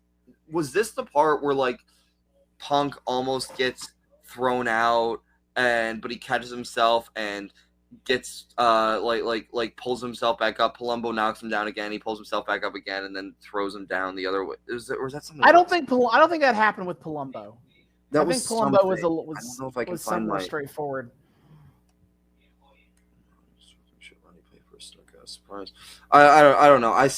Was this the part where, like, Punk almost gets thrown out but he catches himself and gets like pulls himself back up. Palumbo knocks him down again. He pulls himself back up again and then throws him down the other way. Or is that something? I don't think that happened with Palumbo. I think Palumbo was somewhere straightforward. surprise. I don't know. I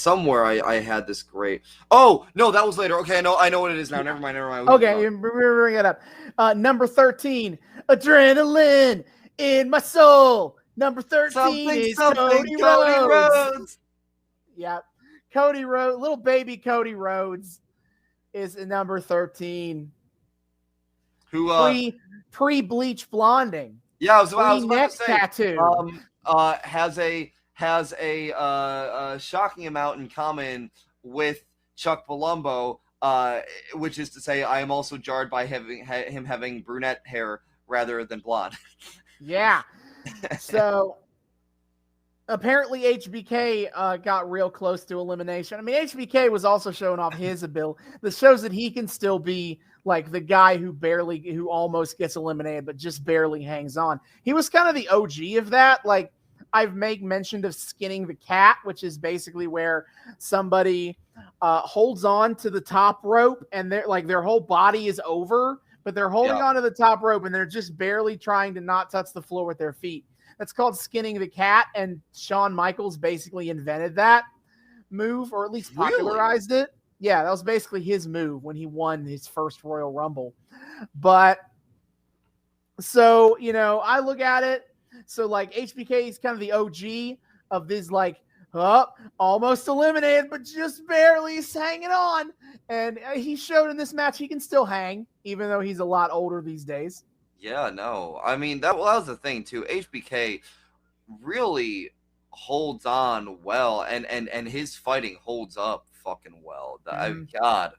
had this great. Oh no, that was later. Okay, I know what it is now. Never mind. Okay, bring it up. Number 13, adrenaline in my soul. Number 13 is Cody Rhodes. Yeah, Cody Rhodes, little baby Cody Rhodes is number 13. Who pre-bleach blonding. Yeah, I was about to say. Tattoo. Has a shocking amount in common with Chuck Palumbo, which is to say, I am also jarred by him having brunette hair rather than blonde. Yeah. So apparently HBK got real close to elimination. I mean, HBK was also showing off his ability. This shows that he can still be like the guy who almost gets eliminated, but just barely hangs on. He was kind of the OG of that. Like, I've made mention of skinning the cat, which is basically where somebody holds on to the top rope and their whole body is over, but they're holding on to the top rope and they're just barely trying to not touch the floor with their feet. That's called skinning the cat, and Shawn Michaels basically invented that move, or at least popularized it. Yeah, that was basically his move when he won his first Royal Rumble. But so, I look at it. So, like, HBK is kind of the OG of this, like, almost eliminated, but just barely hanging on. And he showed in this match he can still hang, even though he's a lot older these days. Yeah, no. I mean, that was the thing, too. HBK really holds on well, and his fighting holds up fucking well. God,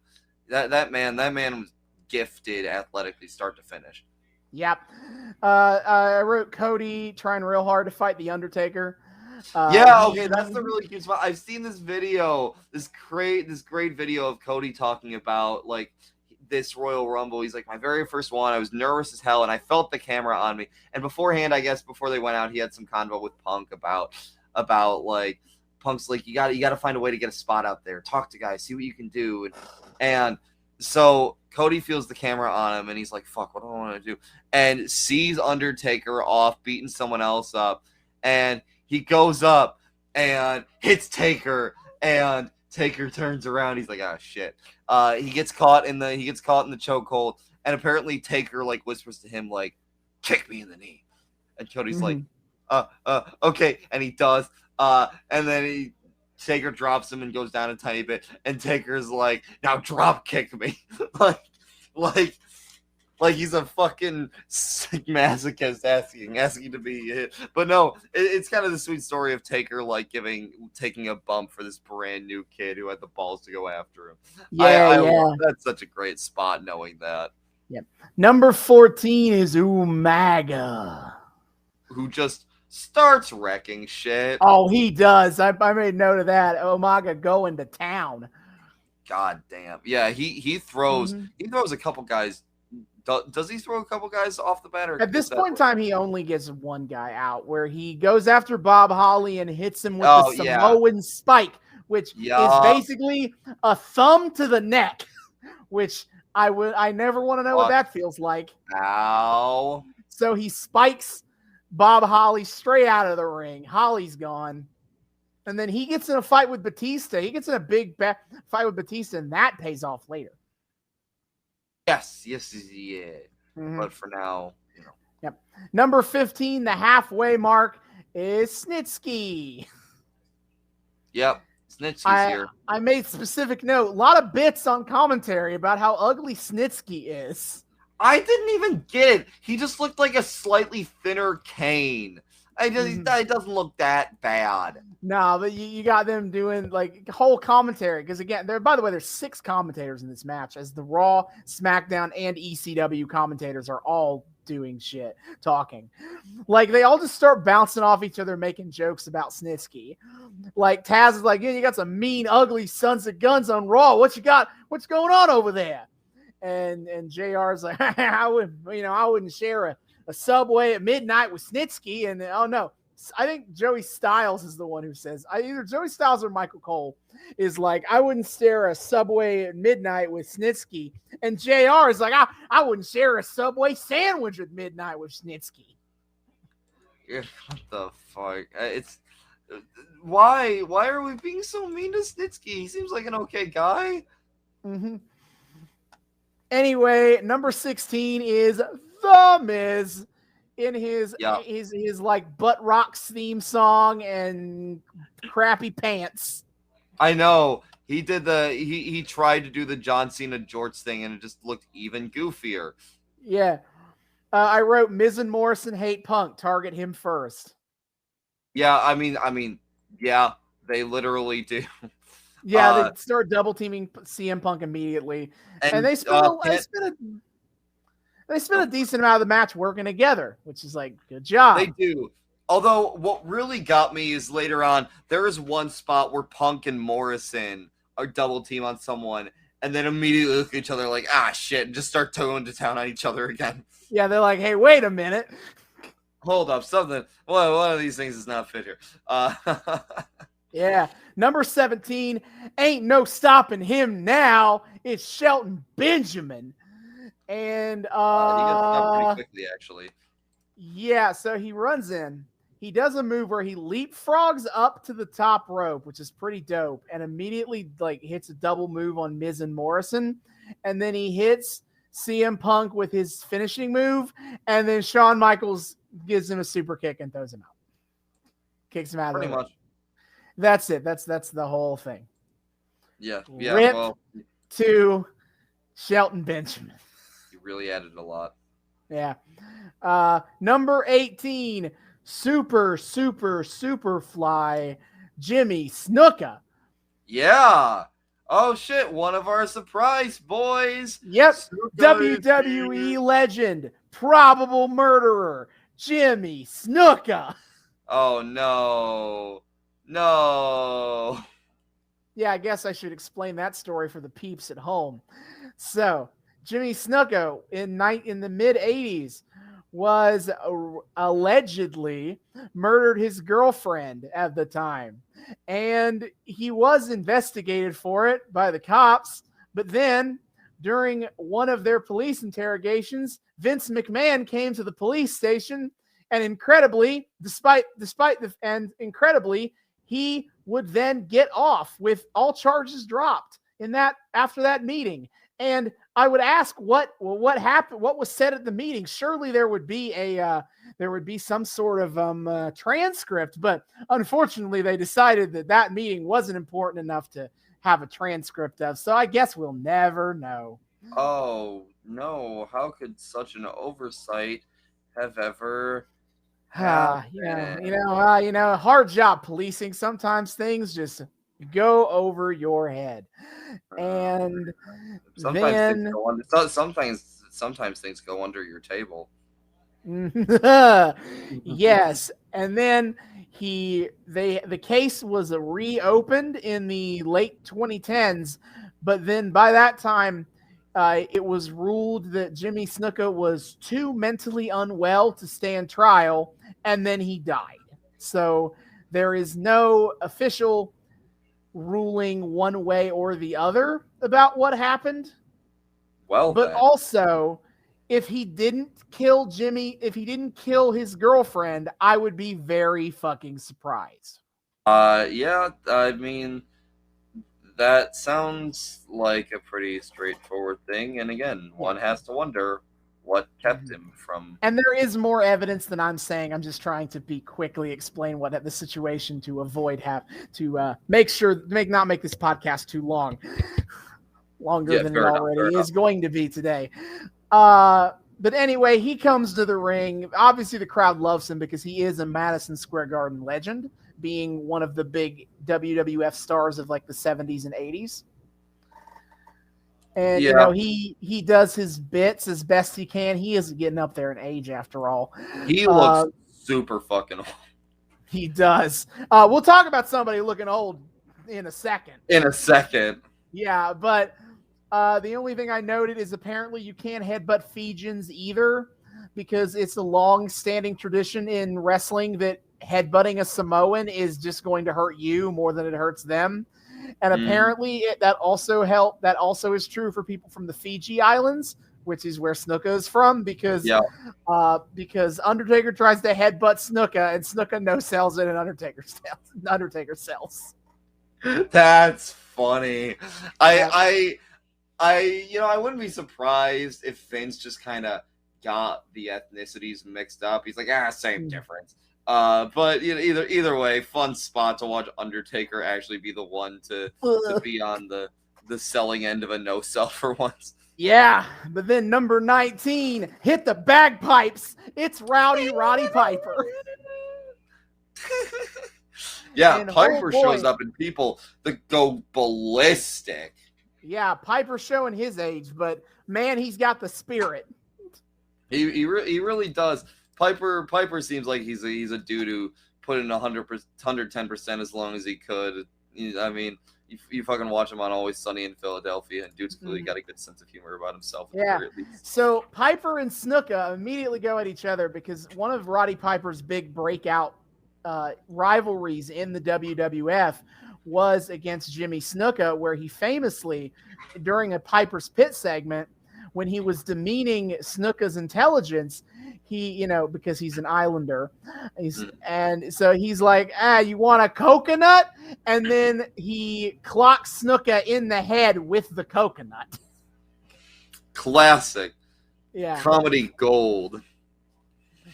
that man was gifted athletically start to finish. Yep. I wrote Cody trying real hard to fight The Undertaker. Okay, that's the really cute spot. I've seen this video, this great video of Cody talking about, like, this Royal Rumble. He's like, my very first one, I was nervous as hell, and I felt the camera on me. And beforehand, I guess, before they went out, he had some convo with Punk about like, Punk's like, you got to find a way to get a spot out there. Talk to guys, see what you can do. And so Cody feels the camera on him, and he's like, fuck, what do I want to do? And sees Undertaker off, beating someone else up. And he goes up and hits Taker, and Taker turns around. He's like, oh, shit. He gets caught in the chokehold, and apparently Taker, like, whispers to him, like, kick me in the knee. And Cody's like, okay. And he does. And then Taker drops him and goes down a tiny bit, and Taker's like, now drop kick me. like he's a fucking sick masochist asking to be hit. But no, it's kind of the sweet story of Taker, like, taking a bump for this brand new kid who had the balls to go after him. Yeah. That's such a great spot, knowing that. Yep. Number 14 is Umaga, who just starts wrecking shit. Oh, he does. I made note of that. Umaga going to town. God damn. Yeah, he throws a couple guys. Does he throw a couple guys off the bat? At this point in time, he only gets one guy out, where he goes after Bob Holly and hits him with the Samoan spike, which is basically a thumb to the neck, which I never want to know what that feels like. Ow. So he spikes Bob Holly straight out of the ring. Holly's gone. And then he gets in a fight with Batista. He gets in a big fight with Batista, and that pays off later. Yes, yeah. Mm-hmm. But for now, Yep. Number 15, the halfway mark, is Snitsky. Yep, Snitsky's here. I made specific note. A lot of bits on commentary about how ugly Snitsky is. I didn't even get it. He just looked like a slightly thinner Kane. It doesn't look that bad. No, but you got them doing like whole commentary, because again, by the way, there's 6 commentators in this match, as the Raw, SmackDown, and ECW commentators are all doing shit, talking. Like, they all just start bouncing off each other, making jokes about Snitsky. Like, Taz is like, yeah, you got some mean, ugly sons of guns on Raw. What you got? What's going on over there? And JR's like, I wouldn't share a Subway at midnight with Snitsky. And oh no, I think Joey Styles is the one who says, either Joey Styles or Michael Cole is like, I wouldn't share a Subway at midnight with Snitsky. And JR is like, I wouldn't share a Subway sandwich at midnight with Snitsky. Yeah, what the fuck? Why are we being so mean to Snitsky? He seems like an okay guy. Mm-hmm. Anyway, number 16 is The Miz in his like butt rocks theme song and crappy pants. I know. He did he tried to do the John Cena jorts thing and it just looked even goofier. Yeah. I wrote Miz and Morrison hate Punk. Target him first. Yeah, I mean, yeah, they literally do. Yeah, they start double teaming CM Punk immediately, and they spent a decent amount of the match working together, which is like good job. They do. Although what really got me is later on there is one spot where Punk and Morrison are double team on someone, and then immediately look at each other like shit, and just start towing to town on each other again. Yeah, they're like, hey, wait a minute. Hold up, something. Well, one of these things is not fit here. Yeah. Number 17, ain't no stopping him now. It's Shelton Benjamin. And he gets stopped pretty quickly, actually. Yeah, so he runs in. He does a move where he leapfrogs up to the top rope, which is pretty dope, and immediately like hits a double move on Miz and Morrison. And then he hits CM Punk with his finishing move, and then Shawn Michaels gives him a super kick and throws him out. Kicks him out of the ring. That's it. That's the whole thing. Yeah. Rip to Shelton Benjamin. He really added a lot. Yeah. Number 18, super fly Jimmy Snuka. Yeah. Oh shit, one of our surprise boys. Yep. WWE legend, probable murderer, Jimmy Snuka. Oh no. No. Yeah, I guess I should explain that story for the peeps at home. So, Jimmy Snuka in the mid-'80s was allegedly murdered his girlfriend at the time. And he was investigated for it by the cops. But then, during one of their police interrogations, Vince McMahon came to the police station, and incredibly, he would then get off with all charges dropped after that meeting. And I would ask what happened, what was said at the meeting. Surely there would be some sort of transcript, but unfortunately they decided that meeting wasn't important enough to have a transcript of. So I guess we'll never know. Oh no! How could such an oversight have ever? Hard job policing. Sometimes things just go over your head, and sometimes things go under your table. Yes, and then the case was reopened in the late 2010s, but then by that time, it was ruled that Jimmy Snuka was too mentally unwell to stand trial, and then he died. So there is no official ruling one way or the other about what happened. Well, but also, if he didn't kill his girlfriend, I would be very fucking surprised. Yeah, I mean, that sounds like a pretty straightforward thing. And again, one has to wonder what kept him from. And there is more evidence than I'm saying. I'm just trying to quickly explain what the situation to avoid not make this podcast too long, longer than it already is going to be today. But anyway, he comes to the ring. Obviously, the crowd loves him because he is a Madison Square Garden legend, being one of the big WWF stars of like the 70s and 80s. And, he does his bits as best he can. He is getting up there in age after all. He looks super fucking old. He does. We'll talk about somebody looking old in a second. Yeah, but the only thing I noted is apparently you can't headbutt Fijians either, because it's a long-standing tradition in wrestling that headbutting a Samoan is just going to hurt you more than it hurts them. And apparently that also is true for people from the Fiji Islands, which is where Snuka is from, because Yeah. because Undertaker tries to headbutt Snuka, and Snuka no sells it, and Undertaker sells. That's funny. I wouldn't be surprised if Vince just kind of got the ethnicities mixed up. He's like, same difference. But either way, fun spot to watch Undertaker actually be the one to be on the selling end of a no sell for once. Yeah, but then number 19 hit the bagpipes. It's Roddy Piper. Yeah, and Piper shows up and people that go ballistic. Yeah, Piper's showing his age, but man, he's got the spirit. He really does. Piper seems like he's a dude who put in 110% as long as he could. I mean, you fucking watch him on Always Sunny in Philadelphia, and dude's clearly got a good sense of humor about himself. Yeah. So Piper and Snuka immediately go at each other because one of Roddy Piper's big breakout rivalries in the WWF was against Jimmy Snuka, where he famously, during a Piper's Pit segment, when he was demeaning Snuka's intelligence, he, because he's an Islander, and so he's like, you want a coconut? And then he clocks Snuka in the head with the coconut. Classic. Yeah. Comedy gold.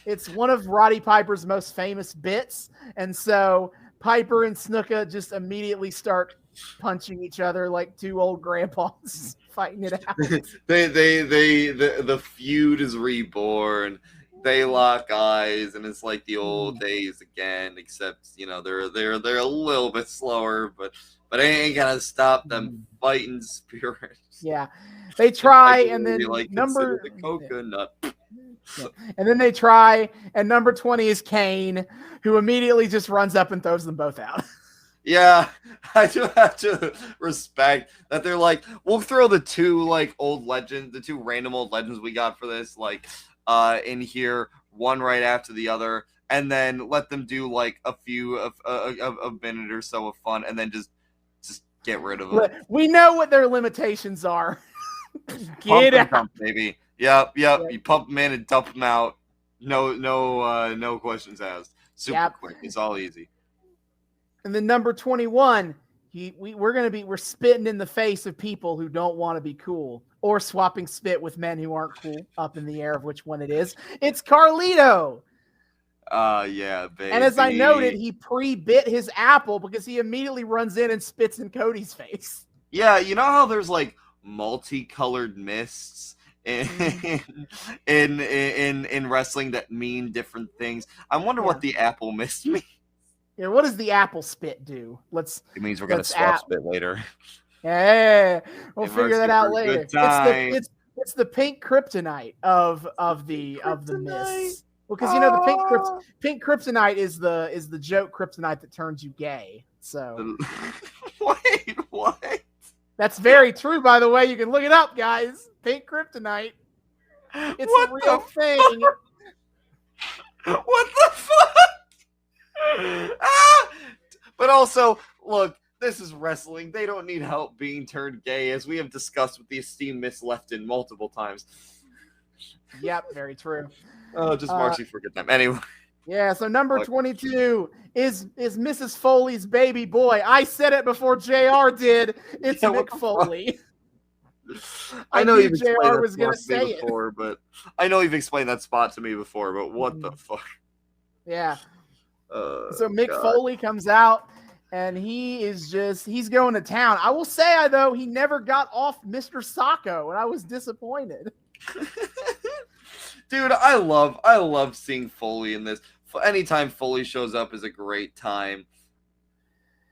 It's one of Roddy Piper's most famous bits, and so Piper and Snuka just immediately start punching each other like two old grandpas fighting it out. The feud is reborn. They lock eyes, and it's like the old days again. Except they're a little bit slower, but it ain't gonna stop them fighting spirit. Yeah, they try, and then number the coconut. Yeah. And then they try, and number 20 is Kane, who immediately just runs up and throws them both out. Yeah, I do have to respect that they're like, we'll throw the two old legends, the two random old legends we got for this, in here, one right after the other, and then let them do a few of a minute or so of fun, and then just get rid of them. We know what their limitations are. Get out, dump, baby. Yep. You pump them in and dump them out. No questions asked. Super quick. It's all easy. And then number 21, we're spitting in the face of people who don't want to be cool, or swapping spit with men who aren't cool, up in the air of which one it is. It's Carlito. Yeah, baby. And as I noted, he pre-bit his apple because he immediately runs in and spits in Cody's face. Yeah, you know how there's multicolored mists in wrestling that mean different things. I wonder what the apple mist means. Yeah, what does the apple spit do? It means we're gonna swap spit later. Yeah, we'll figure that out later. It's the pink kryptonite of the mist. Well, because the pink kryptonite is the joke kryptonite that turns you gay. So wait, what? That's very true, by the way. You can look it up, guys. Pink kryptonite. It's a real thing. What the fuck? But also, look, this is wrestling. They don't need help being turned gay, as we have discussed with the esteemed Miss Lefton multiple times. Yep, very true. Oh, just Marcy forget them. Anyway. Yeah, so number 22 is Mrs. Foley's baby boy. I said it before JR did. It's Mick Foley. I know you've explained JR was going to say before, but I know you've explained that spot to me before, but what the fuck? Yeah. So Mick Foley comes out, and he's going to town. I will say, though, he never got off Mr. Sacco, and I was disappointed. Dude, I love seeing Foley in this. Anytime Foley shows up is a great time.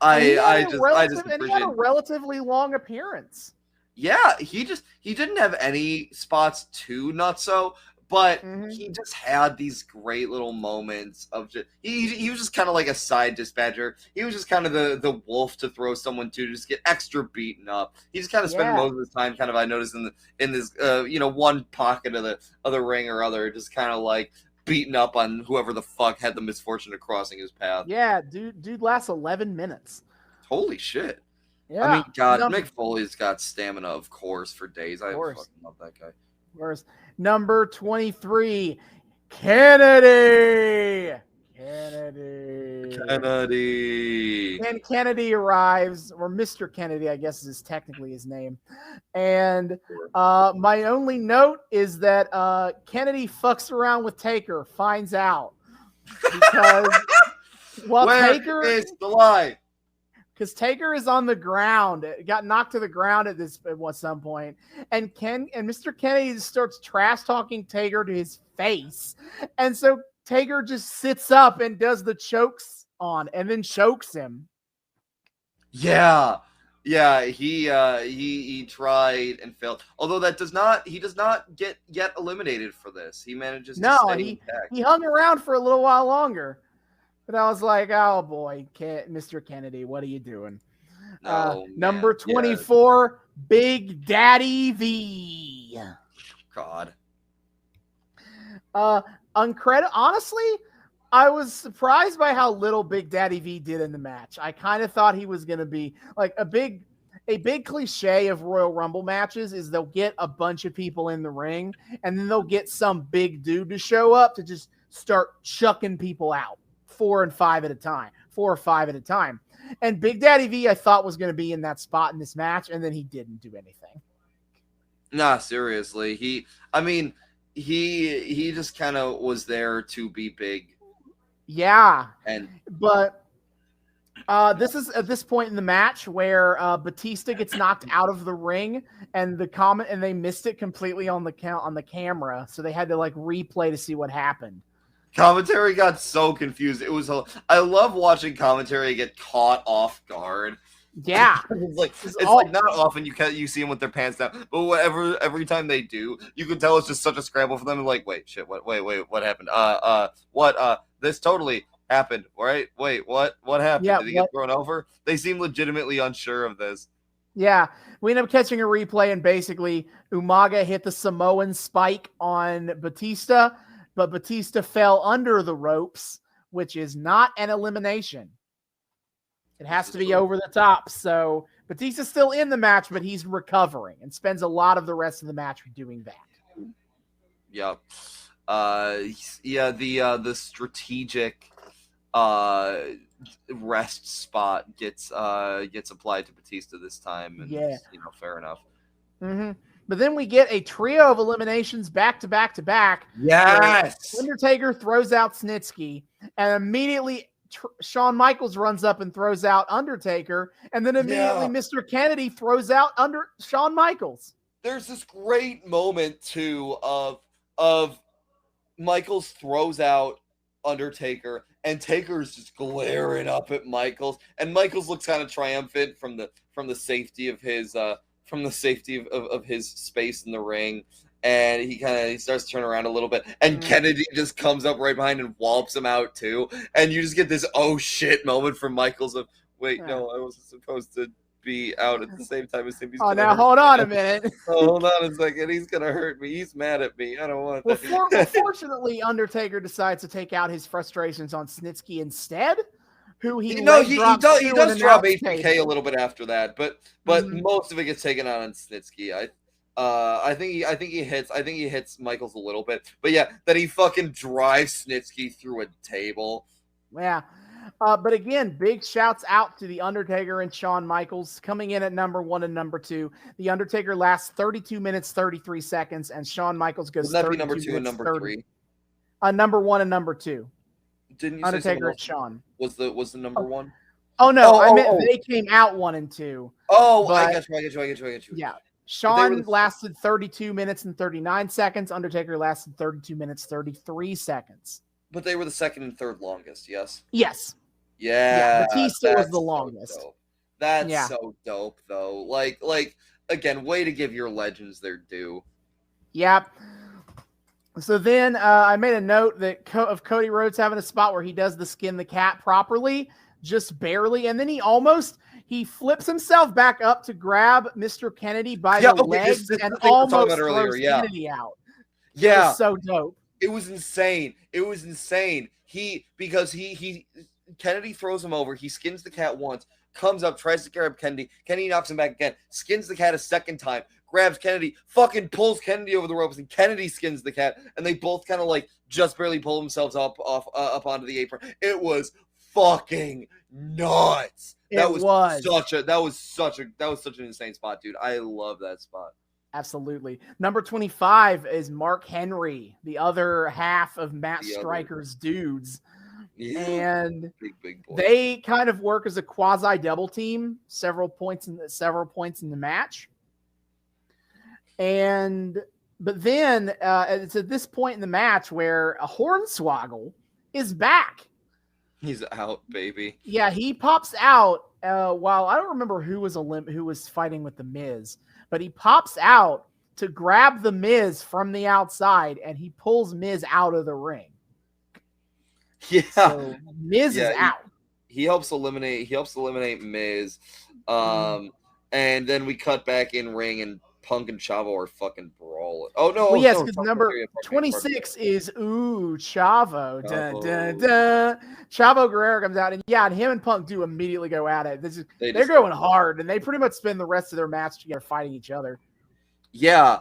I just appreciate. He had a relatively long appearance. Yeah, he didn't have any spots too nutso, but he just had these great little moments of just he was just kind of like a side dispatcher. He was just kind of the wolf to throw someone to just get extra beaten up. He just kind of spent most of his time kind of, I noticed, in this one pocket of the ring or other, just kind of like beating up on whoever the fuck had the misfortune of crossing his path. Yeah, dude lasts 11 minutes. Holy shit. Yeah. I mean, God, Mick Foley's got stamina, of course, for days. I fucking love that guy. Where's number 23? Kennedy. And Kennedy arrives, or Mr. Kennedy, I guess is technically his name. And my only note is that Kennedy fucks around with Taker, finds out. Because Taker is the lie? Because Taker is on the ground, got knocked to the ground at some point, and Mr. Kennedy starts trash talking Taker to his face, and so Taker just sits up and does the chokes on, and then chokes him. Yeah. He tried and failed. Although he does not get eliminated for this. He manages to stay intact. He hung around for a little while longer. But I was like, oh boy, Mr. Kennedy, what are you doing? Number 24, yeah. Big Daddy V. God. Honestly, I was surprised by how little Big Daddy V did in the match. I kind of thought he was going to be like a big cliche of Royal Rumble matches is they'll get a bunch of people in the ring and then they'll get some big dude to show up to just start chucking people out. 4 or 5 at a time. And Big Daddy V, I thought was going to be in that spot in this match, and then he didn't do anything. Nah, seriously. He just kind of was there to be big. Yeah. But this is at this point in the match where Batista gets knocked out of the ring, and they missed it completely on the camera, so they had to like replay to see what happened. Commentary got so confused. I love watching commentary get caught off guard. Yeah, it's like not often you see them with their pants down, but every time they do, you can tell it's just such a scramble for them. Like, wait, shit, what happened? This totally happened, right? Wait, what happened? Yeah, did he get thrown over? They seem legitimately unsure of this. Yeah, we end up catching a replay, and basically Umaga hit the Samoan spike on Batista. But Batista fell under the ropes, which is not an elimination. It has to be over the top. So Batista's still in the match, but he's recovering and spends a lot of the rest of the match doing that. Yep. The strategic rest spot gets applied to Batista this time, and fair enough. Mm-hmm. But then we get a trio of eliminations back to back to back. Yes. Undertaker throws out Snitsky, and immediately Shawn Michaels runs up and throws out Undertaker, and then immediately Mr. Kennedy throws out Shawn Michaels. There's this great moment too of Michaels throws out Undertaker, and Taker's just glaring up at Michaels, and Michaels looks kind of triumphant from the safety of his of his space in the ring, and he starts to turn around a little bit, and Kennedy just comes up right behind and whops him out too, and you just get this oh shit moment from Michaels of wait, no, I wasn't supposed to be out at the same time as him. Hold on a minute. Hold on a second. He's gonna hurt me. He's mad at me. I don't want that. Fortunately, Undertaker decides to take out his frustrations on Snitsky instead. He does drop HBK a little bit after that, but most of it gets taken out on Snitsky. I think he hits Michaels a little bit, but yeah, that he fucking drives Snitsky through a table. Yeah, but again, big shouts out to the Undertaker and Shawn Michaels coming in at number 1 and number 2. The Undertaker lasts 32 minutes 33 seconds, and Shawn Michaels goes. Would that be number 2 and number 3? Number 1 and number 2. Didn't you Undertaker say and Shawn was the number 1? Oh no, I meant they came out 1 and 2. Oh, I get you. Yeah, Shawn lasted 32 minutes and 39 seconds. Undertaker lasted 32 minutes 33 seconds. But they were the second and third longest, yes. Yes. Yeah. Batista was the longest. So that's so dope, though. Like again, way to give your legends their due. Yep. So then I made a note of Cody Rhodes having a spot where he does the skin the cat properly, just barely, and then he flips himself back up to grab Mr. Kennedy by the legs and almost throws Kennedy out. Yeah. It was so dope. It was insane. Kennedy throws him over. He skins the cat once, comes up, tries to grab Kennedy. Kennedy knocks him back again, skins the cat a second time, grabs Kennedy, fucking pulls Kennedy over the ropes, and Kennedy skins the cat, and they both kind of like just barely pull themselves up onto the apron. It was fucking nuts. That was such an insane spot, dude. I love that spot. Absolutely. Number 25 is Mark Henry, the other half of Matt Striker's dudes. Yeah. And big boy. They kind of work as a quasi double team several points in the match. But then it's at this point in the match where a Hornswoggle is back. He's out, baby. Yeah, he pops out while I don't remember who was fighting with the Miz, but he pops out to grab the Miz from the outside, and he pulls Miz out of the ring. Yeah, so Miz is out. He helps eliminate Miz, and then we cut back in ring, and Punk and Chavo are fucking brawling. Oh no! Well, yes, because number 26 is Chavo. Dun, dun, dun. Chavo Guerrero comes out, and him and Punk do immediately go at it. They're going hard, and they pretty much spend the rest of their match together fighting each other. Yeah.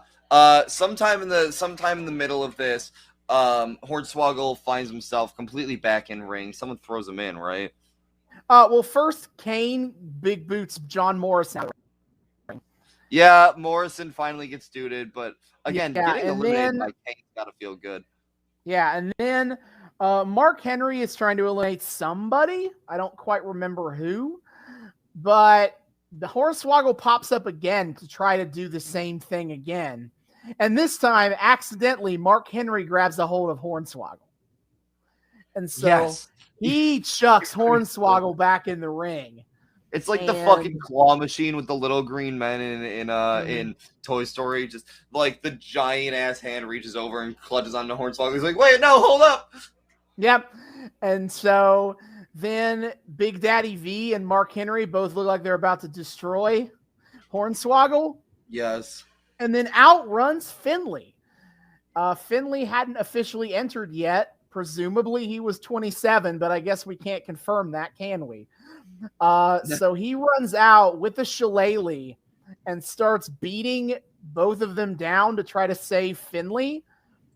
Sometime in the middle of this, Hornswoggle finds himself completely back in ring. Someone throws him in, right? Well, first Kane big boots John Morrison. Yeah, Morrison finally gets duded, but again, getting eliminated by Kane's gotta feel good. Yeah, and then Mark Henry is trying to eliminate somebody. I don't quite remember who, but the Hornswoggle pops up again to try to do the same thing again. And this time, accidentally, Mark Henry grabs a hold of Hornswoggle. And so he chucks Hornswoggle back in the ring. It's like the fucking claw machine with the little green men in Toy Story. Just like the giant ass hand reaches over and clutches onto Hornswoggle. He's like, wait, no, hold up. Yep. And so then Big Daddy V and Mark Henry both look like they're about to destroy Hornswoggle. Yes. And then out runs Finley. Finley hadn't officially entered yet. Presumably he was 27, but I guess we can't confirm that, can we? So he runs out with the shillelagh and starts beating both of them down to try to save Finley.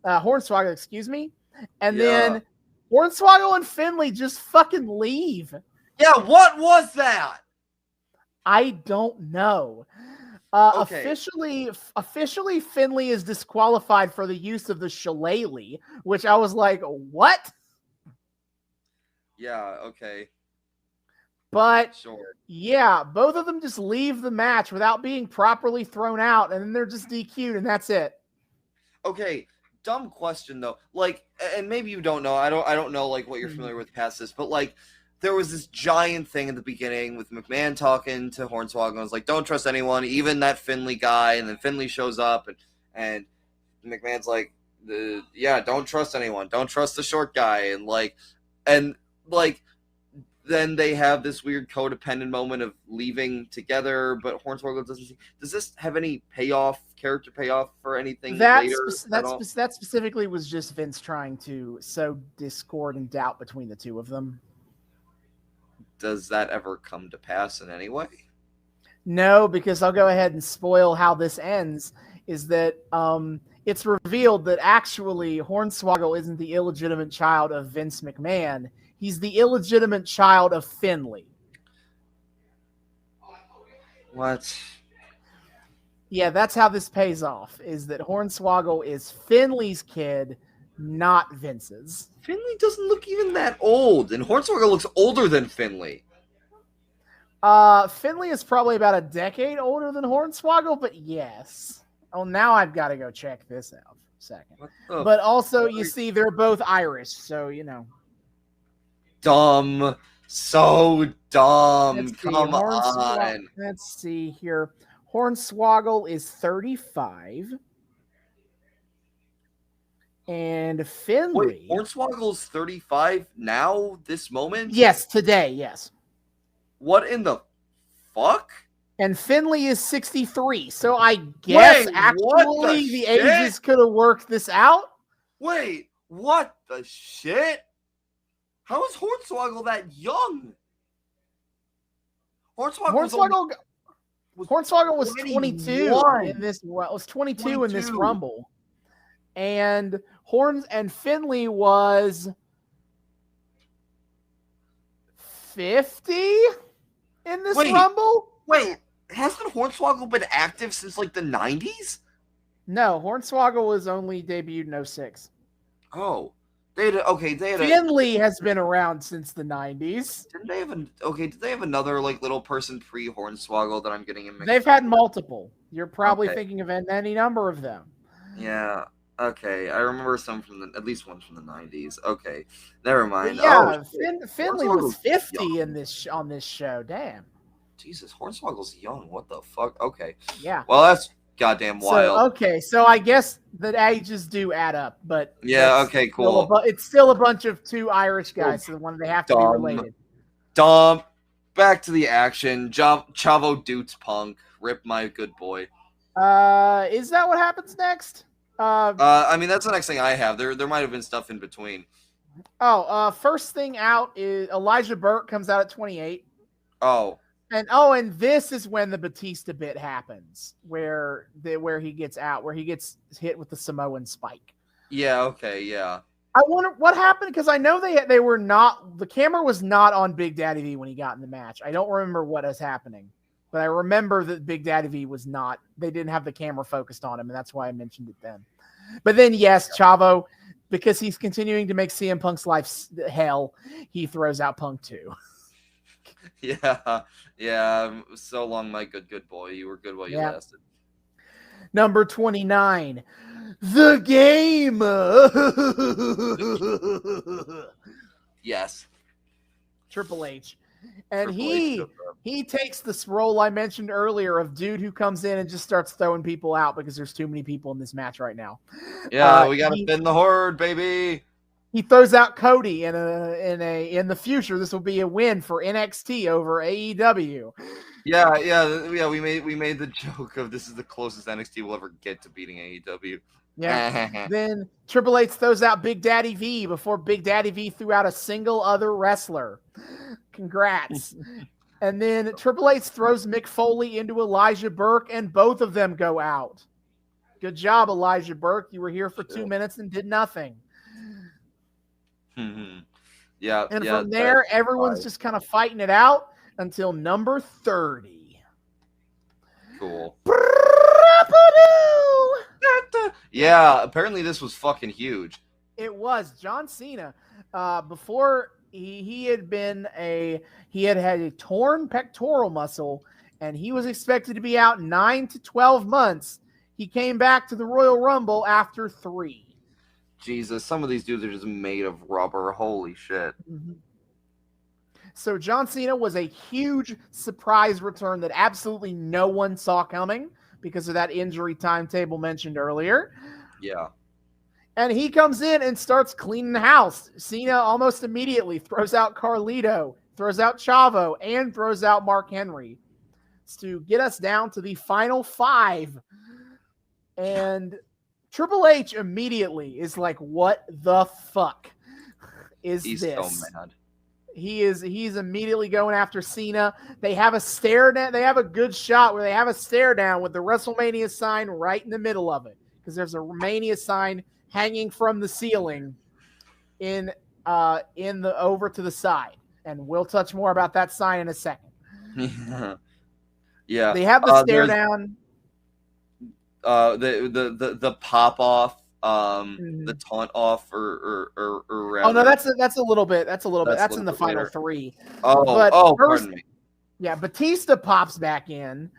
Hornswoggle, excuse me. And then Hornswoggle and Finley just fucking leave. Yeah, what was that? I don't know. Officially, Finley is disqualified for the use of the shillelagh, which I was like, what? Yeah, okay. But, sure. Yeah, both of them just leave the match without being properly thrown out, and then they're just DQ'd, and that's it. Okay, dumb question, though. Like, and maybe you don't know. I don't know, like, what you're familiar with past this, but, like, there was this giant thing at the beginning with McMahon talking to Hornswoggle and was like, don't trust anyone, even that Finley guy. And then Finley shows up and McMahon's like, don't trust anyone. Don't trust the short guy. And then they have this weird codependent moment of leaving together, but Hornswoggle doesn't. Does this have any character payoff for anything later? That specifically was just Vince trying to sow discord and doubt between the two of them. Does that ever come to pass in any way? No, because I'll go ahead and spoil how this ends, is that it's revealed that actually Hornswoggle isn't the illegitimate child of Vince McMahon. He's the illegitimate child of Finley. What? Yeah, that's how this pays off, is that Hornswoggle is Finley's kid, not Vince's. Finley doesn't look even that old, and Hornswoggle looks older than Finley. Finley is probably about a decade older than Hornswoggle, but yes. Oh, now I've got to go check this out for a second. But also, you see, they're both Irish, so, you know. Dumb. So dumb. Come on. Let's see here. Hornswoggle is 35. And Finley. Wait, Hornswoggle's 35 now, this moment? Yes, today, yes. What in the fuck? And Finley is 63. So I guess actually the ages could have worked this out. Wait, what the shit? How is Hornswoggle that young? Hornswoggle was 22 21. in this. Well, was 22 in 22. this Rumble, and Finley was 50 in this Rumble. Wait, hasn't Hornswoggle been active since like the 90s? No, Hornswoggle was only debuted in 06. Oh, Finley has been around since the 90s. Did they have another like little person pre-Hornswoggle that I'm getting in? They've had multiple. You're probably thinking of any number of them. Yeah. Okay, I remember at least one from the 90s. Okay, never mind. But yeah, Finley was 50 on this show. Damn. Jesus, Hornswoggle's young. What the fuck? Okay. Yeah. Well, that's goddamn wild. So I guess the ages do add up, but yeah. Okay. Cool. It's still a bunch of two Irish guys, so they have to be related. Back to the action. Chavo Dutes Punk. Rip my good boy. Is that what happens next? I mean, that's the next thing I have. There might have been stuff in between. First thing out is Elijah Burke comes out at 28. And this is when the Batista bit happens, where he gets out, where he gets hit with the Samoan spike. Yeah. Okay. Yeah. I wonder what happened, because I know they were not. The camera was not on Big Daddy V when he got in the match. I don't remember what is happening. But I remember that Big Daddy V was not, they didn't have the camera focused on him, and that's why I mentioned it then. But then, yes, Chavo, because he's continuing to make CM Punk's life hell, he throws out Punk too. Yeah. So long, my good boy. You were good while you lasted. Number 29, The Game. Yes. Triple H. And he takes this role I mentioned earlier of dude who comes in and just starts throwing people out because there's too many people in this match right now. Yeah, we gotta spin the horde, baby. He throws out Cody in the future. This will be a win for NXT over AEW. Yeah. We made the joke of this is the closest NXT will ever get to beating AEW. Yeah. Then Triple H throws out Big Daddy V before Big Daddy V threw out a single other wrestler. Congrats. And then Triple H throws Mick Foley into Elijah Burke, and both of them go out. Good job, Elijah Burke. You were here for 2 minutes and did nothing. Yeah. And from there, everyone's just kind of fighting it out until number 30. Cool. Yeah, apparently this was fucking huge. It was. John Cena, before he had had a torn pectoral muscle, and he was expected to be out 9 to 12 months. He came back to the Royal Rumble after 3. Jesus, some of these dudes are just made of rubber. Holy shit. Mm-hmm. So John Cena was a huge surprise return that absolutely no one saw coming because of that injury timetable mentioned earlier. Yeah. And he comes in and starts cleaning the house. Cena almost immediately throws out Carlito, throws out Chavo, and throws out Mark Henry to get us down to the final 5. And Triple H immediately is like, what the fuck is He's this? So mad. He's immediately going after Cena. They have a stare down. They have a good shot where they have a stare down with the WrestleMania sign right in the middle of it, because there's a Mania sign hanging from the ceiling in the over to the side, and we'll touch more about that sign in a second. Yeah, they have the stare down. The pop off. The taunt off or rather, oh no, that's a little bit. That's in the final later. 3. First, pardon me. Yeah, Batista pops back in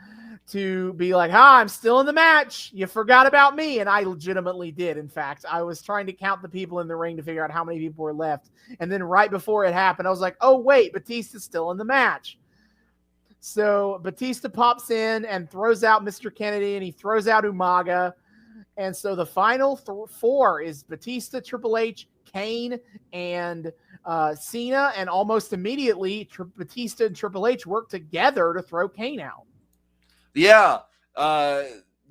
to be like, "Hi, I'm still in the match. You forgot about me," and I legitimately did. In fact, I was trying to count the people in the ring to figure out how many people were left, and then right before it happened, I was like, "Oh wait, Batista's still in the match." So Batista pops in and throws out Mr. Kennedy, and he throws out Umaga. And so the final 4 is Batista, Triple H, Kane, and Cena. And almost immediately, Batista and Triple H work together to throw Kane out. Yeah.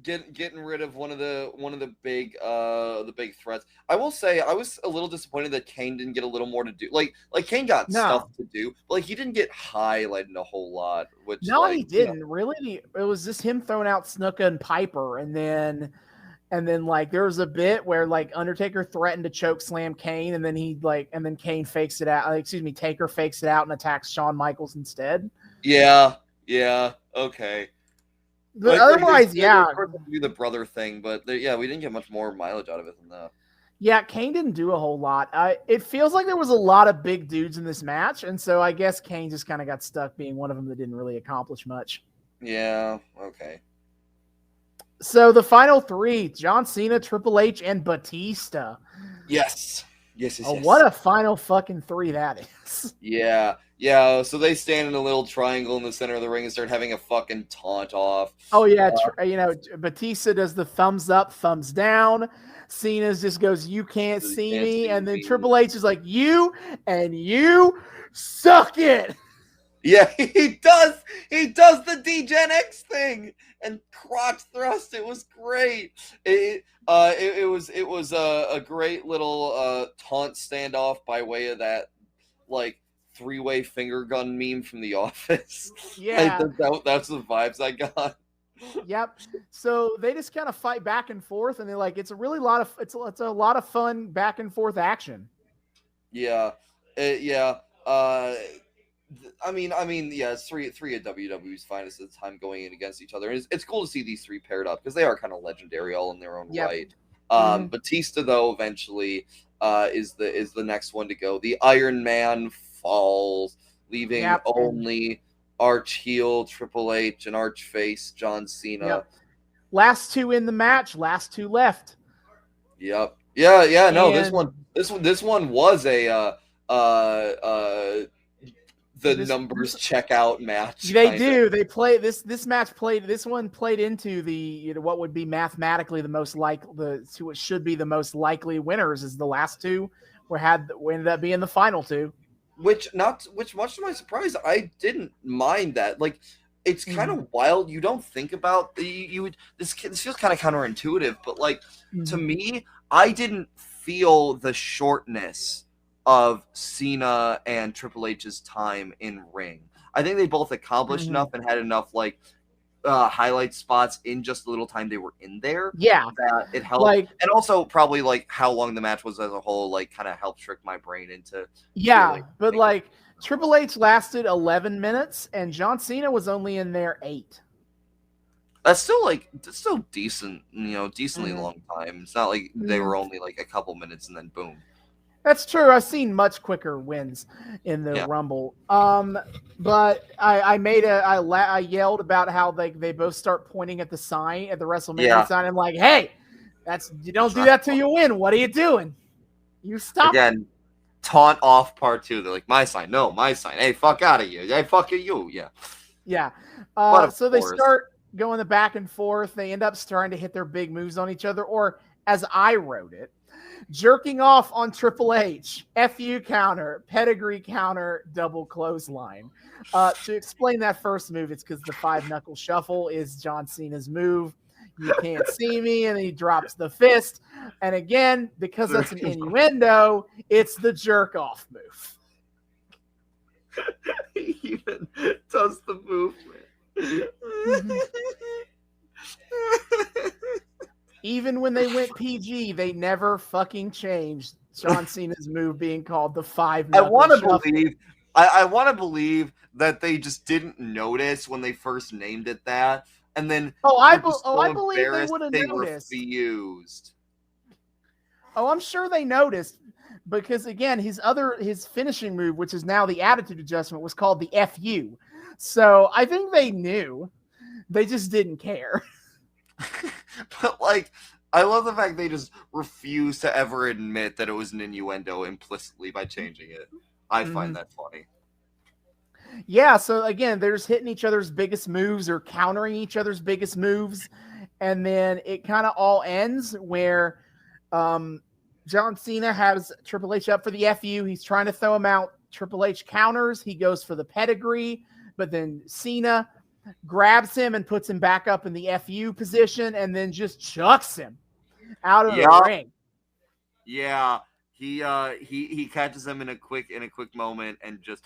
getting rid of one of the big threats. I will say I was a little disappointed that Kane didn't get a little more to do. Like Kane got stuff to do, but like he didn't get highlighted a whole lot. Which he didn't really. It was just him throwing out Snuka and Piper, and then like there was a bit where like Undertaker threatened to choke slam Kane, and then Kane fakes it out. Taker fakes it out and attacks Shawn Michaels instead. Yeah, okay. But otherwise, yeah, do the brother thing, but we didn't get much more mileage out of it than that. Yeah, Kane didn't do a whole lot. It feels like there was a lot of big dudes in this match, and so I guess Kane just kind of got stuck being one of them that didn't really accomplish much. Yeah, okay. So the final three: John Cena, Triple H, and Batista. Yes. Oh, what a final fucking three that is. Yeah. So they stand in a little triangle in the center of the ring and start having a fucking taunt off. Oh yeah, Batista does the thumbs up, thumbs down. Cena just goes, "You can't see me," and then Triple H is like, "You and you suck it." Yeah, he does. He does the D-Gen X thing and crotch thrust. It was great. It was a great little taunt standoff by way of that like three-way finger gun meme from The Office. Yeah, that's the vibes I got. Yep. So they just kind of fight back and forth, and they're like, it's a lot of fun back and forth action. Yeah. I mean, yeah, it's three of WWE's finest at the time going in against each other. And it's cool to see these three paired up because they are kind of legendary all in their own right. Batista, though, eventually is the next one to go. The Iron Man falls, leaving only arch heel Triple H and arch face John Cena. Yep. Last two in the match, last two left. Yep. Yeah. No, this one was a numbers check out match. They do. They play this match played. This one played into the what would be mathematically the most what should be the most likely winners is the last two ended up being the final two. Which much to my surprise, I didn't mind that. Like, it's kind of wild. You don't think about this feels kind of counterintuitive, but like to me, I didn't feel the shortness of Cena and Triple H's time in ring. I think they both accomplished enough and had enough like highlight spots in just the little time they were in there. Yeah, that it helped, and also probably like how long the match was as a whole, like kind of helped trick my brain into. Yeah, but like Triple H lasted 11 minutes, and John Cena was only in there 8. That's still decent, decently long time. It's not like they were only like a couple minutes and then boom. That's true. I've seen much quicker wins in the Rumble. But I yelled about how they both start pointing at the sign, at the WrestleMania sign. I'm like, hey, you don't do that till you win. What are you doing? You stop. Again, taunt off part 2. They're like, my sign. No, my sign. Hey, fuck out of here. Hey, fuck you. Yeah. Yeah. So they start going the back and forth. They end up starting to hit their big moves on each other, or as I wrote it, jerking off on Triple H, FU counter, pedigree counter, double clothesline. To explain that first move, it's because the 5-knuckle shuffle is John Cena's move. You can't see me, and he drops the fist. And again, because that's an innuendo, it's the jerk off move. He even does the movement. Even when they went PG, they never fucking changed John Cena's move being called the 5-knuckle shuffle. I want to believe that they just didn't notice when they first named it that, and then I believe they would have noticed. Refused. Oh, I'm sure they noticed because again, his finishing move, which is now the attitude adjustment, was called the FU. So I think they knew. They just didn't care. But like, I love the fact they just refuse to ever admit that it was an innuendo implicitly by changing it. I find that funny. Yeah, so again, they're just hitting each other's biggest moves or countering each other's biggest moves, and then it kind of all ends where John Cena has Triple H up for the FU. He's trying to throw him out. Triple H counters. He goes for the pedigree, but then Cena grabs him and puts him back up in the FU position, and then just chucks him out of the ring. Yeah, he catches him in a quick moment and just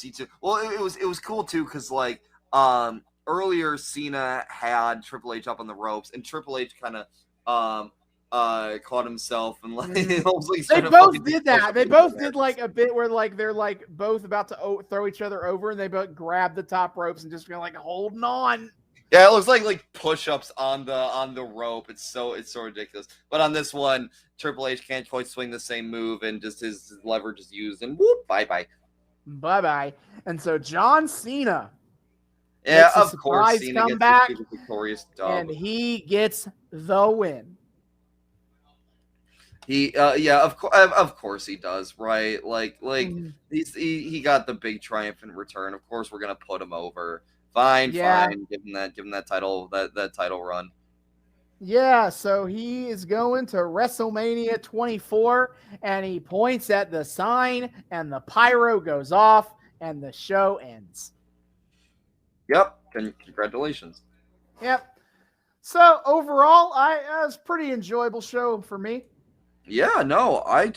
eats it. Well, it was cool too because like earlier Cena had Triple H up on the ropes, and Triple H kind of caught himself and like they both did that. They both did like a bit where like they're like both about to throw each other over, and they both grab the top ropes and just feel like holding on. Yeah, it looks like push-ups on the rope. It's so ridiculous. But on this one, Triple H can't quite swing the same move, and just his leverage is used, and whoop, bye. And so John Cena, yeah, of course, Cena gets back, the victorious dub, and he gets the win. Of course he does, right? Like he got the big triumphant return. Of course, we're gonna put him over. Fine. Give him that title, that title run. Yeah, so he is going to WrestleMania 24, and he points at the sign, and the pyro goes off, and the show ends. Yep. Congratulations. Yep. So overall, it was a pretty enjoyable show for me. Yeah, no, I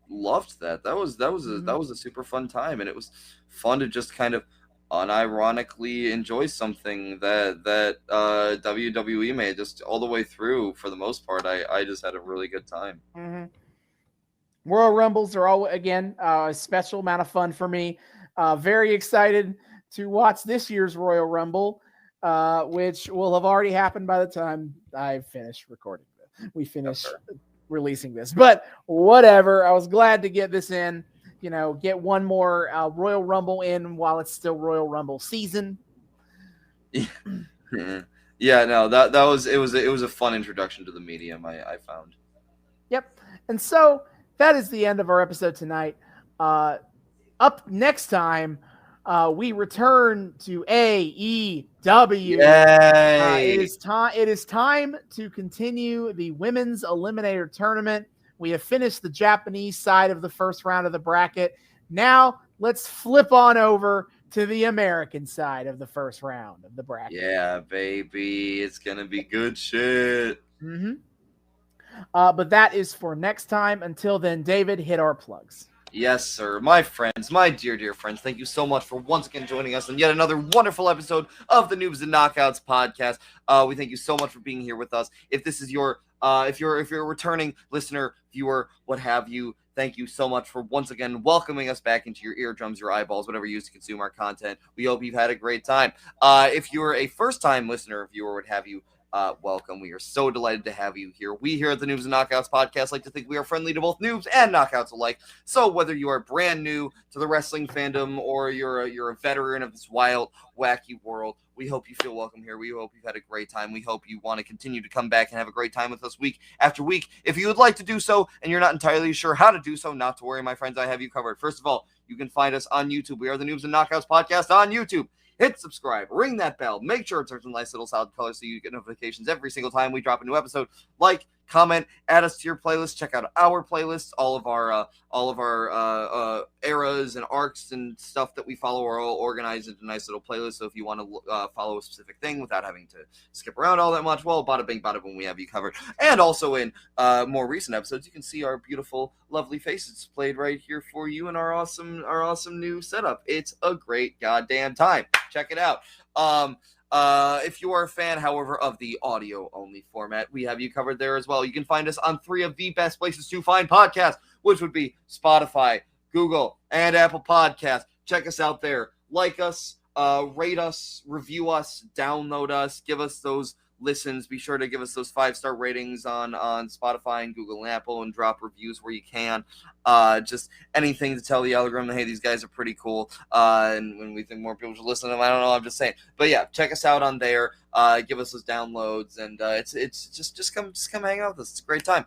loved that. That was a super fun time, and it was fun to just kind of unironically enjoy something that WWE made just all the way through. For the most part, I just had a really good time. Mm-hmm. Royal Rumbles are all again a special amount of fun for me. Very excited to watch this year's Royal Rumble, which will have already happened by the time I finish recording this. We finish releasing this, but whatever. I was glad to get this in. You know, get one more Royal Rumble in while it's still Royal Rumble season. Yeah, no, that was a fun introduction to the medium. I found. Yep, and so that is the end of our episode tonight. Up next time, we return to AEW. Yay! It is time to continue the Women's Eliminator Tournament. We have finished the Japanese side of the first round of the bracket. Now let's flip on over to the American side of the first round of the bracket. Yeah, baby. It's going to be good shit. Mm-hmm. But that is for next time. Until then, David, hit our plugs. Yes, sir. My friends, my dear friends, thank you so much for once again joining us on yet another wonderful episode of the Noobs and Knockouts podcast. We thank you so much for being here with us. If this is your if you're a returning listener, viewer, what have you, thank you so much for once again welcoming us back into your eardrums, your eyeballs, whatever you use to consume our content. We hope you've had a great time. If you're a first-time listener, viewer, what have you, welcome. We are so delighted to have you here. We here at the Noobs and Knockouts podcast like to think we are friendly to both noobs and knockouts alike. So whether you are brand new to the wrestling fandom or you're a veteran of this wild, wacky world, we hope you feel welcome here. We hope you've had a great time. We hope you want to continue to come back and have a great time with us week after week. If you would like to do so and you're not entirely sure how to do so, not to worry, my friends, I have you covered. First of all, you can find us on YouTube. We are the Noobs and Knockouts podcast on YouTube. Hit subscribe, ring that bell, make sure it's a nice little solid color so you get notifications every single time we drop a new episode. Like, comment, add us to your playlist, check out our playlists, all of our eras and arcs and stuff that we follow are all organized into nice little playlists. So if you want to follow a specific thing without having to skip around all that much, well, bada bing, bada boom, we have you covered. And also in more recent episodes, you can see our beautiful, lovely faces displayed right here for you in our awesome new setup. It's a great goddamn time. Check it out. If you are a fan, however, of the audio-only format, we have you covered there as well. You can find us on 3 of the best places to find podcasts, which would be Spotify, Google, and Apple Podcasts. Check us out there. Like us, rate us, review us, download us, give us those listens. Be sure to give us those 5-star ratings on Spotify and Google and Apple, and drop reviews where you can. Just anything to tell the algorithm, hey, these guys are pretty cool. And when we think more people should listen to them, I don't know, I'm just saying. But yeah, check us out on there. give us those downloads, and it's just come hang out with us. It's a great time.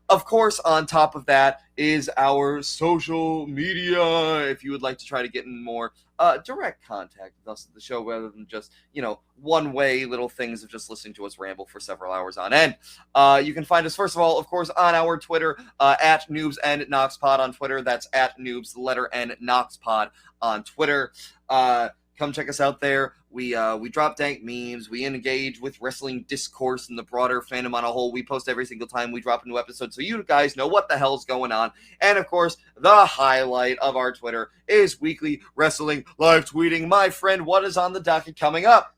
Of course, on top of that is our social media. If you would like to try to get in more direct contact with us at the show, rather than just, one-way little things of just listening to us ramble for several hours on end. You can find us, first of all, of course, on our Twitter, at Noobs and Knockspod on Twitter. That's at Noobs, the letter N, Knockspod on Twitter. Come check us out there. We drop dank memes. We engage with wrestling discourse and the broader fandom on a whole. We post every single time we drop a new episode, so you guys know what the hell's going on. And, of course, the highlight of our Twitter is weekly wrestling live tweeting. My friend, what is on the docket coming up?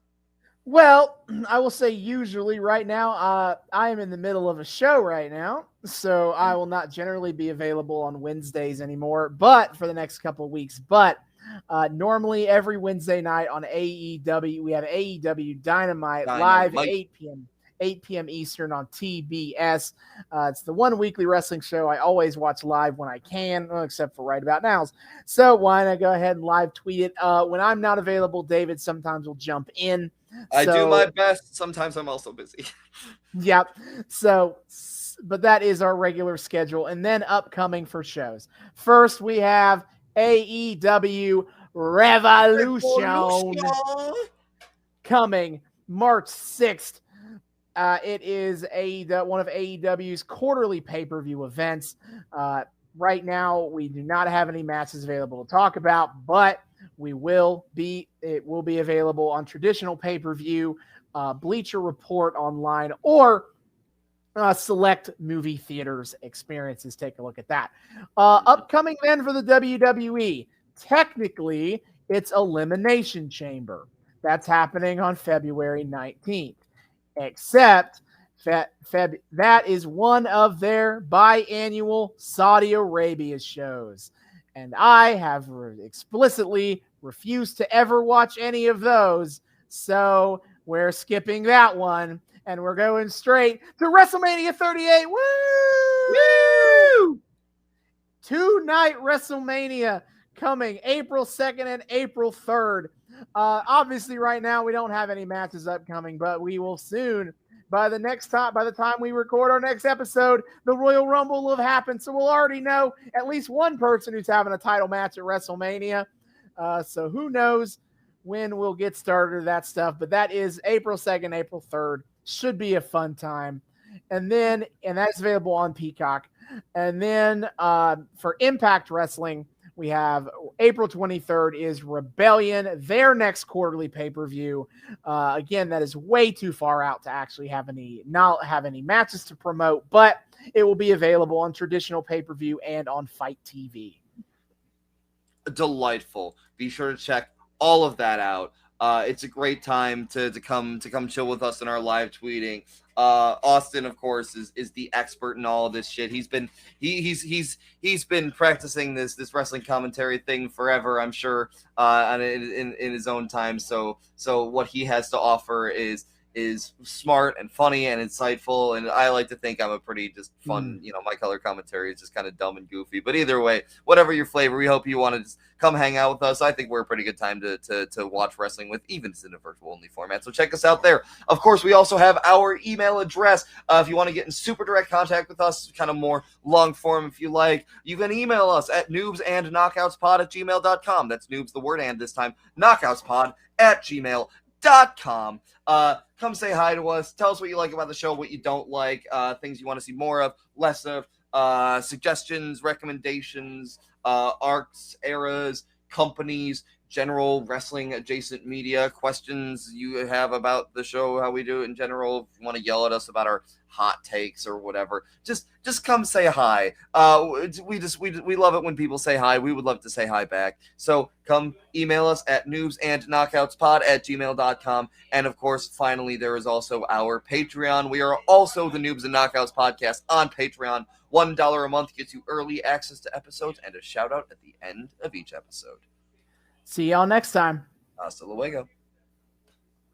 Well, I will say usually right now, I am in the middle of a show right now, so I will not generally be available on Wednesdays anymore, but for the next couple of weeks. But normally every Wednesday night on AEW, we have AEW Dynamite live at 8 p.m. Eastern on TBS. It's the one weekly wrestling show I always watch live when I can, except for right about now. So why not go ahead and live tweet it? When I'm not available, David sometimes will jump in. I do my best. Sometimes I'm also busy. Yep. So, but that is our regular schedule. And then upcoming for shows. First, we have AEW Revolution coming March 6th. It is one of AEW's quarterly pay-per-view events. Right now, we do not have any matches available to talk about, but it will be available on traditional pay-per-view, Bleacher Report online, or select movie theaters experiences. Take a look at that. Upcoming then for the WWE. Technically, it's Elimination Chamber. That's happening on February 19th. Except that is one of their biannual Saudi Arabia shows. And I have explicitly refused to ever watch any of those. So we're skipping that one. And we're going straight to WrestleMania 38. Woo! Woo! 2-night WrestleMania coming April 2nd and April 3rd. Obviously, right now, we don't have any matches upcoming, but we will soon. By the time we record our next episode, the Royal Rumble will have happened. So we'll already know at least one person who's having a title match at WrestleMania. So who knows when we'll get started with that stuff. But that is April 2nd, April 3rd. Should be a fun time. And that's available on Peacock. And then for Impact Wrestling, we have April 23rd is Rebellion, their next quarterly pay-per-view. Again, that is way too far out to actually not have any matches to promote, but it will be available on traditional pay-per-view and on Fight TV. Delightful. Be sure to check all of that out. It's a great time to come chill with us in our live tweeting. Austin, of course, is the expert in all of this shit. He's been practicing this wrestling commentary thing forever, I'm sure, in his own time. So what he has to offer is smart and funny and insightful, and I like to think I'm a pretty just fun, my color commentary is just kind of dumb and goofy, but either way, whatever your flavor, we hope you want to just come hang out with us. I think we're a pretty good time to watch wrestling with, even in a virtual only format, so check us out there. Of course, we also have our email address. If you want to get in super direct contact with us, kind of more long form if you like, you can email us at noobsandknockoutspod@gmail.com. That's noobs, the word and this time, knockoutspod@gmail.com. Come say hi to us. Tell us what you like about the show, what you don't like, things you want to see more of, less of, suggestions, recommendations, arcs, eras, companies, general wrestling adjacent media, questions you have about the show, how we do it in general. If you want to yell at us about our hot takes or whatever, just come say hi. We love it when people say hi. We would love to say hi back. So come email us at noobsandknockoutspod@gmail.com. And of course, finally, there is also our Patreon. We are also the Noobs and Knockouts podcast on Patreon. $1 a month gets you early access to episodes and a shout out at the end of each episode. See y'all next time. Hasta luego.